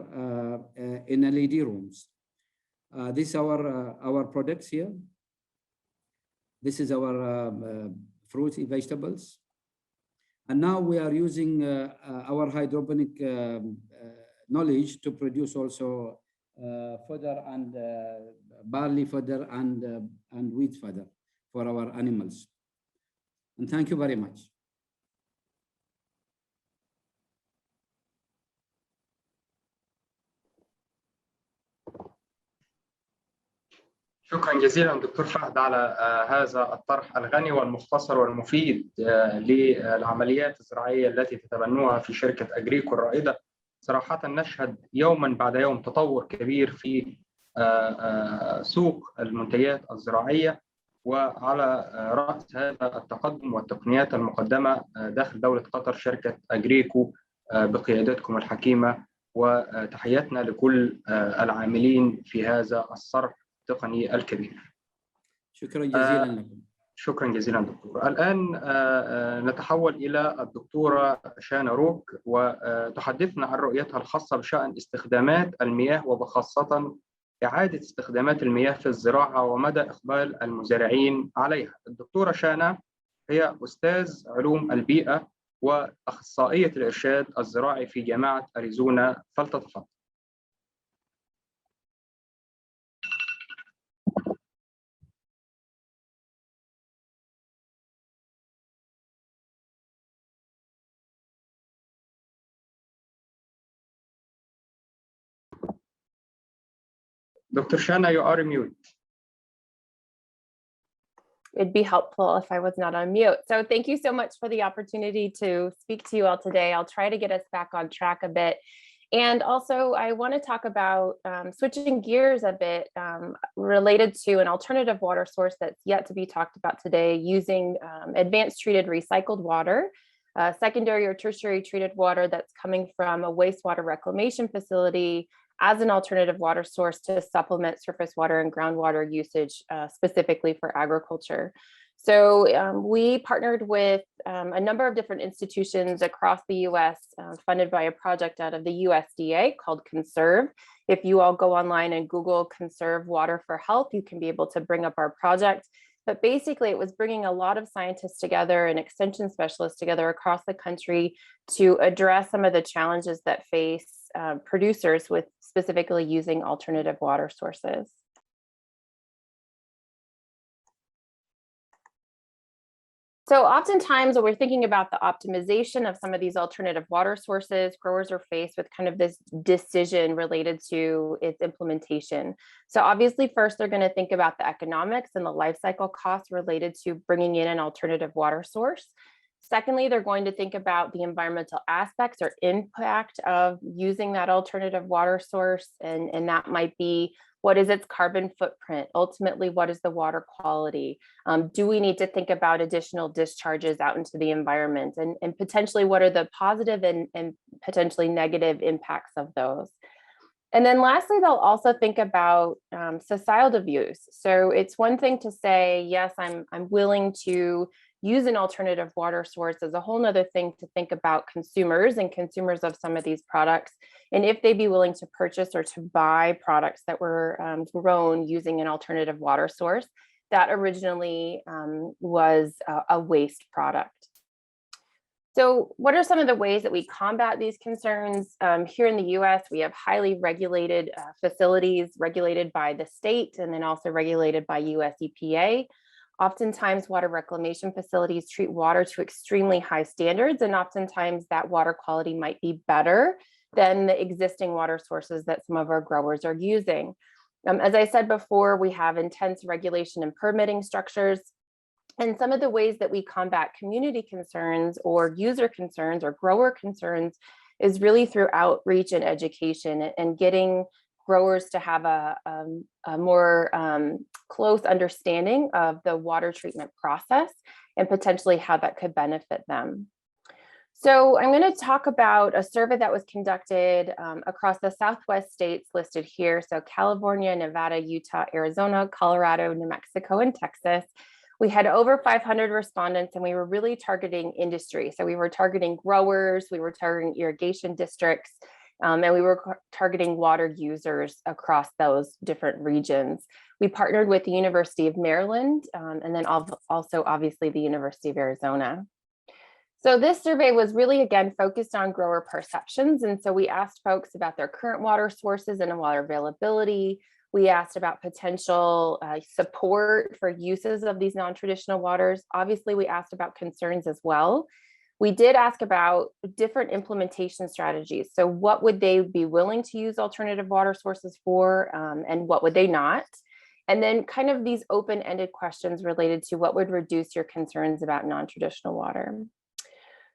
in LED rooms. These are our products here. This is our fruity vegetables. And now we are using our hydroponic knowledge to produce also fodder and barley fodder and wheat fodder for our animals. And thank you very much. شكرا جزيلا دكتور فهد على هذا الطرح الغني والمختصر والمفيد للعمليات الزراعية التي تتبنوها في شركة أجريكو الرائدة. صراحة نشهد يوما بعد يوم تطور كبير في سوق المنتجات الزراعية، وعلى رأس هذا التقدم والتقنيات المقدمة داخل دولة قطر شركة أجريكو بقيادتكم الحكيمة، وتحياتنا لكل العاملين في هذا الصرح التقني الكبير. شكرا جزيلا لكم. شكرا جزيلا دكتور. الآن نتحول إلى الدكتورة شانا روك، وتحدثنا عن رؤيتها الخاصة بشأن استخدامات المياه، وبخاصة إعادة استخدامات المياه في الزراعة ومدى إقبال المزارعين عليها. الدكتورة شانا هي أستاذ علوم البيئة وأخصائية الإرشاد الزراعي في جامعة أريزونا، فلتتفضل. Dr. Shana, you are mute. It'd be helpful if I was not on mute. So thank you so much for the opportunity to speak to you all today. I'll try to get us back on track a bit. And also I want to talk about switching gears a bit related to an alternative water source that's yet to be talked about today, using advanced treated recycled water, secondary or tertiary treated water that's coming from a wastewater reclamation facility as an alternative water source to supplement surface water and groundwater usage, specifically for agriculture. So we partnered with a number of different institutions across the US, funded by a project out of the USDA called Conserve. If you all go online and Google Conserve Water for Health, you can be able to bring up our project. But basically, it was bringing a lot of scientists together and extension specialists together across the country to address some of the challenges that face producers with specifically using alternative water sources. So oftentimes when we're thinking about the optimization of some of these alternative water sources, growers are faced with kind of this decision related to its implementation. So obviously first they're going to think about the economics and the life cycle costs related to bringing in an alternative water source. Secondly, they're going to think about the environmental aspects or impact of using that alternative water source, and that might be, what is its carbon footprint? Ultimately, what is the water quality? Do we need to think about additional discharges out into the environment? And potentially, what are the positive and potentially negative impacts of those? And then lastly, they'll also think about societal views. So it's one thing to say, yes, I'm willing to use an alternative water source. As a whole nother thing to think about consumers and consumers of some of these products, and if they'd be willing to purchase or to buy products that were grown using an alternative water source that originally was a waste product. So what are some of the ways that we combat these concerns? Here in the US, we have highly regulated facilities regulated by the state and then also regulated by US EPA. Oftentimes, water reclamation facilities treat water to extremely high standards, and oftentimes that water quality might be better than the existing water sources that some of our growers are using. As I said before, we have intense regulation and permitting structures. And some of the ways that we combat community concerns or user concerns or grower concerns is really through outreach and education and getting growers to have a more close understanding of the water treatment process and potentially how that could benefit them. So I'm going to talk about a survey that was conducted across the Southwest states listed here. So California, Nevada, Utah, Arizona, Colorado, New Mexico, and Texas. We had over 500 respondents, and we were really targeting industry. So we were targeting growers, we were targeting irrigation districts, and we were targeting water users across those different regions. We partnered with the University of Maryland, and then also obviously the University of Arizona. So this survey was really, again, focused on grower perceptions. And so we asked folks about their current water sources and water availability. We asked about potential support for uses of these non-traditional waters. Obviously, we asked about concerns as well. We did ask about different implementation strategies. So what would they be willing to use alternative water sources for, and what would they not? And then kind of these open-ended questions related to what would reduce your concerns about non-traditional water.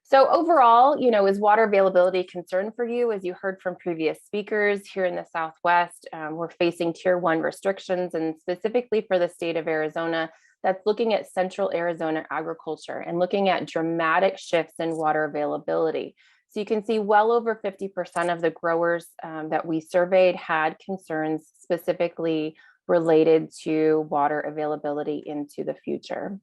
So overall, is water availability a concern for you? As you heard from previous speakers here in the Southwest, we're facing Tier 1 restrictions, and specifically for the state of Arizona, that's looking at central Arizona agriculture and looking at dramatic shifts in water availability. So you can see well over 50% of the growers that we surveyed had concerns specifically related to water availability into the future.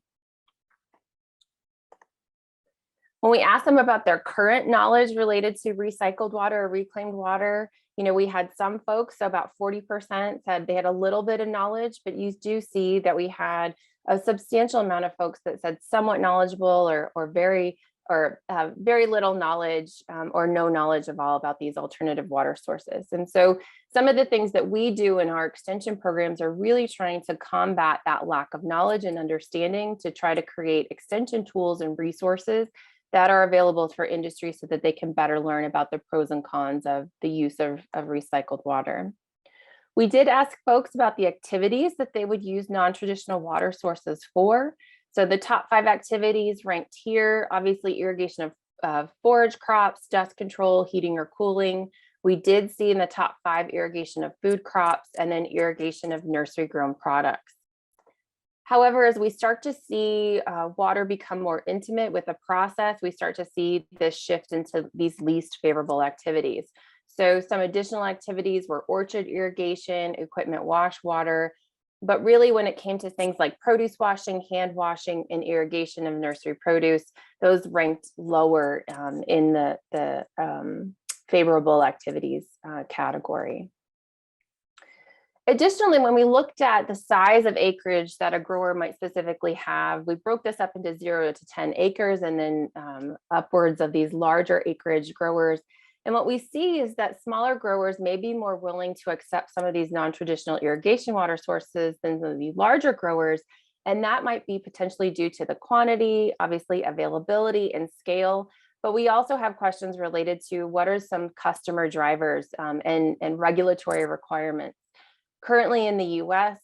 When we asked them about their current knowledge related to recycled water or reclaimed water, we had some folks, so about 40% said they had a little bit of knowledge, but you do see that we had a substantial amount of folks that said somewhat knowledgeable or very little knowledge or no knowledge at all about these alternative water sources. And so some of the things that we do in our extension programs are really trying to combat that lack of knowledge and understanding to try to create extension tools and resources that are available for industry so that they can better learn about the pros and cons of the use of recycled water. We did ask folks about the activities that they would use non-traditional water sources for. So the top 5 activities ranked here, obviously irrigation of forage crops, dust control, heating or cooling. We did see in the top 5 irrigation of food crops and then irrigation of nursery grown products. However, as we start to see water become more intimate with the process, we start to see this shift into these least favorable activities. So some additional activities were orchard irrigation, equipment wash water, But really, when it came to things like produce washing, hand washing, and irrigation of nursery produce, those ranked lower in the favorable activities category. Additionally, when we looked at the size of acreage that a grower might specifically have, we broke this up into 0 to 10 acres and then upwards of these larger acreage growers. And what we see is that smaller growers may be more willing to accept some of these non-traditional irrigation water sources than some of the larger growers. And that might be potentially due to the quantity, obviously availability and scale. But we also have questions related to what are some customer drivers and regulatory requirements. Currently in the US,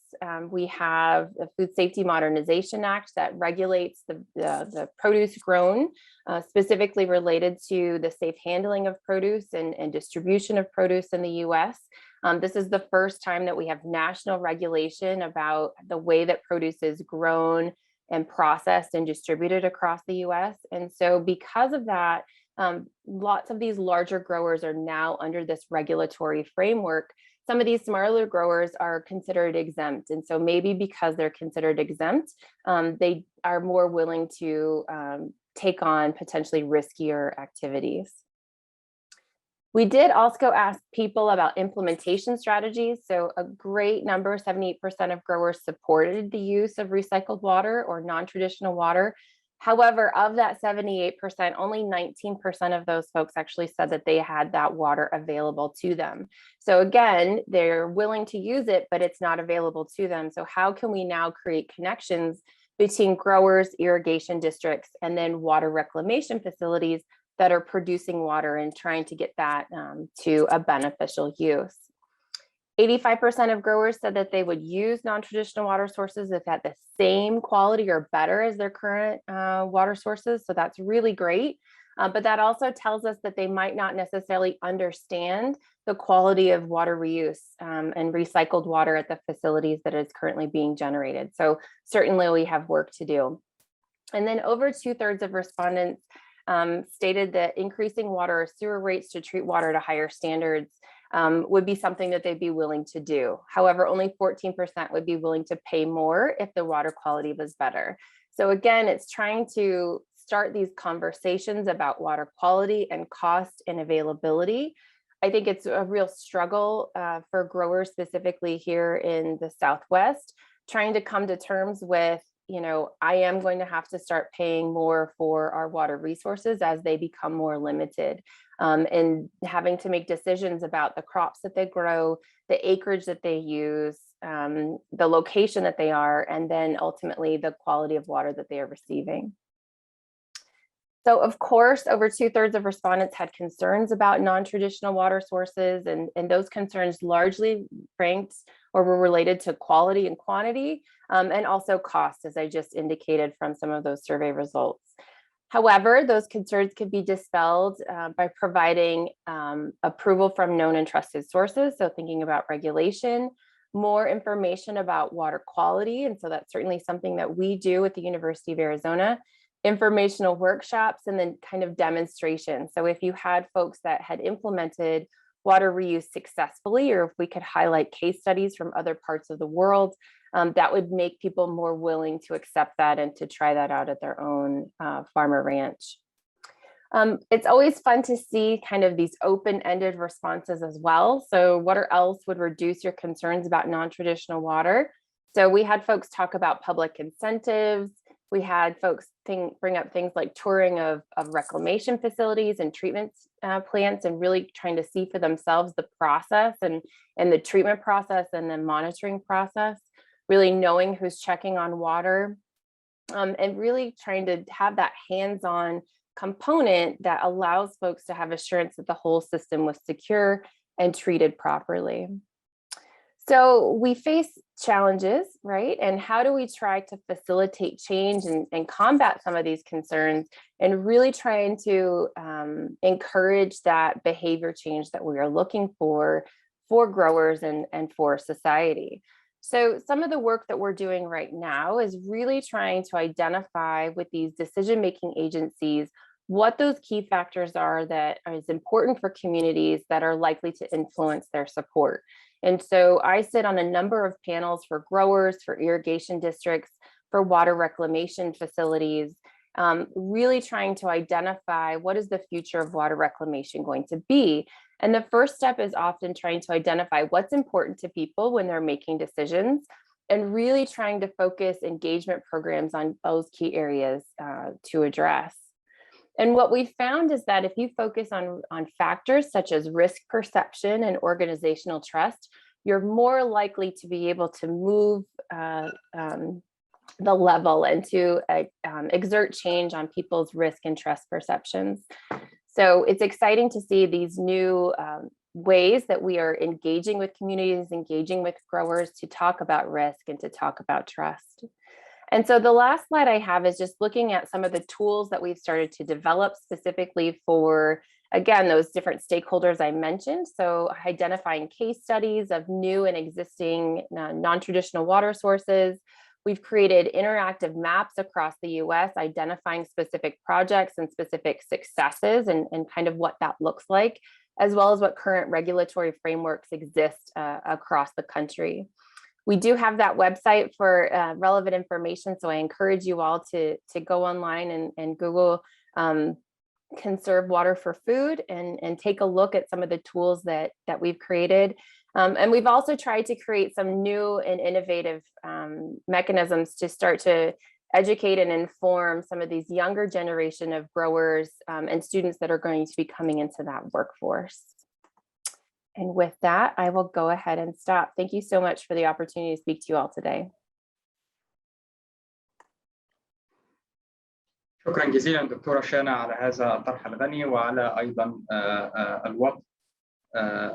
we have the Food Safety Modernization Act that regulates the produce grown, specifically related to the safe handling of produce and distribution of produce in the US. This is the first time that we have national regulation about the way that produce is grown and processed and distributed across the US. And so because of that, lots of these larger growers are now under this regulatory framework. Some of these smaller growers are considered exempt. And so maybe because they're considered exempt, they are more willing to take on potentially riskier activities. We did also ask people about implementation strategies. So a great number, 78% of growers supported the use of recycled water or non-traditional water. However, of that 78%, only 19% of those folks actually said that they had that water available to them. So again, they're willing to use it, but it's not available to them. So how can we now create connections between growers, irrigation districts, and then water reclamation facilities that are producing water and trying to get that to a beneficial use? 85% of growers said that they would use non-traditional water sources if at the same quality or better as their current water sources. So that's really great. But that also tells us that they might not necessarily understand the quality of water reuse and recycled water at the facilities that is currently being generated. So certainly we have work to do. And then over 2/3 of respondents stated that increasing water or sewer rates to treat water to higher standards would be something that they'd be willing to do. However, only 14% would be willing to pay more if the water quality was better. So again, it's trying to start these conversations about water quality and cost and availability. I think it's a real struggle for growers, specifically here in the Southwest, trying to come to terms with, I am going to have to start paying more for our water resources as they become more limited, and having to make decisions about the crops that they grow, the acreage that they use, the location that they are, and then ultimately the quality of water that they are receiving. So of course, over 2/3 of respondents had concerns about non-traditional water sources, and those concerns largely ranked or were related to quality and quantity, and also cost, as I just indicated from some of those survey results. However, those concerns could be dispelled by providing approval from known and trusted sources. So thinking about regulation, more information about water quality. And so that's certainly something that we do at the University of Arizona. Informational workshops, and then kind of demonstration. So if you had folks that had implemented water reuse successfully, or if we could highlight case studies from other parts of the world, that would make people more willing to accept that and to try that out at their own farm or ranch. It's always fun to see kind of these open-ended responses as well. So what else would reduce your concerns about non-traditional water? So we had folks talk about public incentives. We had folks bring up things like touring of reclamation facilities and treatment plants, and really trying to see for themselves the process and the treatment process and the monitoring process, really knowing who's checking on water, and really trying to have that hands-on component that allows folks to have assurance that the whole system was secure and treated properly. So we face challenges, right? And how do we try to facilitate change and combat some of these concerns, and really trying to encourage that behavior change that we are looking for growers and for society? So some of the work that we're doing right now is really trying to identify with these decision-making agencies what those key factors are that is important for communities that are likely to influence their support. And so I sit on a number of panels for growers, for irrigation districts, for water reclamation facilities, really trying to identify what is the future of water reclamation going to be. And the first step is often trying to identify what's important to people when they're making decisions, and really trying to focus engagement programs on those key areas to address. And what we found is that if you focus on factors such as risk perception and organizational trust, you're more likely to be able to move the level and to exert change on people's risk and trust perceptions. So it's exciting to see these new ways that we are engaging with communities, engaging with growers to talk about risk and to talk about trust. And so the last slide I have is just looking at some of the tools that we've started to develop specifically for, again, those different stakeholders I mentioned. So identifying case studies of new and existing non-traditional water sources. We've created interactive maps across the US, identifying specific projects and specific successes and kind of what that looks like, as well as what current regulatory frameworks exist across the country. We do have that website for relevant information, so I encourage you all to go online and Google conserve water for food and take a look at some of the tools that we've created. And we've also tried to create some new and innovative mechanisms to start to educate and inform some of these younger generation of growers and students that are going to be coming into that workforce. And with that, I will go ahead and stop. Thank you so much for the opportunity to speak to you all today. شكرا جزيلا دكتورة شانا على هذا الطرح الغني وعلى أيضا الوقت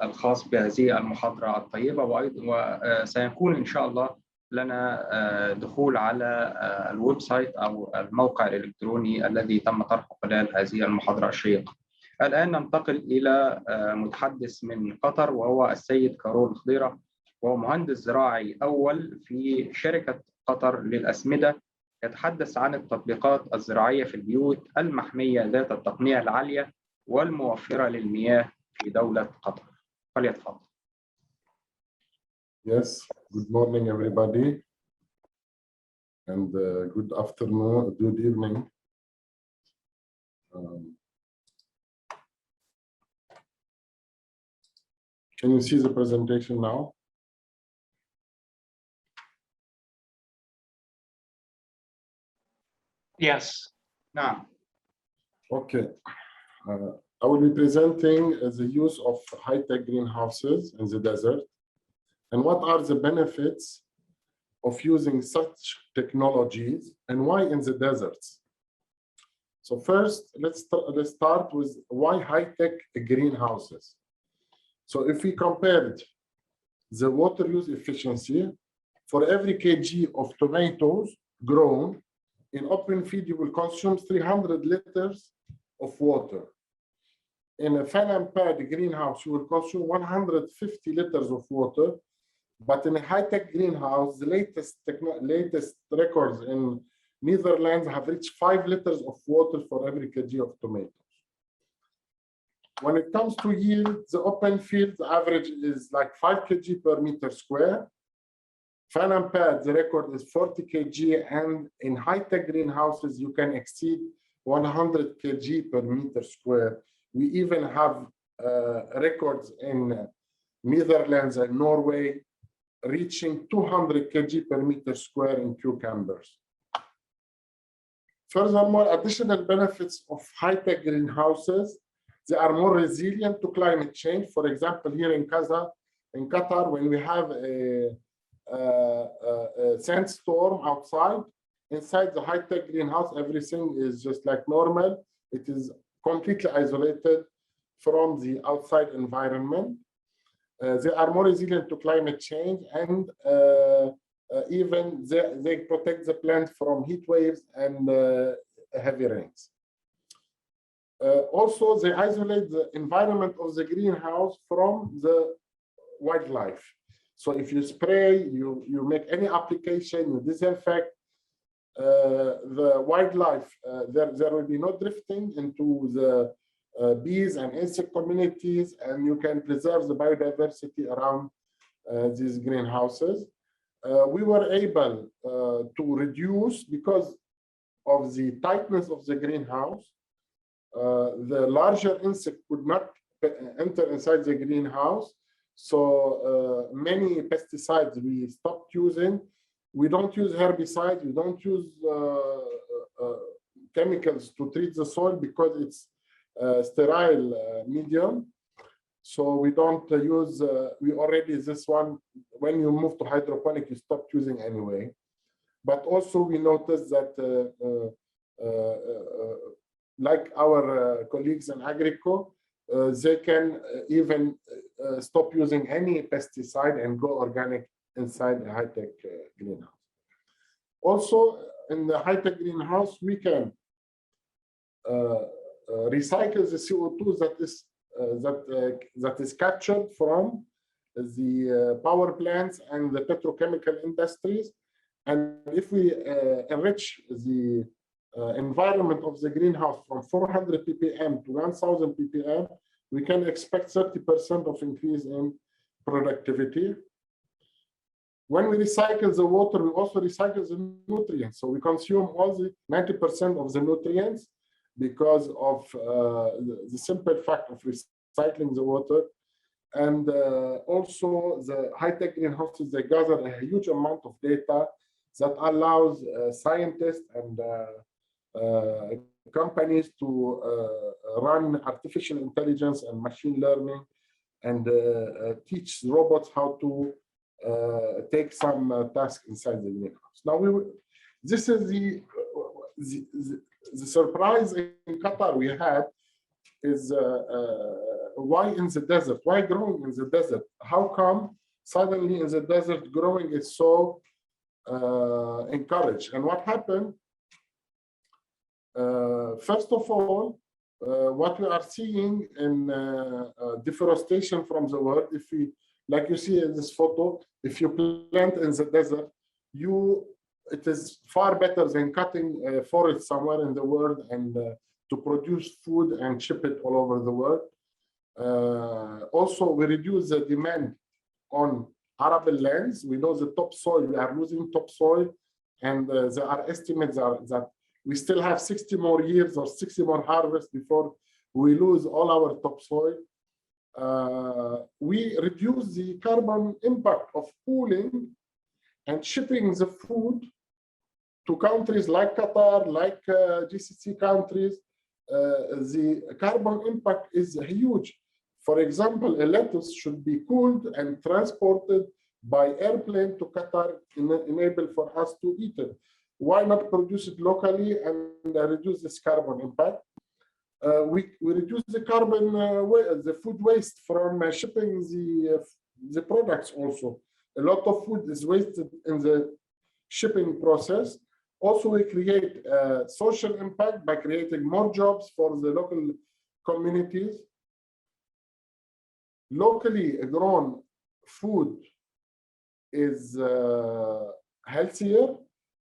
الخاص بهذه المحاضرة الطيبة، وسيكون إن شاء الله لنا دخول على الويب سايت أو الموقع الإلكتروني الذي تم طرحه خلال هذه المحاضرة الشيقة. الآن ننتقل إلى متحدث من قطر وهو السيد كارول خضيرة، وهو مهندس زراعي أول في شركة قطر للأسمدة، يتحدث عن التطبيقات الزراعية في البيوت المحمية ذات التقنية العالية والموفرة للمياه في دولة قطر. فليتفضل. Yes, good morning everybody, and good afternoon, good evening. Can you see the presentation now? Yes. نعم. Okay. I will be presenting the use of high-tech greenhouses in the desert and what are the benefits of using such technologies and why in the deserts. So first, let's start with why high-tech greenhouses. So if we compared the water use efficiency for every kg of tomatoes grown in open field, you will consume 300 liters of water. In a fan and pad greenhouse, you will consume 150 liters of water. But in a high-tech greenhouse, the latest records in Netherlands have reached 5 liters of water for every kg of tomatoes. When it comes to yield, the open field average is like 5 kg per meter square. Fan and pad, the record is 40 kg, and in high-tech greenhouses, you can exceed 100 kg per meter square. We even have records in Netherlands and Norway reaching 200 kg per meter square in cucumbers. Furthermore, additional benefits of high-tech greenhouses, they are more resilient to climate change. For example, here in Qatar, when we have a sandstorm outside, inside the high-tech greenhouse, everything is just like normal. It is completely isolated from the outside environment. They are more resilient to climate change, and even they protect the plant from heat waves and heavy rains. Also, they isolate the environment of the greenhouse from the wildlife. So if you spray, you make any application, you disinfect, the wildlife, there will be no drifting into the bees and insect communities, and you can preserve the biodiversity around these greenhouses. We were able to reduce, because of the tightness of the greenhouse, the larger insect could not enter inside the greenhouse. So many pesticides we stopped using. We don't use herbicides. We don't use chemicals to treat the soil because it's sterile medium. So we don't use, we already, this one, when you move to hydroponic, you stop using anyway. But also we noticed that like our colleagues in Agrico, they can even stop using any pesticide and go organic inside a high-tech greenhouse. Also, in the high-tech greenhouse, we can recycle the CO2 that is captured from the power plants and the petrochemical industries. And if we enrich the environment of the greenhouse from 400 ppm to 1000 ppm, we can expect 30% of increase in productivity. When we recycle the water, we also recycle the nutrients. So we consume all the 90% of the nutrients because of the simple fact of recycling the water. And also the high-tech greenhouses, they gather a huge amount of data that allows scientists and companies to run artificial intelligence and machine learning and teach robots how to take some task inside the greenhouse. Now, this is the surprise in Qatar we had is why in the desert? Why growing in the desert? How come suddenly in the desert growing is so encouraged? And what happened? First of all, what we are seeing in deforestation from the world, if we, like you see in this photo, if you plant in the desert, it is far better than cutting a forest somewhere in the world and to produce food and ship it all over the world. Also, we reduce the demand on arable lands. We know the topsoil, we are losing topsoil, and there are estimates that we still have 60 more years or 60 more harvests before we lose all our topsoil. We reduce the carbon impact of pooling and shipping the food to countries like Qatar, like GCC countries. The carbon impact is huge. For example, a lettuce should be cooled and transported by airplane to Qatar, enable for us to eat it. Why not produce it locally and reduce this carbon impact? We reduce the carbon, the food waste from shipping the products also. A lot of food is wasted in the shipping process. Also, we create social impact by creating more jobs for the local communities. Locally grown food is healthier.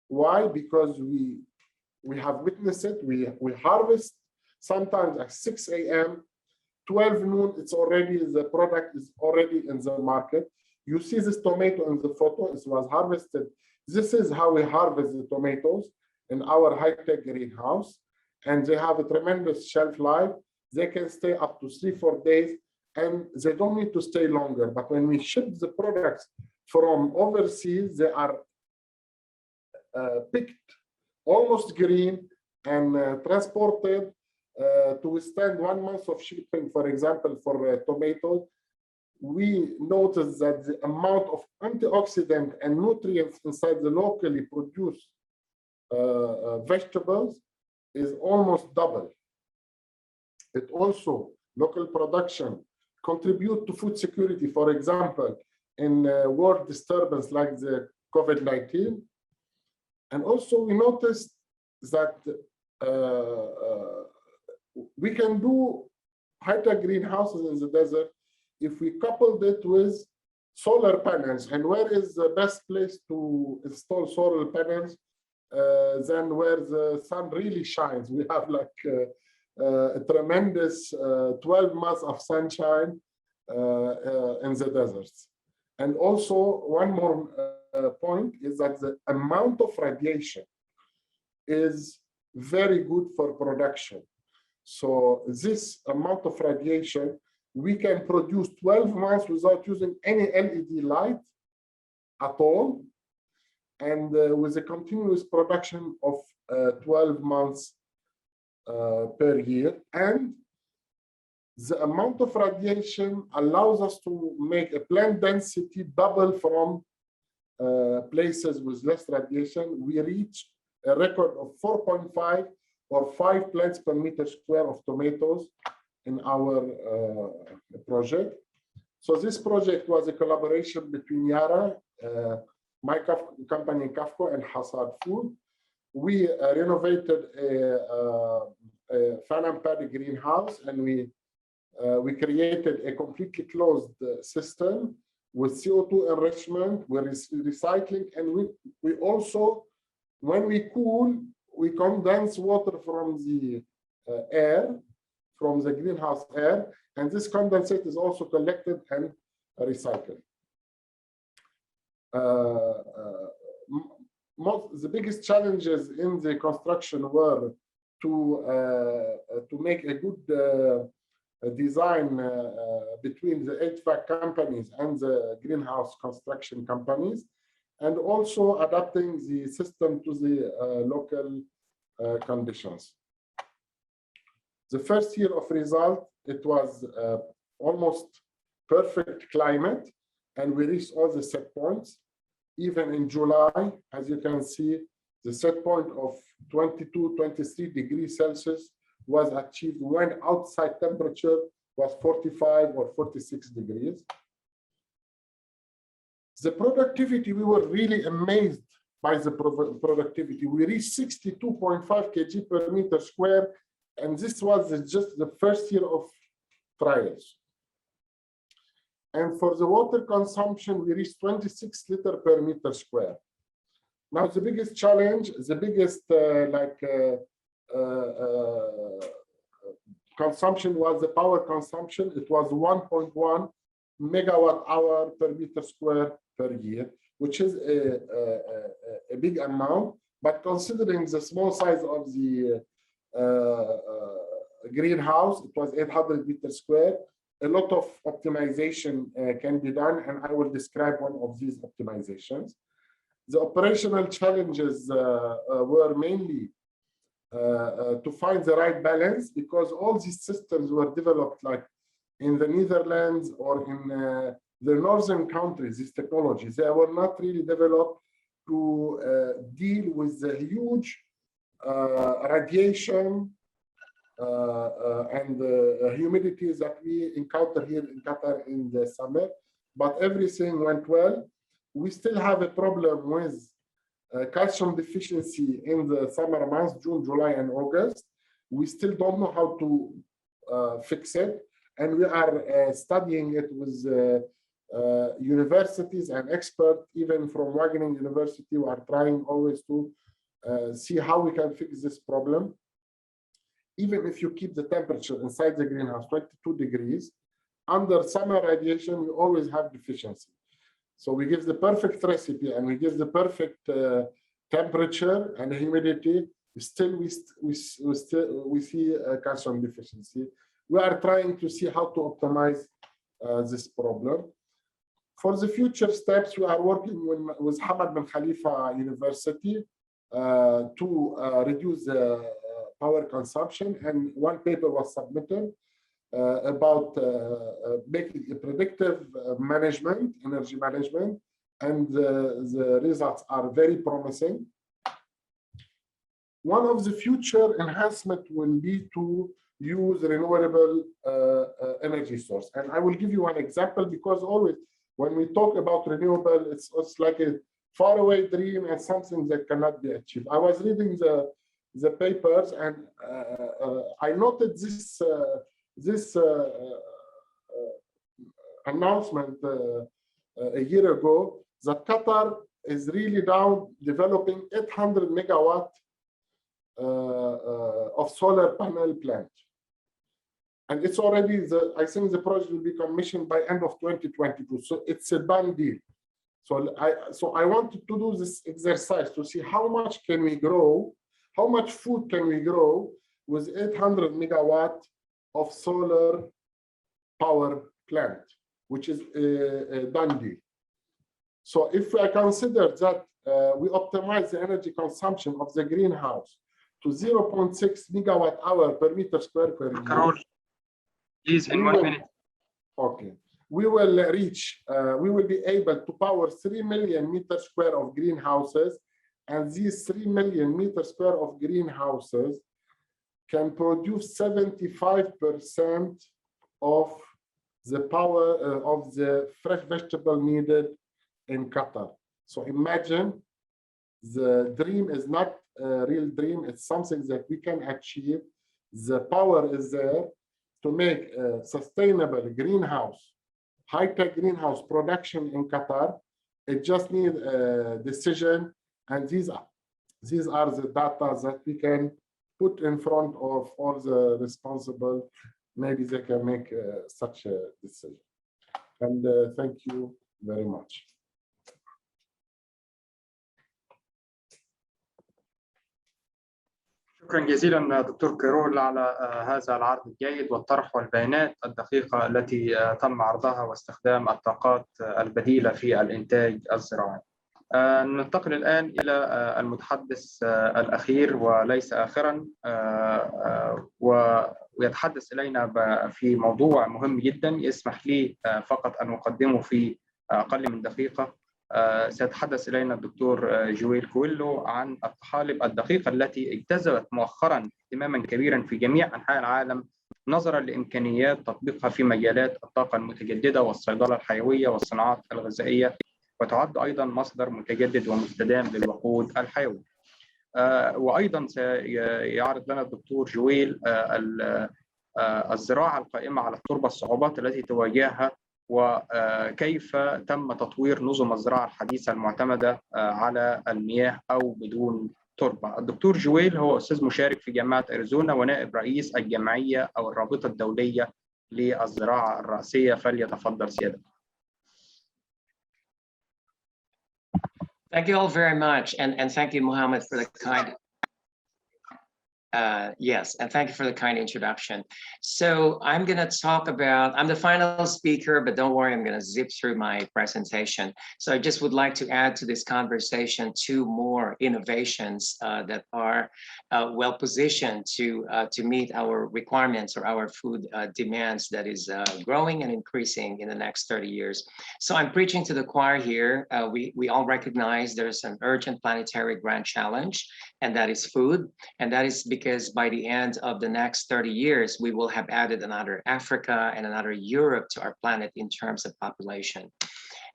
Why? Because we have witnessed it. We harvest sometimes at 6 a.m., 12 noon, the product is already in the market. You see this tomato in the photo, it was harvested. This is how we harvest the tomatoes in our high-tech greenhouse. And they have a tremendous shelf life. They can stay up to 3-4 days, and they don't need to stay longer. But when we ship the products from overseas, they are picked almost green and transported to withstand 1 month of shipping. For example, for tomatoes, we noticed that the amount of antioxidant and nutrients inside the locally produced vegetables is almost double. It also, local production, contribute to food security. For example, in world disturbance like the COVID-19. And also we noticed that we can do high-tech greenhouses in the desert if we coupled it with solar panels. And where is the best place to install solar panels than where the sun really shines? We have like a tremendous 12 months of sunshine in the deserts. And also one more point is that the amount of radiation is very good for production. So this amount of radiation, we can produce 12 months without using any LED light at all, and with a continuous production of 12 months per year. And the amount of radiation allows us to make a plant density double from places with less radiation. We reach a record of 4.5 or 5 plants per meter square of tomatoes in our project. So this project was a collaboration between Yara, my company Kafco, and Hassad Food. We renovated a fan and paddy greenhouse, and we created a completely closed system with CO2 enrichment, with recycling, and we also, when we cool, we condense water from the air, from the greenhouse air, and this condensate is also collected and recycled. The biggest challenges in the construction were to make a good design between the HVAC companies and the greenhouse construction companies, and also adapting the system to the local conditions. The first year of result, it was almost perfect climate, and we reached all the set points. Even in July, as you can see, the set point of 22, 23 degrees Celsius was achieved when outside temperature was 45 or 46 degrees. The productivity, we were really amazed by the productivity. We reached 62.5 kg per meter square, and this was just the first year of trials. And for the water consumption, we reached 26 liters per meter square. Now, the biggest challenge, the biggest consumption was the power consumption. It was 1.1 megawatt hour per meter square per year, which is a big amount. But considering the small size of the greenhouse, it was 800 meters square. A lot of optimization can be done, and I will describe one of these optimizations. The operational challenges were mainly to find the right balance, because all these systems were developed like in the Netherlands or in the northern countries, these technologies. They were not really developed to deal with the huge radiation and humidity that we encounter here in Qatar in the summer, but everything went well. We still have a problem with calcium deficiency in the summer months, June, July, and August. We still don't know how to fix it, and we are studying it with universities and experts, even from Wageningen University. We are trying always to see how we can fix this problem. Even if you keep the temperature inside the greenhouse 22 degrees, under summer radiation, we always have deficiency. So we give the perfect recipe and we give the perfect temperature and humidity, still we see calcium deficiency. We are trying to see how to optimize this problem. For the future steps, we are working with Hamad bin Khalifa University to reduce the power consumption, and one paper was submitted about making a predictive management, energy management, and the results are very promising. One of the future enhancements will be to use renewable energy source. And I will give you one example, because always when we talk about renewable, it's like a faraway dream and something that cannot be achieved. I was reading the papers, and I noted this announcement a year ago, that Qatar is really now developing 800 megawatt of solar panel plant. And it's already, I think the project will be commissioned by end of 2022. So it's a done deal. So I wanted to do this exercise to see how much can we grow, how much food can we grow with 800 megawatt of solar power plant, which is a done deal. So if I consider that we optimize the energy consumption of the greenhouse to 0.6 megawatt hour per meter square per year. Please, in 1 minute. Okay. We will reach, we will be able to power 3 million meter square of greenhouses, and these 3 million meter square of greenhouses can produce 75% of the power of the fresh vegetable needed in Qatar. So imagine the dream is not a real dream, it's something that we can achieve. The power is there to make a sustainable greenhouse, high-tech greenhouse production in Qatar. It just needs a decision, and these are the data that we can put in front of all the responsible. Maybe they can make such a decision. And thank you very much. شكرا جزيلا دكتور كيرول على هذا العرض الجيد والطرح والبيانات الدقيقة التي تم عرضها واستخدام الطاقات البديلة في الإنتاج الزراعي. ننتقل الآن إلى المتحدث الأخير وليس آخرا، ويتحدث إلينا في موضوع مهم جدا. يسمح لي فقط أن أقدمه في أقل من دقيقة. سيتحدث إلينا الدكتور جويل كويلو عن الطحالب الدقيقة التي اجتذبت مؤخرا اهتماما كبيرا في جميع أنحاء العالم نظرا لإمكانيات تطبيقها في مجالات الطاقة المتجددة والصيدلة الحيوية والصناعات الغذائية، وتعد أيضا مصدر متجدد ومستدام للوقود الحيوي. وأيضا سيعرض لنا الدكتور جويل الزراعة القائمة على التربة، الصعوبات التي تواجهها، وكيف تم تطوير نظم الزراعة الحديثة المعتمدة على المياه أو بدون تربة. الدكتور جويل هو أستاذ مشارك في جامعة أريزونا ونائب رئيس الجمعية أو الرابطة الدولية للزراعة الرأسية. فليتفضل سيادة. Thank you all very much, and thank you, Mohammed, for the kind. Yes, and thank you for the kind introduction. So I'm going to talk about, I'm the final speaker, but don't worry, I'm going to zip through my presentation. So I just would like to add to this conversation 2 more innovations that are well positioned to meet our requirements or our food demands that is growing and increasing in the next 30 years. So I'm preaching to the choir here. We all recognize there's an urgent planetary grand challenge, and that is food. And that is because by the end of the next 30 years, we will have added another Africa and another Europe to our planet in terms of population.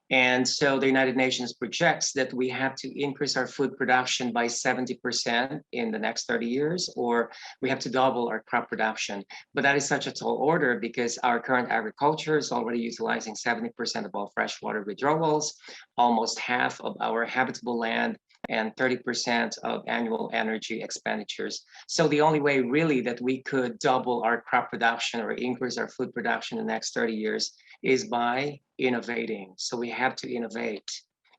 And so the United Nations projects that we have to increase our food production by 70% in the next 30 years, or we have to double our crop production. But that is such a tall order because our current agriculture is already utilizing 70% of all freshwater withdrawals, almost half of our habitable land, and 30% of annual energy expenditures. So the only way really that we could double our crop production or increase our food production in the next 30 years is by innovating. So we have to innovate.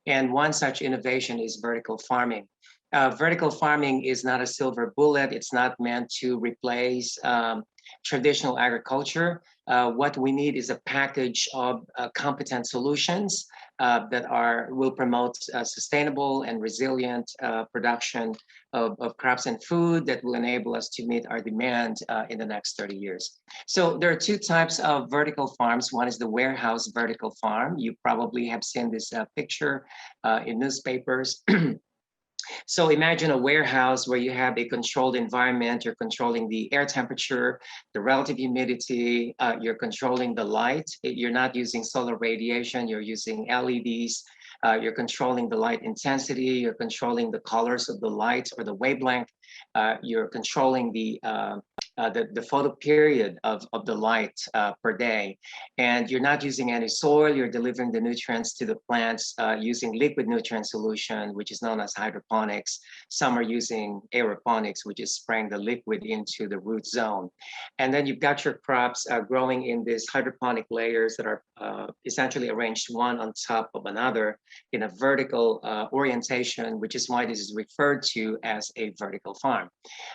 And one such innovation is vertical farming. Vertical farming is not a silver bullet. It's not meant to replace traditional agriculture. What we need is a package of competent solutions that will promote sustainable and resilient production of crops and food that will enable us to meet our demand in the next 30 years. So there are 2 types of vertical farms. One is the warehouse vertical farm. You probably have seen this picture in newspapers. So imagine a warehouse where you have a controlled environment, you're controlling the air temperature, the relative humidity, you're controlling the light. You're not using solar radiation, you're using LEDs, you're controlling the light intensity, you're controlling the colors of the light or the wavelength. You're controlling the photo period of the light per day, and you're not using any soil. You're delivering the nutrients to the plants using liquid nutrient solution, which is known as hydroponics. Some are using aeroponics, which is spraying the liquid into the root zone. And then you've got your crops growing in these hydroponic layers that are essentially arranged one on top of another in a vertical orientation, which is why this is referred to as a vertical farm.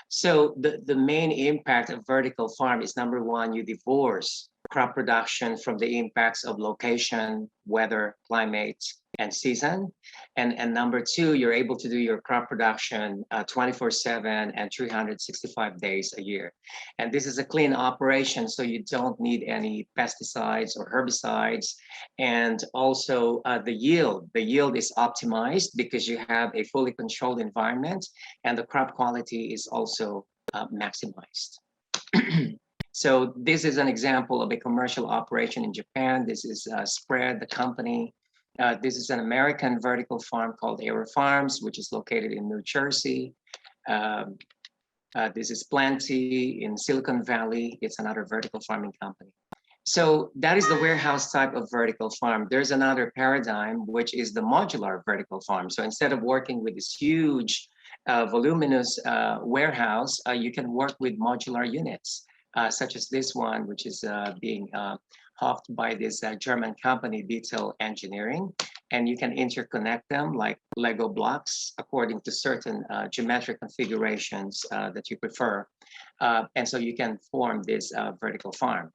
So the main impact of vertical farm is, number one, you divorce crop production from the impacts of location, weather, climate, and season. And number two, you're able to do your crop production 24/7 and 365 days a year. And this is a clean operation, so you don't need any pesticides or herbicides. And also the yield is optimized because you have a fully controlled environment, and the crop quality is also maximized. So this is an example of a commercial operation in Japan. This is Spread, the company. This is an American vertical farm called Aero Farms, which is located in New Jersey. This is Plenty in Silicon Valley. It's another vertical farming company. So that is the warehouse type of vertical farm. There's another paradigm, which is the modular vertical farm. So instead of working with this huge, voluminous warehouse, you can work with modular units. Such as this one, which is being hawked by this German company, Detail Engineering. And you can interconnect them like Lego blocks according to certain geometric configurations that you prefer. And so you can form this vertical farm.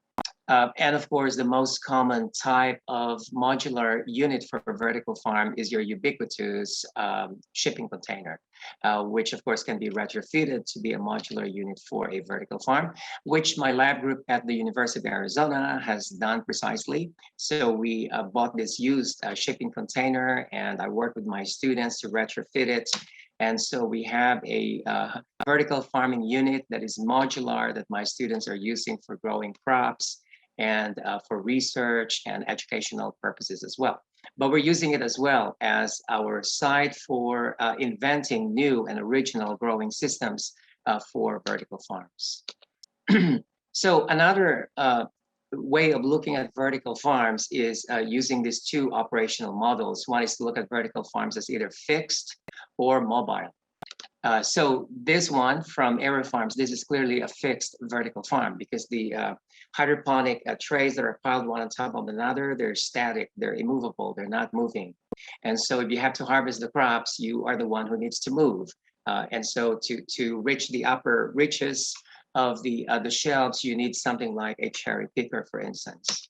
And of course, the most common type of modular unit for a vertical farm is your ubiquitous shipping container, which of course can be retrofitted to be a modular unit for a vertical farm, which my lab group at the University of Arizona has done precisely. So we bought this used shipping container, and I worked with my students to retrofit it. And so we have a vertical farming unit that is modular that my students are using for growing crops and for research and educational purposes as well. But we're using it as well as our site for inventing new and original growing systems for vertical farms. So another way of looking at vertical farms is using these two operational models. One is to look at vertical farms as either fixed or mobile. So this one from Aero Farms, this is clearly a fixed vertical farm because the hydroponic trays that are piled one on top of another, they're static, they're immovable, they're not moving. And so if you have to harvest the crops, you are the one who needs to move. And so to reach the upper reaches of the shelves, you need something like a cherry picker, for instance.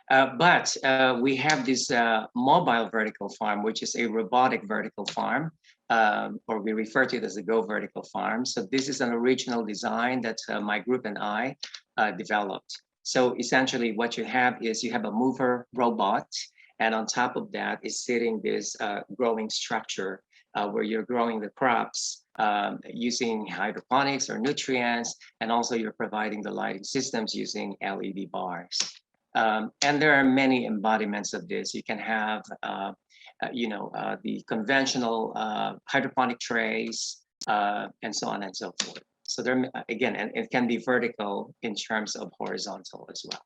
But we have this mobile vertical farm, which is a robotic vertical farm, or we refer to it as a Go Vertical Farm. So this is an original design that my group and I developed. So essentially what you have is you have a mover robot, and on top of that is sitting this growing structure where you're growing the crops using hydroponics or nutrients, and also you're providing the lighting systems using LED bars. And there are many embodiments of this. You can have, the conventional hydroponic trays, and so on and so forth. So there, again, and it can be vertical in terms of horizontal as well.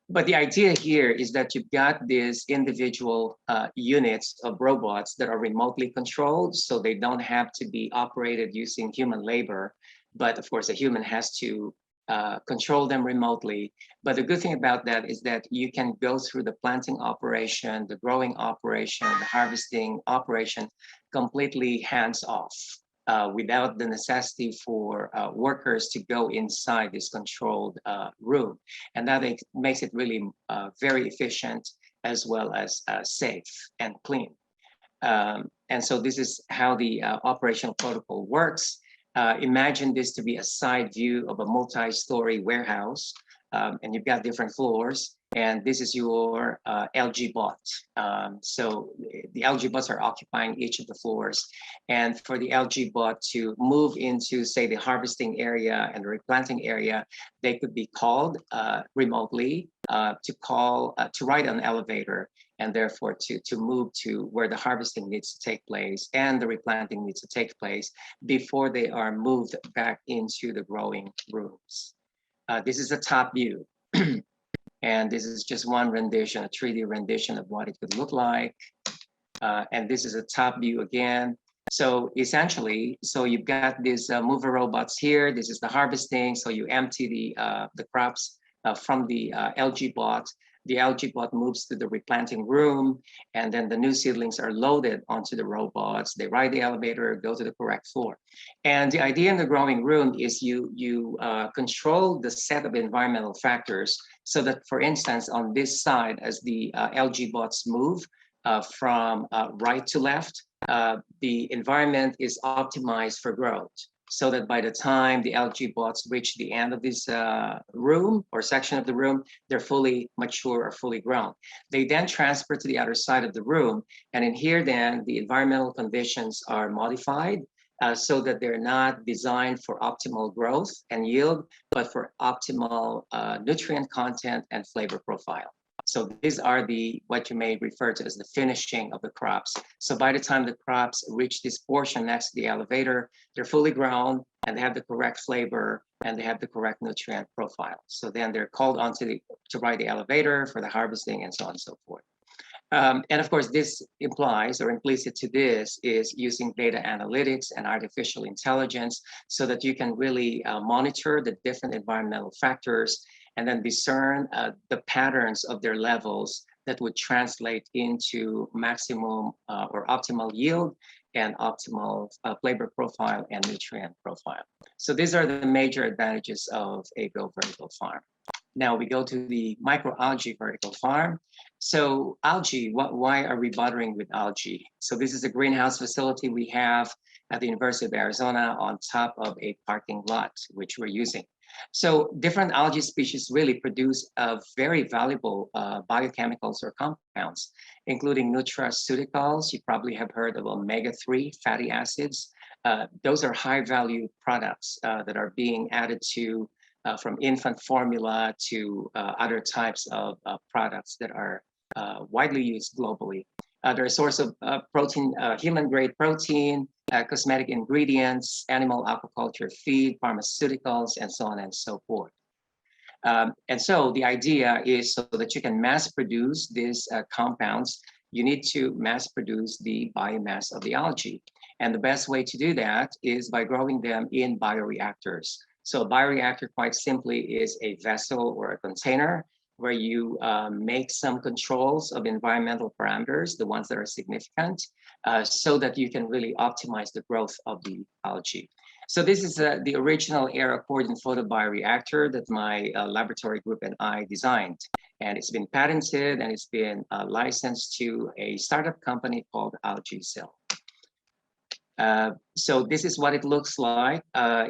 But the idea here is that you've got these individual units of robots that are remotely controlled, so they don't have to be operated using human labor. But of course, a human has to control them remotely. But the good thing about that is that you can go through the planting operation, the growing operation, the harvesting operation completely hands off without the necessity for workers to go inside this controlled room. And that makes it really very efficient as well as safe and clean. And so this is how the operational protocol works. Imagine this to be a side view of a multi-story warehouse and you've got different floors, and this is your algae bot. So the algae bots are occupying each of the floors, and for the algae bot to move into, say, the harvesting area and the replanting area, they could be called remotely to ride an elevator, and therefore to move to where the harvesting needs to take place and the replanting needs to take place before they are moved back into the growing rooms. This is a top view. And this is just one rendition, a 3D rendition of what it could look like. And this is a top view again. So essentially, so you've got these mover robots here. This is the harvesting. So you empty the crops from the algae bot. The algae bot moves to the replanting room, and then the new seedlings are loaded onto the robots. They ride the elevator, go to the correct floor. And the idea in the growing room is you control the set of environmental factors so that, for instance, on this side, as the algae bots move from right to left, the environment is optimized for growth, so that by the time the algae bots reach the end of this room or section of the room, they're fully mature or fully grown. They then transfer to the other side of the room. And in here, then, the environmental conditions are modified so that they're not designed for optimal growth and yield, but for optimal nutrient content and flavor profile. So these are what you may refer to as the finishing of the crops. So by the time the crops reach this portion next to the elevator, they're fully grown and they have the correct flavor and they have the correct nutrient profile. So then they're called on to ride the elevator for the harvesting and so on and so forth. And of course, this implies, or implicit to this, is using data analytics and artificial intelligence so that you can really monitor the different environmental factors and then discern the patterns of their levels that would translate into maximum or optimal yield and optimal flavor profile and nutrient profile. So these are the major advantages of a Go vertical farm. Now we go to the microalgae vertical farm. So algae, why are we bothering with algae? So this is a greenhouse facility we have at the University of Arizona on top of a parking lot, which we're using. So different algae species really produce very valuable biochemicals or compounds, including nutraceuticals. You probably have heard of omega-3 fatty acids. Those are high-value products that are being added to from infant formula to other types of products that are widely used globally. They're a source of protein, human-grade protein, cosmetic ingredients, animal aquaculture feed, pharmaceuticals, and so on and so forth. And so the idea is so that you can mass produce these compounds, you need to mass produce the biomass of the algae. And the best way to do that is by growing them in bioreactors. So a bioreactor, quite simply, is a vessel or a container where you make some controls of environmental parameters, the ones that are significant, so that you can really optimize the growth of the algae. So this is the original air accordion photobioreactor that my laboratory group and I designed. And it's been patented and it's been licensed to a startup company called AlgaeCell. So this is what it looks like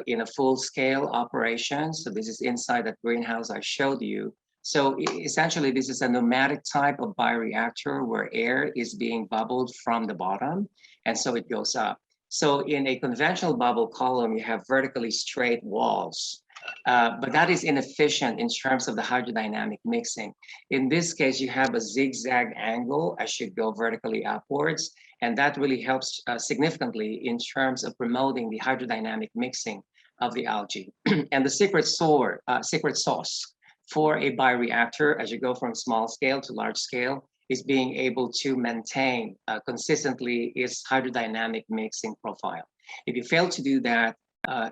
in a full-scale operation. So this is inside that greenhouse I showed you. So essentially, this is a pneumatic type of bioreactor where air is being bubbled from the bottom, and so it goes up. So in a conventional bubble column, you have vertically straight walls, but that is inefficient in terms of the hydrodynamic mixing. In this case, you have a zigzag angle as you go vertically upwards, and that really helps significantly in terms of promoting the hydrodynamic mixing of the algae. And the secret sauce for a bioreactor, as you go from small scale to large scale, is being able to maintain consistently its hydrodynamic mixing profile. If you fail to do that,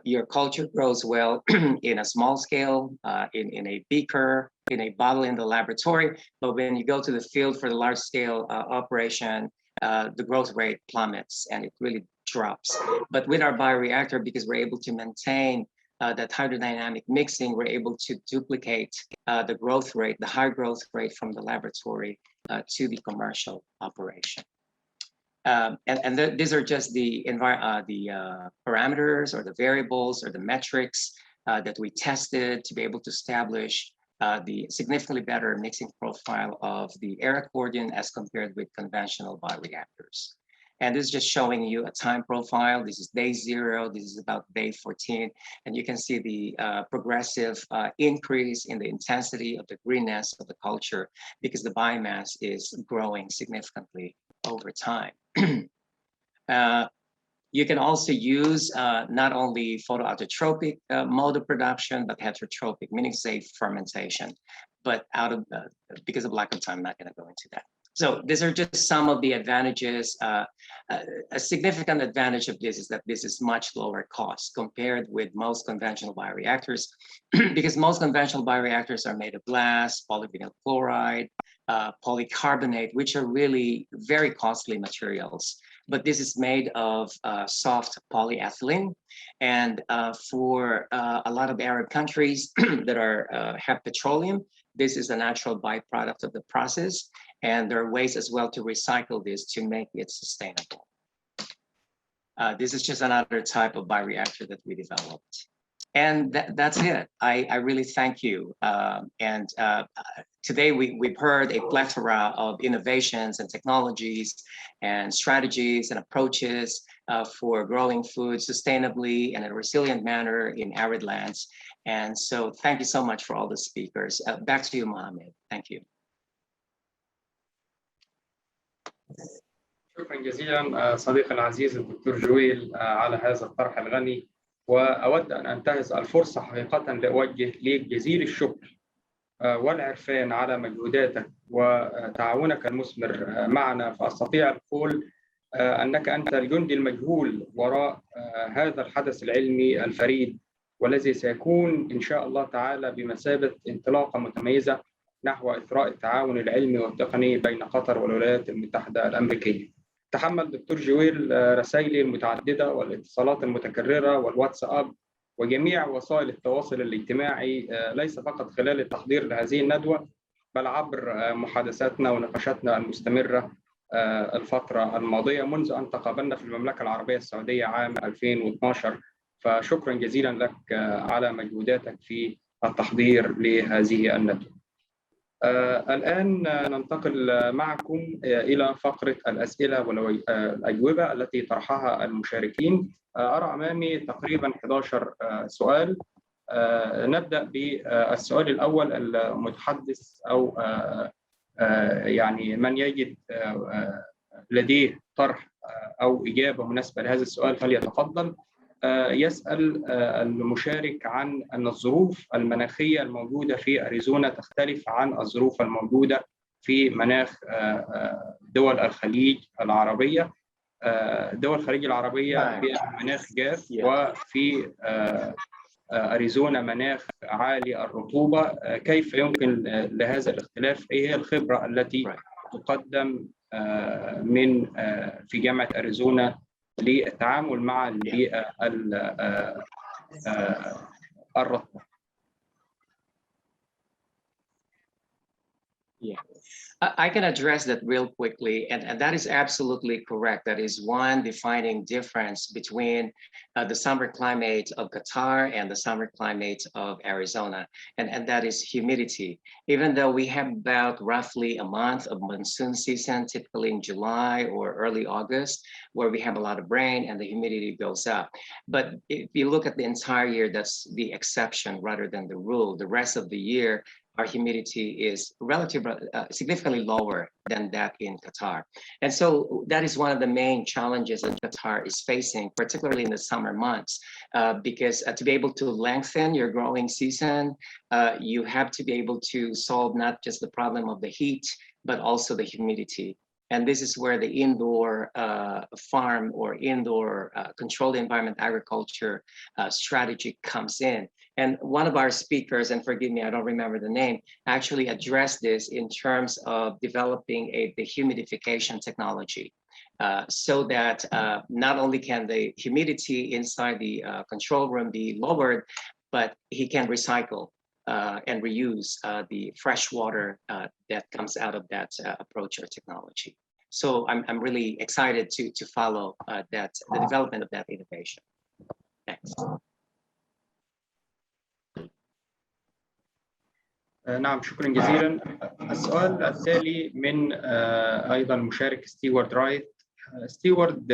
your culture grows well in a small scale, in a beaker, in a bottle in the laboratory, but when you go to the field for the large scale operation, the growth rate plummets and it really drops. But with our bioreactor, because we're able to maintain that hydrodynamic mixing, we're able to duplicate the growth rate, the high growth rate from the laboratory to the commercial operation. These are just the parameters or the variables or the metrics that we tested to be able to establish the significantly better mixing profile of the air accordion as compared with conventional bioreactors. And this is just showing you a time profile. This is day 0, this is about day 14. And you can see the progressive increase in the intensity of the greenness of the culture because the biomass is growing significantly over time. You can also use not only photoautotropic mode of production, but heterotropic, meaning say fermentation. But because of lack of time, I'm not going to go into that. So these are just some of the advantages. A significant advantage of this is that this is much lower cost compared with most conventional bioreactors, because most conventional bioreactors are made of glass, polyvinyl chloride, polycarbonate, which are really very costly materials. But this is made of soft polyethylene. And for a lot of Arab countries that have petroleum, this is a natural byproduct of the process. And there are ways as well to recycle this to make it sustainable. This is just another type of bioreactor that we developed. And that's it. I really thank you. Today we've heard a plethora of innovations and technologies and strategies and approaches for growing food sustainably and in a resilient manner in arid lands. And so thank you so much for all the speakers. Back to you, Mohammed. Thank you. شكرا جزيلا صديقي العزيز الدكتور جويل على هذا الطرح الغني، وأود أن أنتهز الفرصة حقيقة لأوجه ليك جزيل الشكر والعرفان على مجهوداتك وتعاونك المثمر معنا. فأستطيع القول أنك أنت الجندي المجهول وراء هذا الحدث العلمي الفريد، والذي سيكون إن شاء الله تعالى بمثابة انطلاقة متميزة نحو إثراء التعاون العلمي والتقني بين قطر والولايات المتحدة الأمريكية. تحمل دكتور جويل رسائلي المتعددة والاتصالات المتكررة والواتساب وجميع وسائل التواصل الاجتماعي، ليس فقط خلال التحضير لهذه الندوة بل عبر محادثاتنا ونقاشاتنا المستمرة الفترة الماضية منذ أن تقابلنا في المملكة العربية السعودية عام 2012. فشكرا جزيلا لك على مجهوداتك في التحضير لهذه الندوة. الآن ننتقل معكم إلى فقرة الأسئلة والأجوبة التي طرحها المشاركين. أرى أمامي تقريبا 11 سؤال. نبدأ بالسؤال الأول. المتحدث أو يعني من يجد لديه طرح أو إجابة مناسبة لهذا السؤال فليتفضل. يسأل المشارك عن أن الظروف المناخية الموجودة في أريزونا تختلف عن الظروف الموجودة في مناخ دول الخليج العربية. دول الخليج العربية فيها مناخ جاف، وفي أريزونا مناخ عالي الرطوبة. كيف يمكن لهذا الاختلاف؟ إيه هي الخبرة التي تقدم في جامعة أريزونا للتعامل مع البيئة الرطبة؟ I can address that real quickly, and that is absolutely correct. That is one defining difference between the summer climate of Qatar and the summer climate of Arizona, and that is humidity. Even though we have about roughly a month of monsoon season, typically in July or early August, where we have a lot of rain and the humidity goes up. But if you look at the entire year, that's the exception rather than the rule. The rest of the year, our humidity is relatively significantly lower than that in Qatar. And so that is one of the main challenges that Qatar is facing, particularly in the summer months, because to be able to lengthen your growing season, you have to be able to solve not just the problem of the heat, but also the humidity. And this is where the indoor farm or indoor controlled environment agriculture strategy comes in. And one of our speakers, and forgive me, I don't remember the name, actually addressed this in terms of developing a dehumidification technology so that not only can the humidity inside the control room be lowered, but he can recycle and reuse the fresh water that comes out of that approach or technology. So I'm really excited to follow the development of that innovation. Thanks. نعم، شكرا جزيلا. السؤال التالي من أيضا مشارك ستيوارد رايت. ستيوارد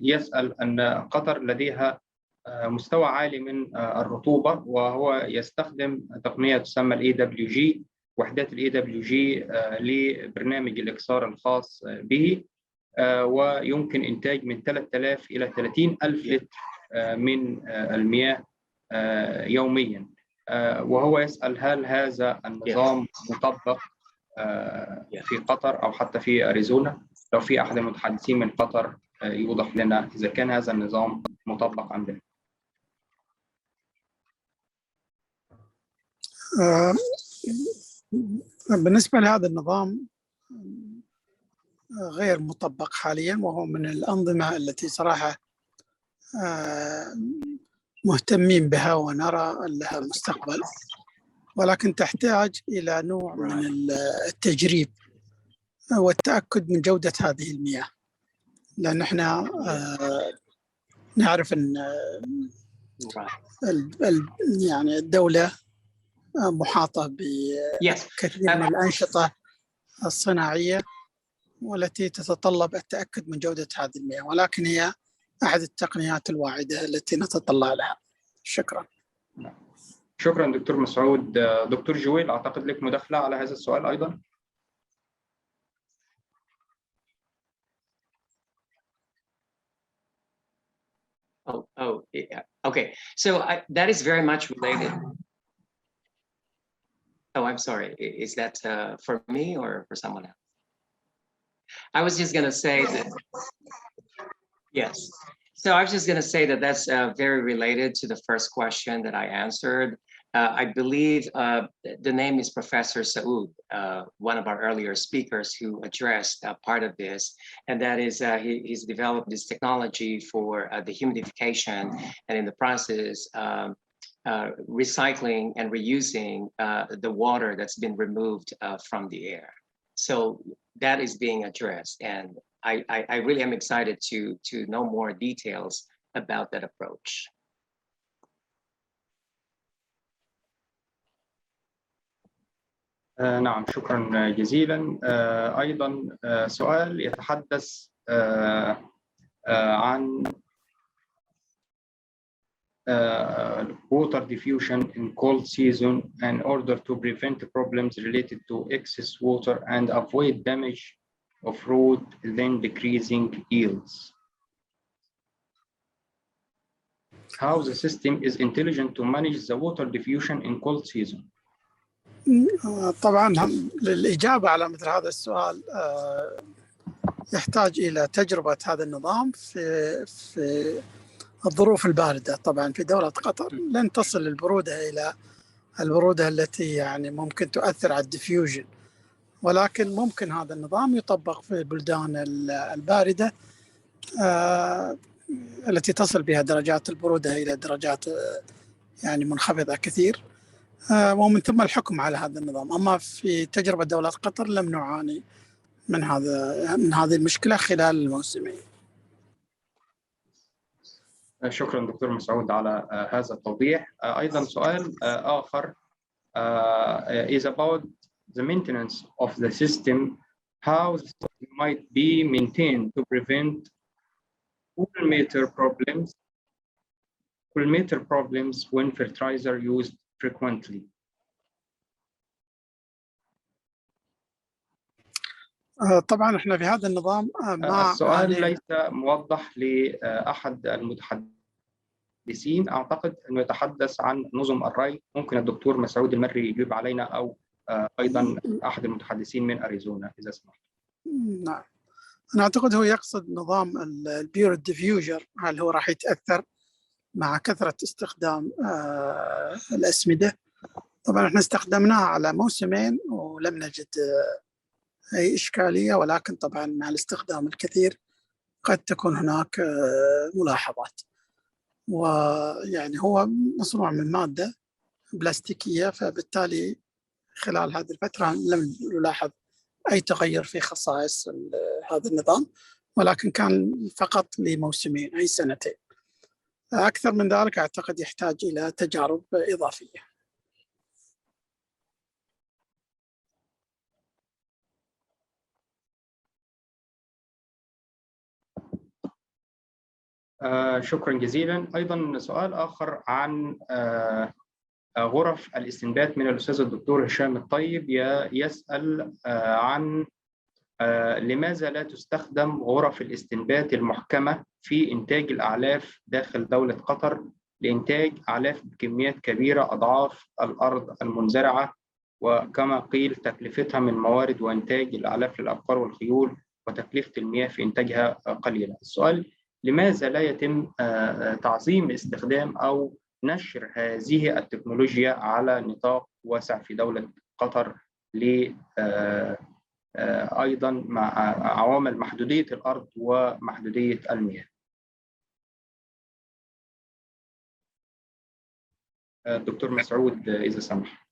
يسأل أن قطر لديها مستوى عالي من الرطوبة، وهو يستخدم تقنية تسمى ال AWG، وحدات ال AWG لبرنامج الإكسار الخاص به، ويمكن إنتاج من 3000 إلى 30,000 لتر من المياه يوميا. وهو يسأل هل هذا النظام مطبق في قطر أو حتى في أريزونا؟ لو في أحد المتحدثين من قطر يوضح لنا إذا كان هذا النظام مطبق عندنا. بالنسبة لهذا النظام غير مطبق حاليا، وهو من الأنظمة التي صراحة مهتمين بها ونرى لها مستقبل، ولكن تحتاج إلى نوع من التجريب والتأكد من جودة هذه المياه، لأن احنا نعرف أن يعني الدولة محاطة بكثير من الأنشطة الصناعية والتي تتطلب التأكد من جودة هذه المياه، ولكن هي أحد التقنيات الواعدة التي نتطلع لها. شكرا. شكرا دكتور مسعود. دكتور جويل، أعتقد لك مداخلة على هذا السؤال أيضا. Yeah. Okay. So that is very much related. Oh, I'm sorry. Is that for me or for someone else? I was just going to say that. Yes. So I was just going to say that that's very related to the first question that I answered. I believe the name is Professor Saud, one of our earlier speakers who addressed part of this, and that is he's developed this technology for the humidification, and in the process, recycling and reusing the water that's been removed from the air. So that is being addressed, and I really am excited to know more details about that approach. نعم، شكرا جزيلا. أيضا سؤال يتحدث عن water diffusion in cold season in order to prevent problems related to excess water and avoid damage of road, then decreasing yields. How the system is intelligent to manage the water diffusion in cold season? طبعا للإجابة على مثل هذا السؤال يحتاج إلى تجربة هذا النظام في الظروف الباردة. طبعا في دولة قطر لن تصل البرودة إلى البرودة التي يعني ممكن تؤثر على الديفيوجن، ولكن ممكن هذا النظام يطبق في البلدان الباردة التي تصل بها درجات البرودة إلى درجات يعني منخفضة كثير، ومن ثم الحكم على هذا النظام. أما في تجربة دولة قطر لم نعاني من هذه المشكلة خلال الموسمين. شكرا دكتور مسعود على هذا التوضيح. أيضا سؤال آخر is about the maintenance of the system. How the system might be maintained to prevent cool meter problems when fertilizer used frequently. طبعا احنا في هذا النظام السؤال ليس موضح لأحد المتحدثين. أعتقد أنه يتحدث عن نظم الري. ممكن الدكتور مسعود المري يجيب علينا، أو أيضا أحد المتحدثين من أريزونا إذا سمحت. نعم، أنا أعتقد هو يقصد نظام البيور ديفيوجر، هل هو راح يتأثر مع كثرة استخدام الأسمدة. طبعا احنا استخدمناها على موسمين ولم نجد أي إشكالية، ولكن طبعا مع الاستخدام الكثير قد تكون هناك ملاحظات. ويعني هو مصنوع من مادة بلاستيكية، فبالتالي خلال هذه الفترة لم نلاحظ أي تغير في خصائص هذا النظام، ولكن كان فقط لموسمين أي سنتين. أكثر من ذلك أعتقد يحتاج إلى تجارب إضافية. شكرا جزيلا. أيضا سؤال آخر عن غرف الاستنبات من الأستاذ الدكتور هشام الطيب، يسأل عن لماذا لا تستخدم غرف الاستنبات المحكمة في إنتاج الأعلاف داخل دولة قطر لإنتاج أعلاف بكميات كبيرة أضعاف الأرض المنزرعة، وكما قيل تكلفتها من موارد وإنتاج الأعلاف للأبقار والخيول وتكلفة المياه في إنتاجها قليلة. السؤال: لماذا لا يتم تعظيم استخدام أو نشر هذه التكنولوجيا على نطاق واسع في دولة قطر أيضا مع عوامل محدودية الأرض ومحدودية المياه؟ دكتور مسعود إذا سمح.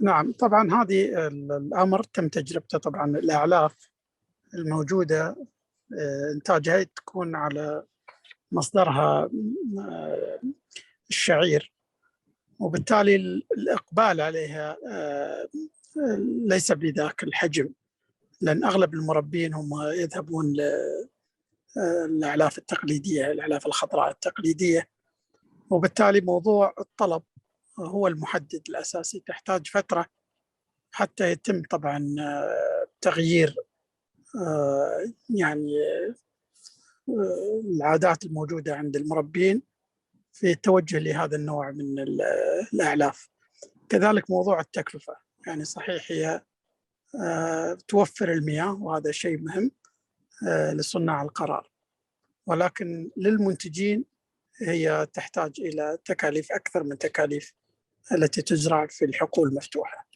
نعم، طبعا هذه الأمر تم تجربته. طبعا الأعلاف الموجودة إنتاجها تكون على مصدرها الشعير، وبالتالي الإقبال عليها ليس بذاك الحجم، لأن أغلب المربين هم يذهبون للأعلاف التقليدية، الأعلاف الخضراء التقليدية، وبالتالي موضوع الطلب هو المحدد الأساسي. تحتاج فترة حتى يتم طبعا تغيير يعني العادات الموجودة عند المربين في التوجه لهذا النوع من الأعلاف. كذلك موضوع التكلفة، يعني صحيح هي توفر المياه وهذا شيء مهم لصناع القرار، ولكن للمنتجين هي تحتاج إلى تكاليف أكثر من تكاليف التي تزرع في الحقول المفتوحة.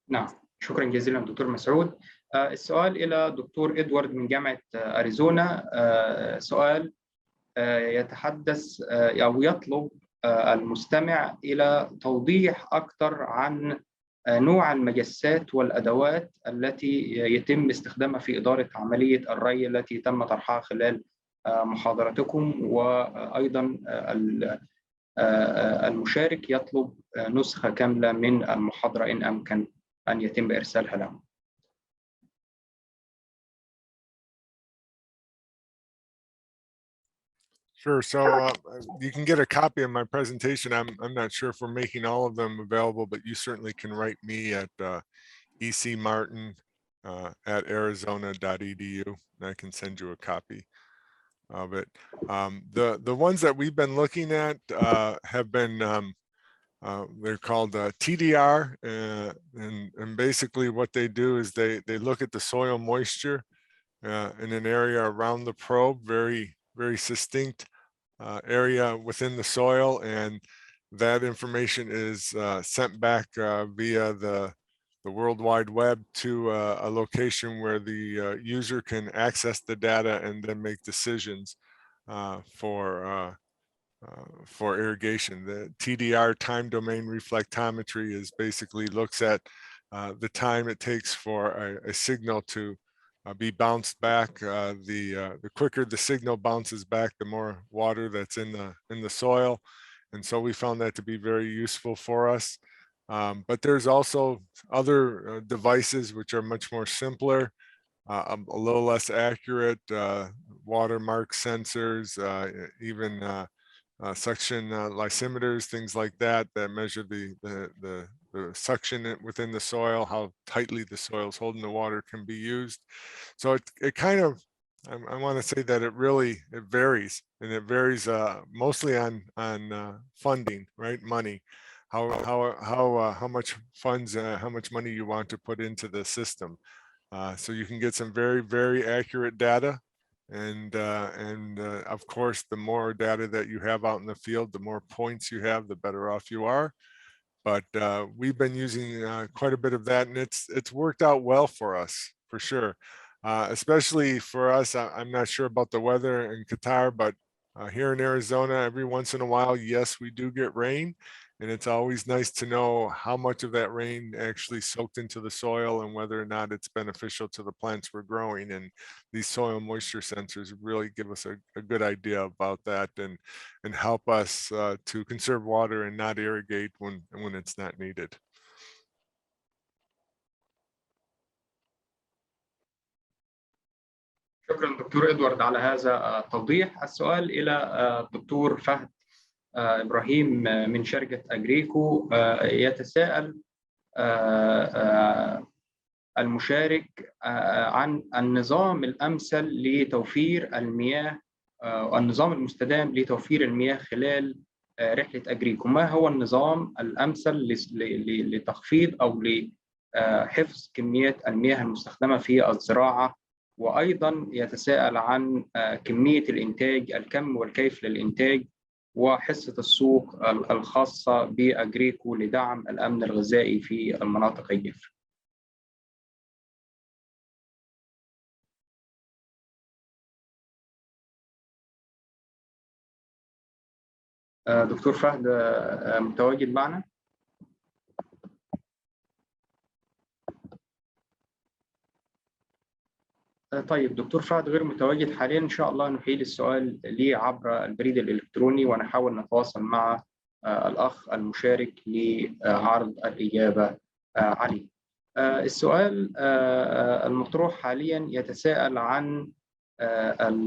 نعم، شكرا جزيلا دكتور مسعود. السؤال إلى دكتور إدوارد من جامعة أريزونا. سؤال يتحدث أو يطلب المستمع إلى توضيح أكثر عن نوع المجسات والأدوات التي يتم استخدامها في إدارة عملية الري التي تم طرحها خلال محاضرتكم، وأيضا المشارك يطلب نسخة كاملة من المحاضرة إن أمكن أن يتم إرسالها له. Sure. So you can get a copy of my presentation. I'm not sure if we're making all of them available, but you certainly can write me at ecmartin@arizona.edu, and I can send you a copy of it. The ones that we've been looking at have been they're called TDR, and basically what they do is they look at the soil moisture in an area around the probe, very succinct area within the soil, and that information is sent back via the World Wide Web to a location where the user can access the data and then make decisions for irrigation. The TDR, time domain reflectometry, is basically looks at the time it takes for a signal to be bounced back. The quicker the signal bounces back, the more water that's in the soil, and so we found that to be very useful for us. But there's also other devices which are much more simpler, a little less accurate, watermark sensors, even suction lysimeters, things like that, that measure the suction within the soil, how tightly the soil is holding the water, can be used. So it kind of, I want to say that it varies, and it varies mostly on funding, right? Money, how much funds, how much money you want to put into the system. So you can get some very accurate data. And of course, the more data that you have out in the field, the more points you have, the better off you are. But we've been using quite a bit of that, and it's worked out well for us, for sure. Especially for us, I'm not sure about the weather in Qatar, but here in Arizona, every once in a while, yes, we do get rain. And it's always nice to know how much of that rain actually soaked into the soil and whether or not it's beneficial to the plants we're growing. And these soil moisture sensors really give us a good idea about that, and help us to conserve water and not irrigate when it's not needed. شكرا دكتور إدوارد على هذا التوضيح. السؤال إلى الدكتور فهد إبراهيم من شركة أجريكو. يتساءل المشارك عن النظام الأمثل لتوفير المياه والنظام المستدام لتوفير المياه خلال رحلة أجريكو. ما هو النظام الأمثل لتخفيض أو لحفظ كميات المياه المستخدمة في الزراعة؟ وأيضا يتساءل عن كمية الإنتاج، الكم والكيف للإنتاج، وحصة السوق الخاصة بأجريكو لدعم الأمن الغذائي في المناطق الجافة. دكتور فهد متواجد معنا؟ طيب دكتور فهد غير متواجد حاليا، إن شاء الله نحيل السؤال لي عبر البريد الإلكتروني ونحاول نتواصل مع الأخ المشارك لعرض الإجابة عليه. السؤال المطروح حاليا يتساءل عن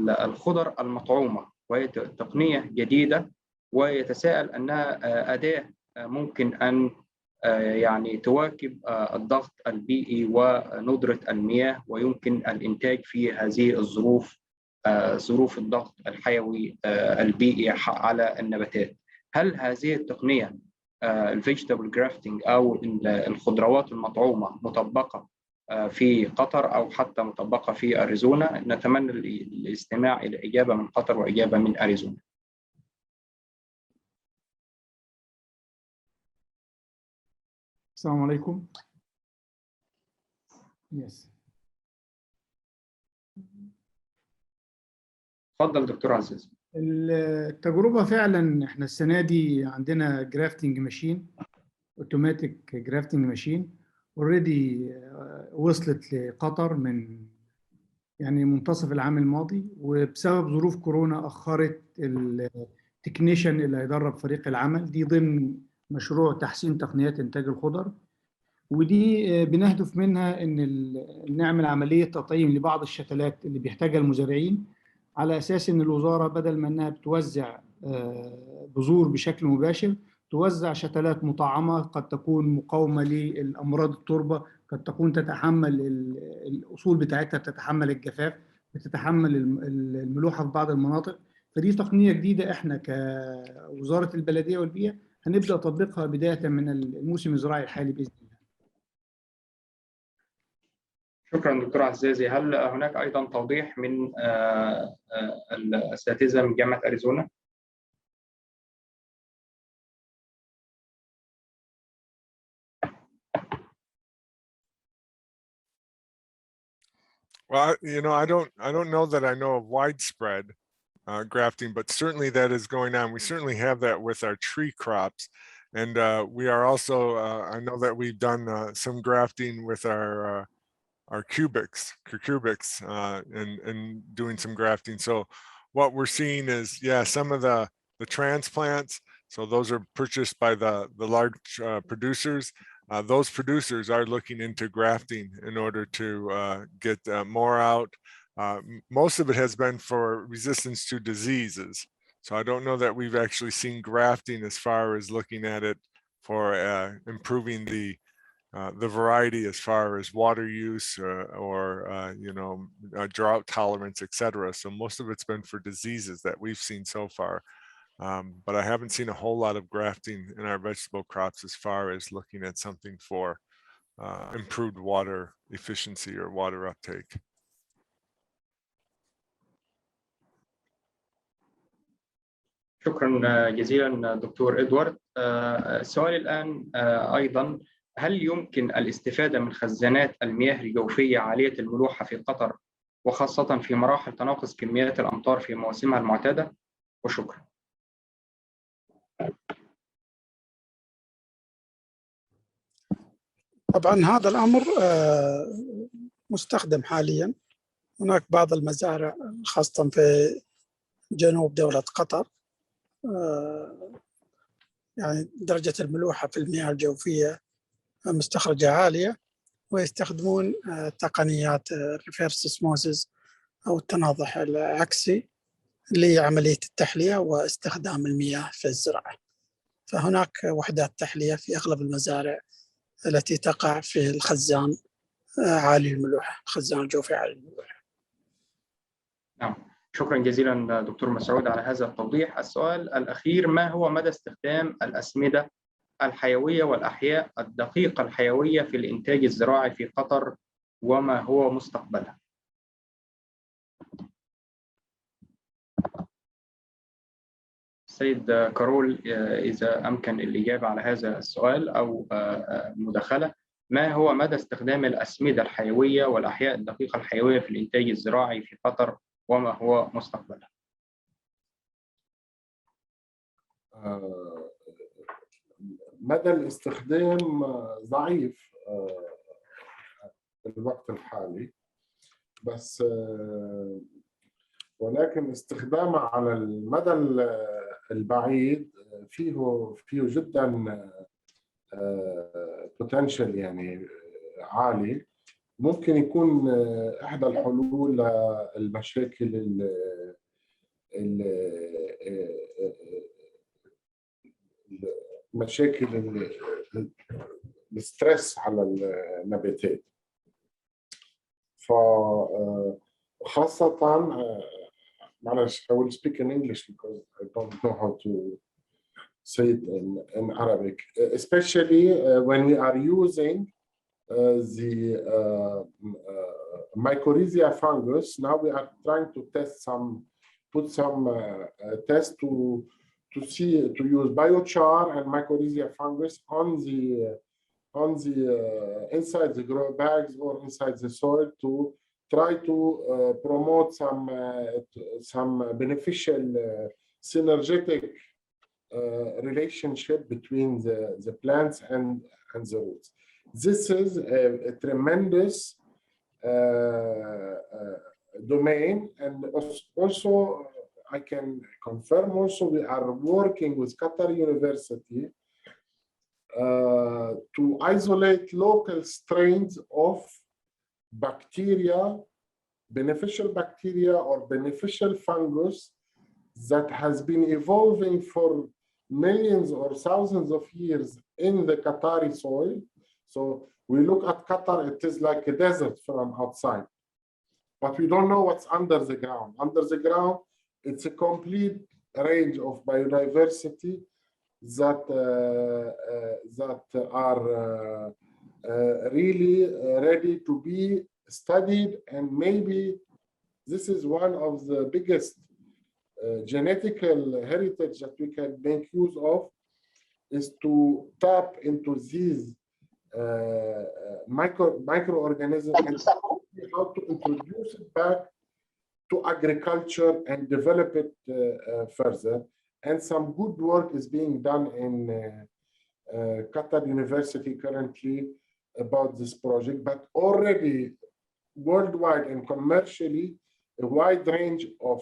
الخضر المطعومة، وهي تقنية جديدة، ويتساءل أنها أداة ممكن أن يعني تواكب الضغط البيئي وندرة المياه، ويمكن الإنتاج في هذه الظروف، ظروف الضغط الحيوي البيئي على النباتات. هل هذه التقنية الفيجيتابل جرافتنج أو الخضروات المطعومة مطبقة في قطر أو حتى مطبقة في أريزونا؟ نتمنى الاستماع إلى إجابة من قطر وإجابة من أريزونا. السلام عليكم. تفضل دكتور عزيز. التجربة فعلا احنا السنة دي عندنا جرافتنج ماشين، اوتوماتيك جرافتنج ماشين اوريدي وصلت لقطر من يعني منتصف العام الماضي، وبسبب ظروف كورونا أخرت التكنيشن اللي هيدرب فريق العمل دي ضمن مشروع تحسين تقنيات إنتاج الخضر. ودي بنهدف منها إن نعمل عملية تطعيم لبعض الشتلات اللي بيحتاجها المزارعين، على أساس إن الوزارة بدل ما إنها بتوزع بذور بشكل مباشر، توزع شتلات مطعمة قد تكون مقاومة للأمراض التربة، قد تكون تتحمل الأصول بتاعتها، بتتحمل الجفاف، بتتحمل الملوحة في بعض المناطق. فدي تقنية جديدة احنا كوزارة البلدية والبيئة هنبدأ تطبيقها بداية من الموسم الزراعي الحالي بإذن الله. شكرا دكتور عزازي. هل هناك أيضا توضيح من الأساتذة من جامعة أريزونا؟ Well, I don't know that I know of widespread grafting, but certainly that is going on. We certainly have that with our tree crops, and we are also. I know that we've done some grafting with our cucurbits, and doing some grafting. So what we're seeing is, yeah, some of the transplants. So those are purchased by the large producers. Those producers are looking into grafting in order to get more out. Most of it has been for resistance to diseases. So I don't know that we've actually seen grafting as far as looking at it for improving the variety as far as water use or drought tolerance, etc. So most of it's been for diseases that we've seen so far. But I haven't seen a whole lot of grafting in our vegetable crops as far as looking at something for improved water efficiency or water uptake. شكرا جزيلا دكتور إدوارد. السؤال الآن أيضا، هل يمكن الاستفادة من خزانات المياه الجوفية عالية الملوحة في قطر، وخاصة في مراحل تناقص كميات الأمطار في مواسمها المعتادة؟ وشكرا. طبعا هذا الأمر مستخدم حاليا. هناك بعض المزارع خاصة في جنوب دولة قطر يعني درجة الملوحة في المياه الجوفية مستخرجة عالية، ويستخدمون تقنيات ريفيرس اسموسيس أو التناضح العكسي لعملية التحلية واستخدام المياه في الزراعة. فهناك وحدات تحلية في أغلب المزارع التي تقع في الخزان عالي الملوحة، الخزان الجوفي عالي الملوحة. نعم، شكرا جزيلا دكتور مسعود على هذا التوضيح. السؤال الأخير: ما هو مدى استخدام الأسمدة الحيوية والأحياء الدقيقة الحيوية في الإنتاج الزراعي في قطر، وما هو مستقبلها؟ سيد كارول، إذا أمكن الإجابة على هذا السؤال أو مداخلة: ما هو مدى استخدام الأسمدة الحيوية والأحياء الدقيقة الحيوية في الإنتاج الزراعي في قطر، وما هو مستقبلها؟ مدى الاستخدام ضعيف في الوقت الحالي، بس ولكن استخدامه على المدى البعيد فيه جدا potential يعني عالي. ممكن يكون احدى الحلول للمشاكل مشاكل الستريس على النباتات. فخاصة معلش I will speak in English because I don't know how to say it in Arabic, especially when we are using the mycorrhiza fungus. Now we are trying to put some tests to use biochar and mycorrhiza fungus on the inside the grow bags or inside the soil to try to promote some beneficial synergetic relationship between the plants and the roots. This is a tremendous domain, and also I can confirm also we are working with Qatar University to isolate local strains of bacteria, beneficial bacteria or beneficial fungus that has been evolving for millions or thousands of years in the Qatari soil. So we look at Qatar, it is like a desert from outside, but we don't know what's under the ground. Under the ground, it's a complete range of biodiversity that are really ready to be studied, and maybe this is one of the biggest genetical heritage that we can make use of, is to tap into these microorganisms and how to introduce it back to agriculture and develop it further. And some good work is being done in Qatar University currently about this project, but already worldwide and commercially, a wide range of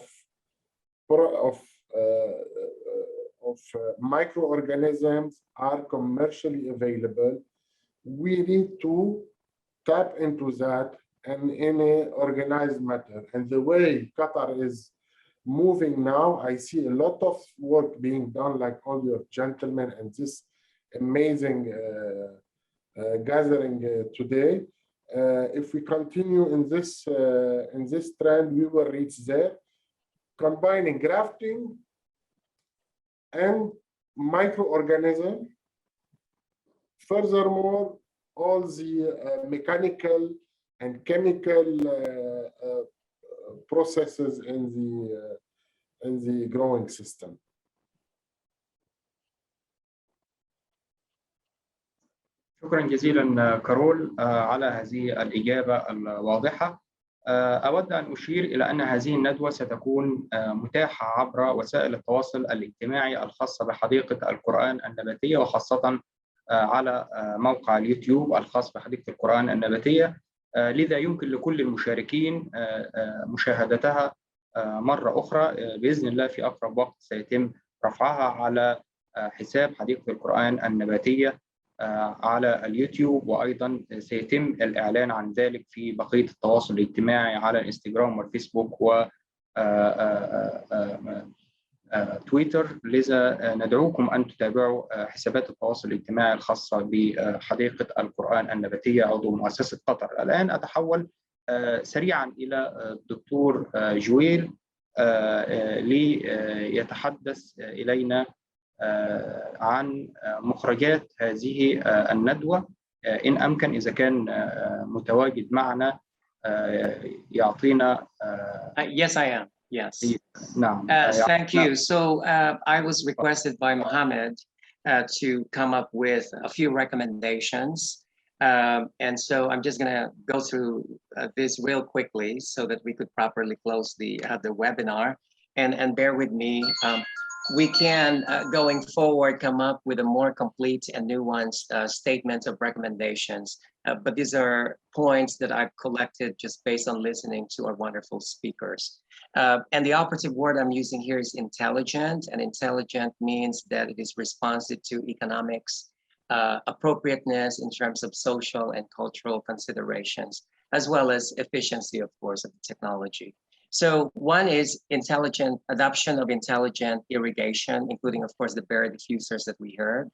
microorganisms are commercially available. We need to tap into that and in an organized manner. And the way Qatar is moving now, I see a lot of work being done, like all your gentlemen and this amazing gathering today. If we continue in this trend, we will reach there, combining grafting and microorganism. Furthermore, all the mechanical and chemical processes in the growing system. شكرا جزيلا كارول على هذه الإجابة الواضحة. أود أن أشير إلى أن هذه الندوة ستكون متاحة عبر وسائل التواصل الاجتماعي الخاصة بحديقة القرآن النباتية، وخاصة على موقع اليوتيوب الخاص بحديقة القرآن النباتية، لذا يمكن لكل المشاركين مشاهدتها مرة أخرى بإذن الله. في أقرب وقت سيتم رفعها على حساب حديقة القرآن النباتية على اليوتيوب، وأيضا سيتم الإعلان عن ذلك في بقية التواصل الاجتماعي على الانستغرام والفيسبوك و تويتر. لذا ندعوكم أن تتابعوا حسابات التواصل الاجتماعي الخاصة بحديقة القرآن النباتية عضو مؤسسة قطر. الآن أتحول سريعا إلى الدكتور جويل ليتحدث إلينا عن مخرجات هذه الندوة إن أمكن، إذا كان متواجد معنا يعطينا. Yes, I am. Yes. نعم. Thank you. So I was requested by Mohammed to come up with a few recommendations. And so I'm just going to go through this real quickly so that we could properly close the webinar. And bear with me. We can, going forward, come up with a more complete and nuanced statement of recommendations. But these are points that I've collected just based on listening to our wonderful speakers. And the operative word I'm using here is intelligent. And intelligent means that it is responsive to economics, appropriateness in terms of social and cultural considerations, as well as efficiency, of course, of the technology. So one is intelligent adoption of intelligent irrigation, including, of course, the Barry diffusers that we heard.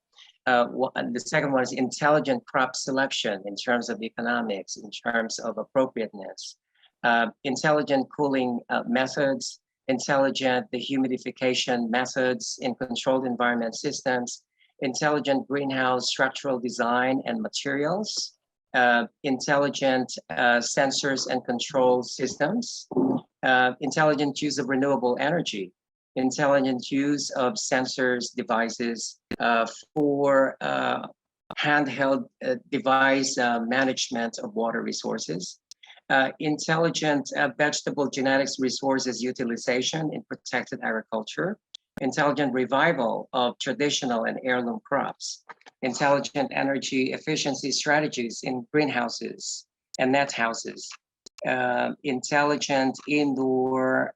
And the second one is intelligent crop selection in terms of economics, in terms of appropriateness. Intelligent cooling methods, intelligent dehumidification methods in controlled environment systems, intelligent greenhouse structural design and materials, intelligent sensors and control systems, intelligent use of renewable energy, intelligent use of sensors, devices for handheld device management of water resources, intelligent vegetable genetics resources utilization in protected agriculture, intelligent revival of traditional and heirloom crops, intelligent energy efficiency strategies in greenhouses and net houses, intelligent indoor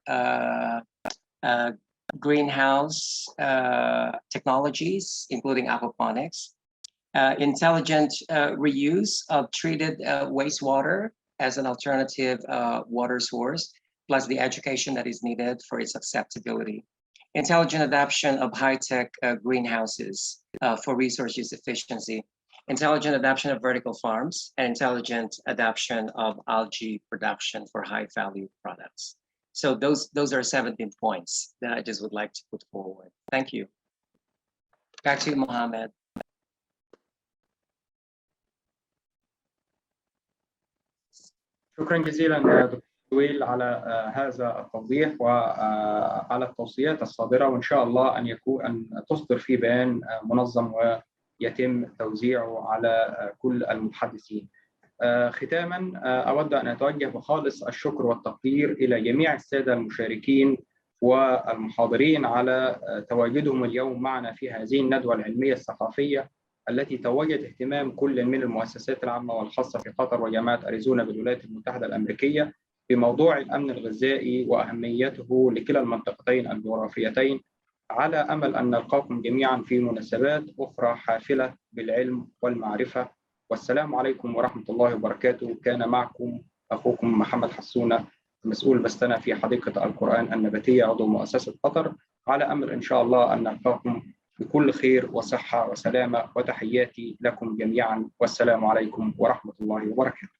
greenhouse technologies, including aquaponics, intelligent reuse of treated wastewater as an alternative water source, plus the education that is needed for its acceptability. Intelligent adoption of high-tech greenhouses for resource use efficiency, intelligent adoption of vertical farms, and intelligent adoption of algae production for high-value products. So those are 17 points that I just would like to put forward. Thank you. Back to you, Mohammed. شكرا جزيلا دكتور جويل على هذا التوضيح وعلى التوصيات الصادرة، وإن شاء الله أن تصدر في بيان منظم ويتم توزيعه على كل المتحدثين. ختاما أود أن أتوجه بخالص الشكر والتقدير إلى جميع السادة المشاركين والمحاضرين على تواجدهم اليوم معنا في هذه الندوة العلمية الثقافية التي توجت اهتمام كل من المؤسسات العامة والخاصة في قطر وجامعة أريزونا بالولايات المتحدة الأمريكية بموضوع الأمن الغذائي وأهميته لكلا المنطقتين الجغرافيتين، على أمل أن نلقاكم جميعا في مناسبات أخرى حافلة بالعلم والمعرفة. والسلام عليكم ورحمة الله وبركاته. كان معكم أخوكم محمد حسونة، مسؤول بستنة في حديقة القرآن النباتية عضو مؤسسة قطر، على أمل إن شاء الله أن نلقاكم بكل خير وصحة وسلامة، وتحياتي لكم جميعا والسلام عليكم ورحمة الله وبركاته.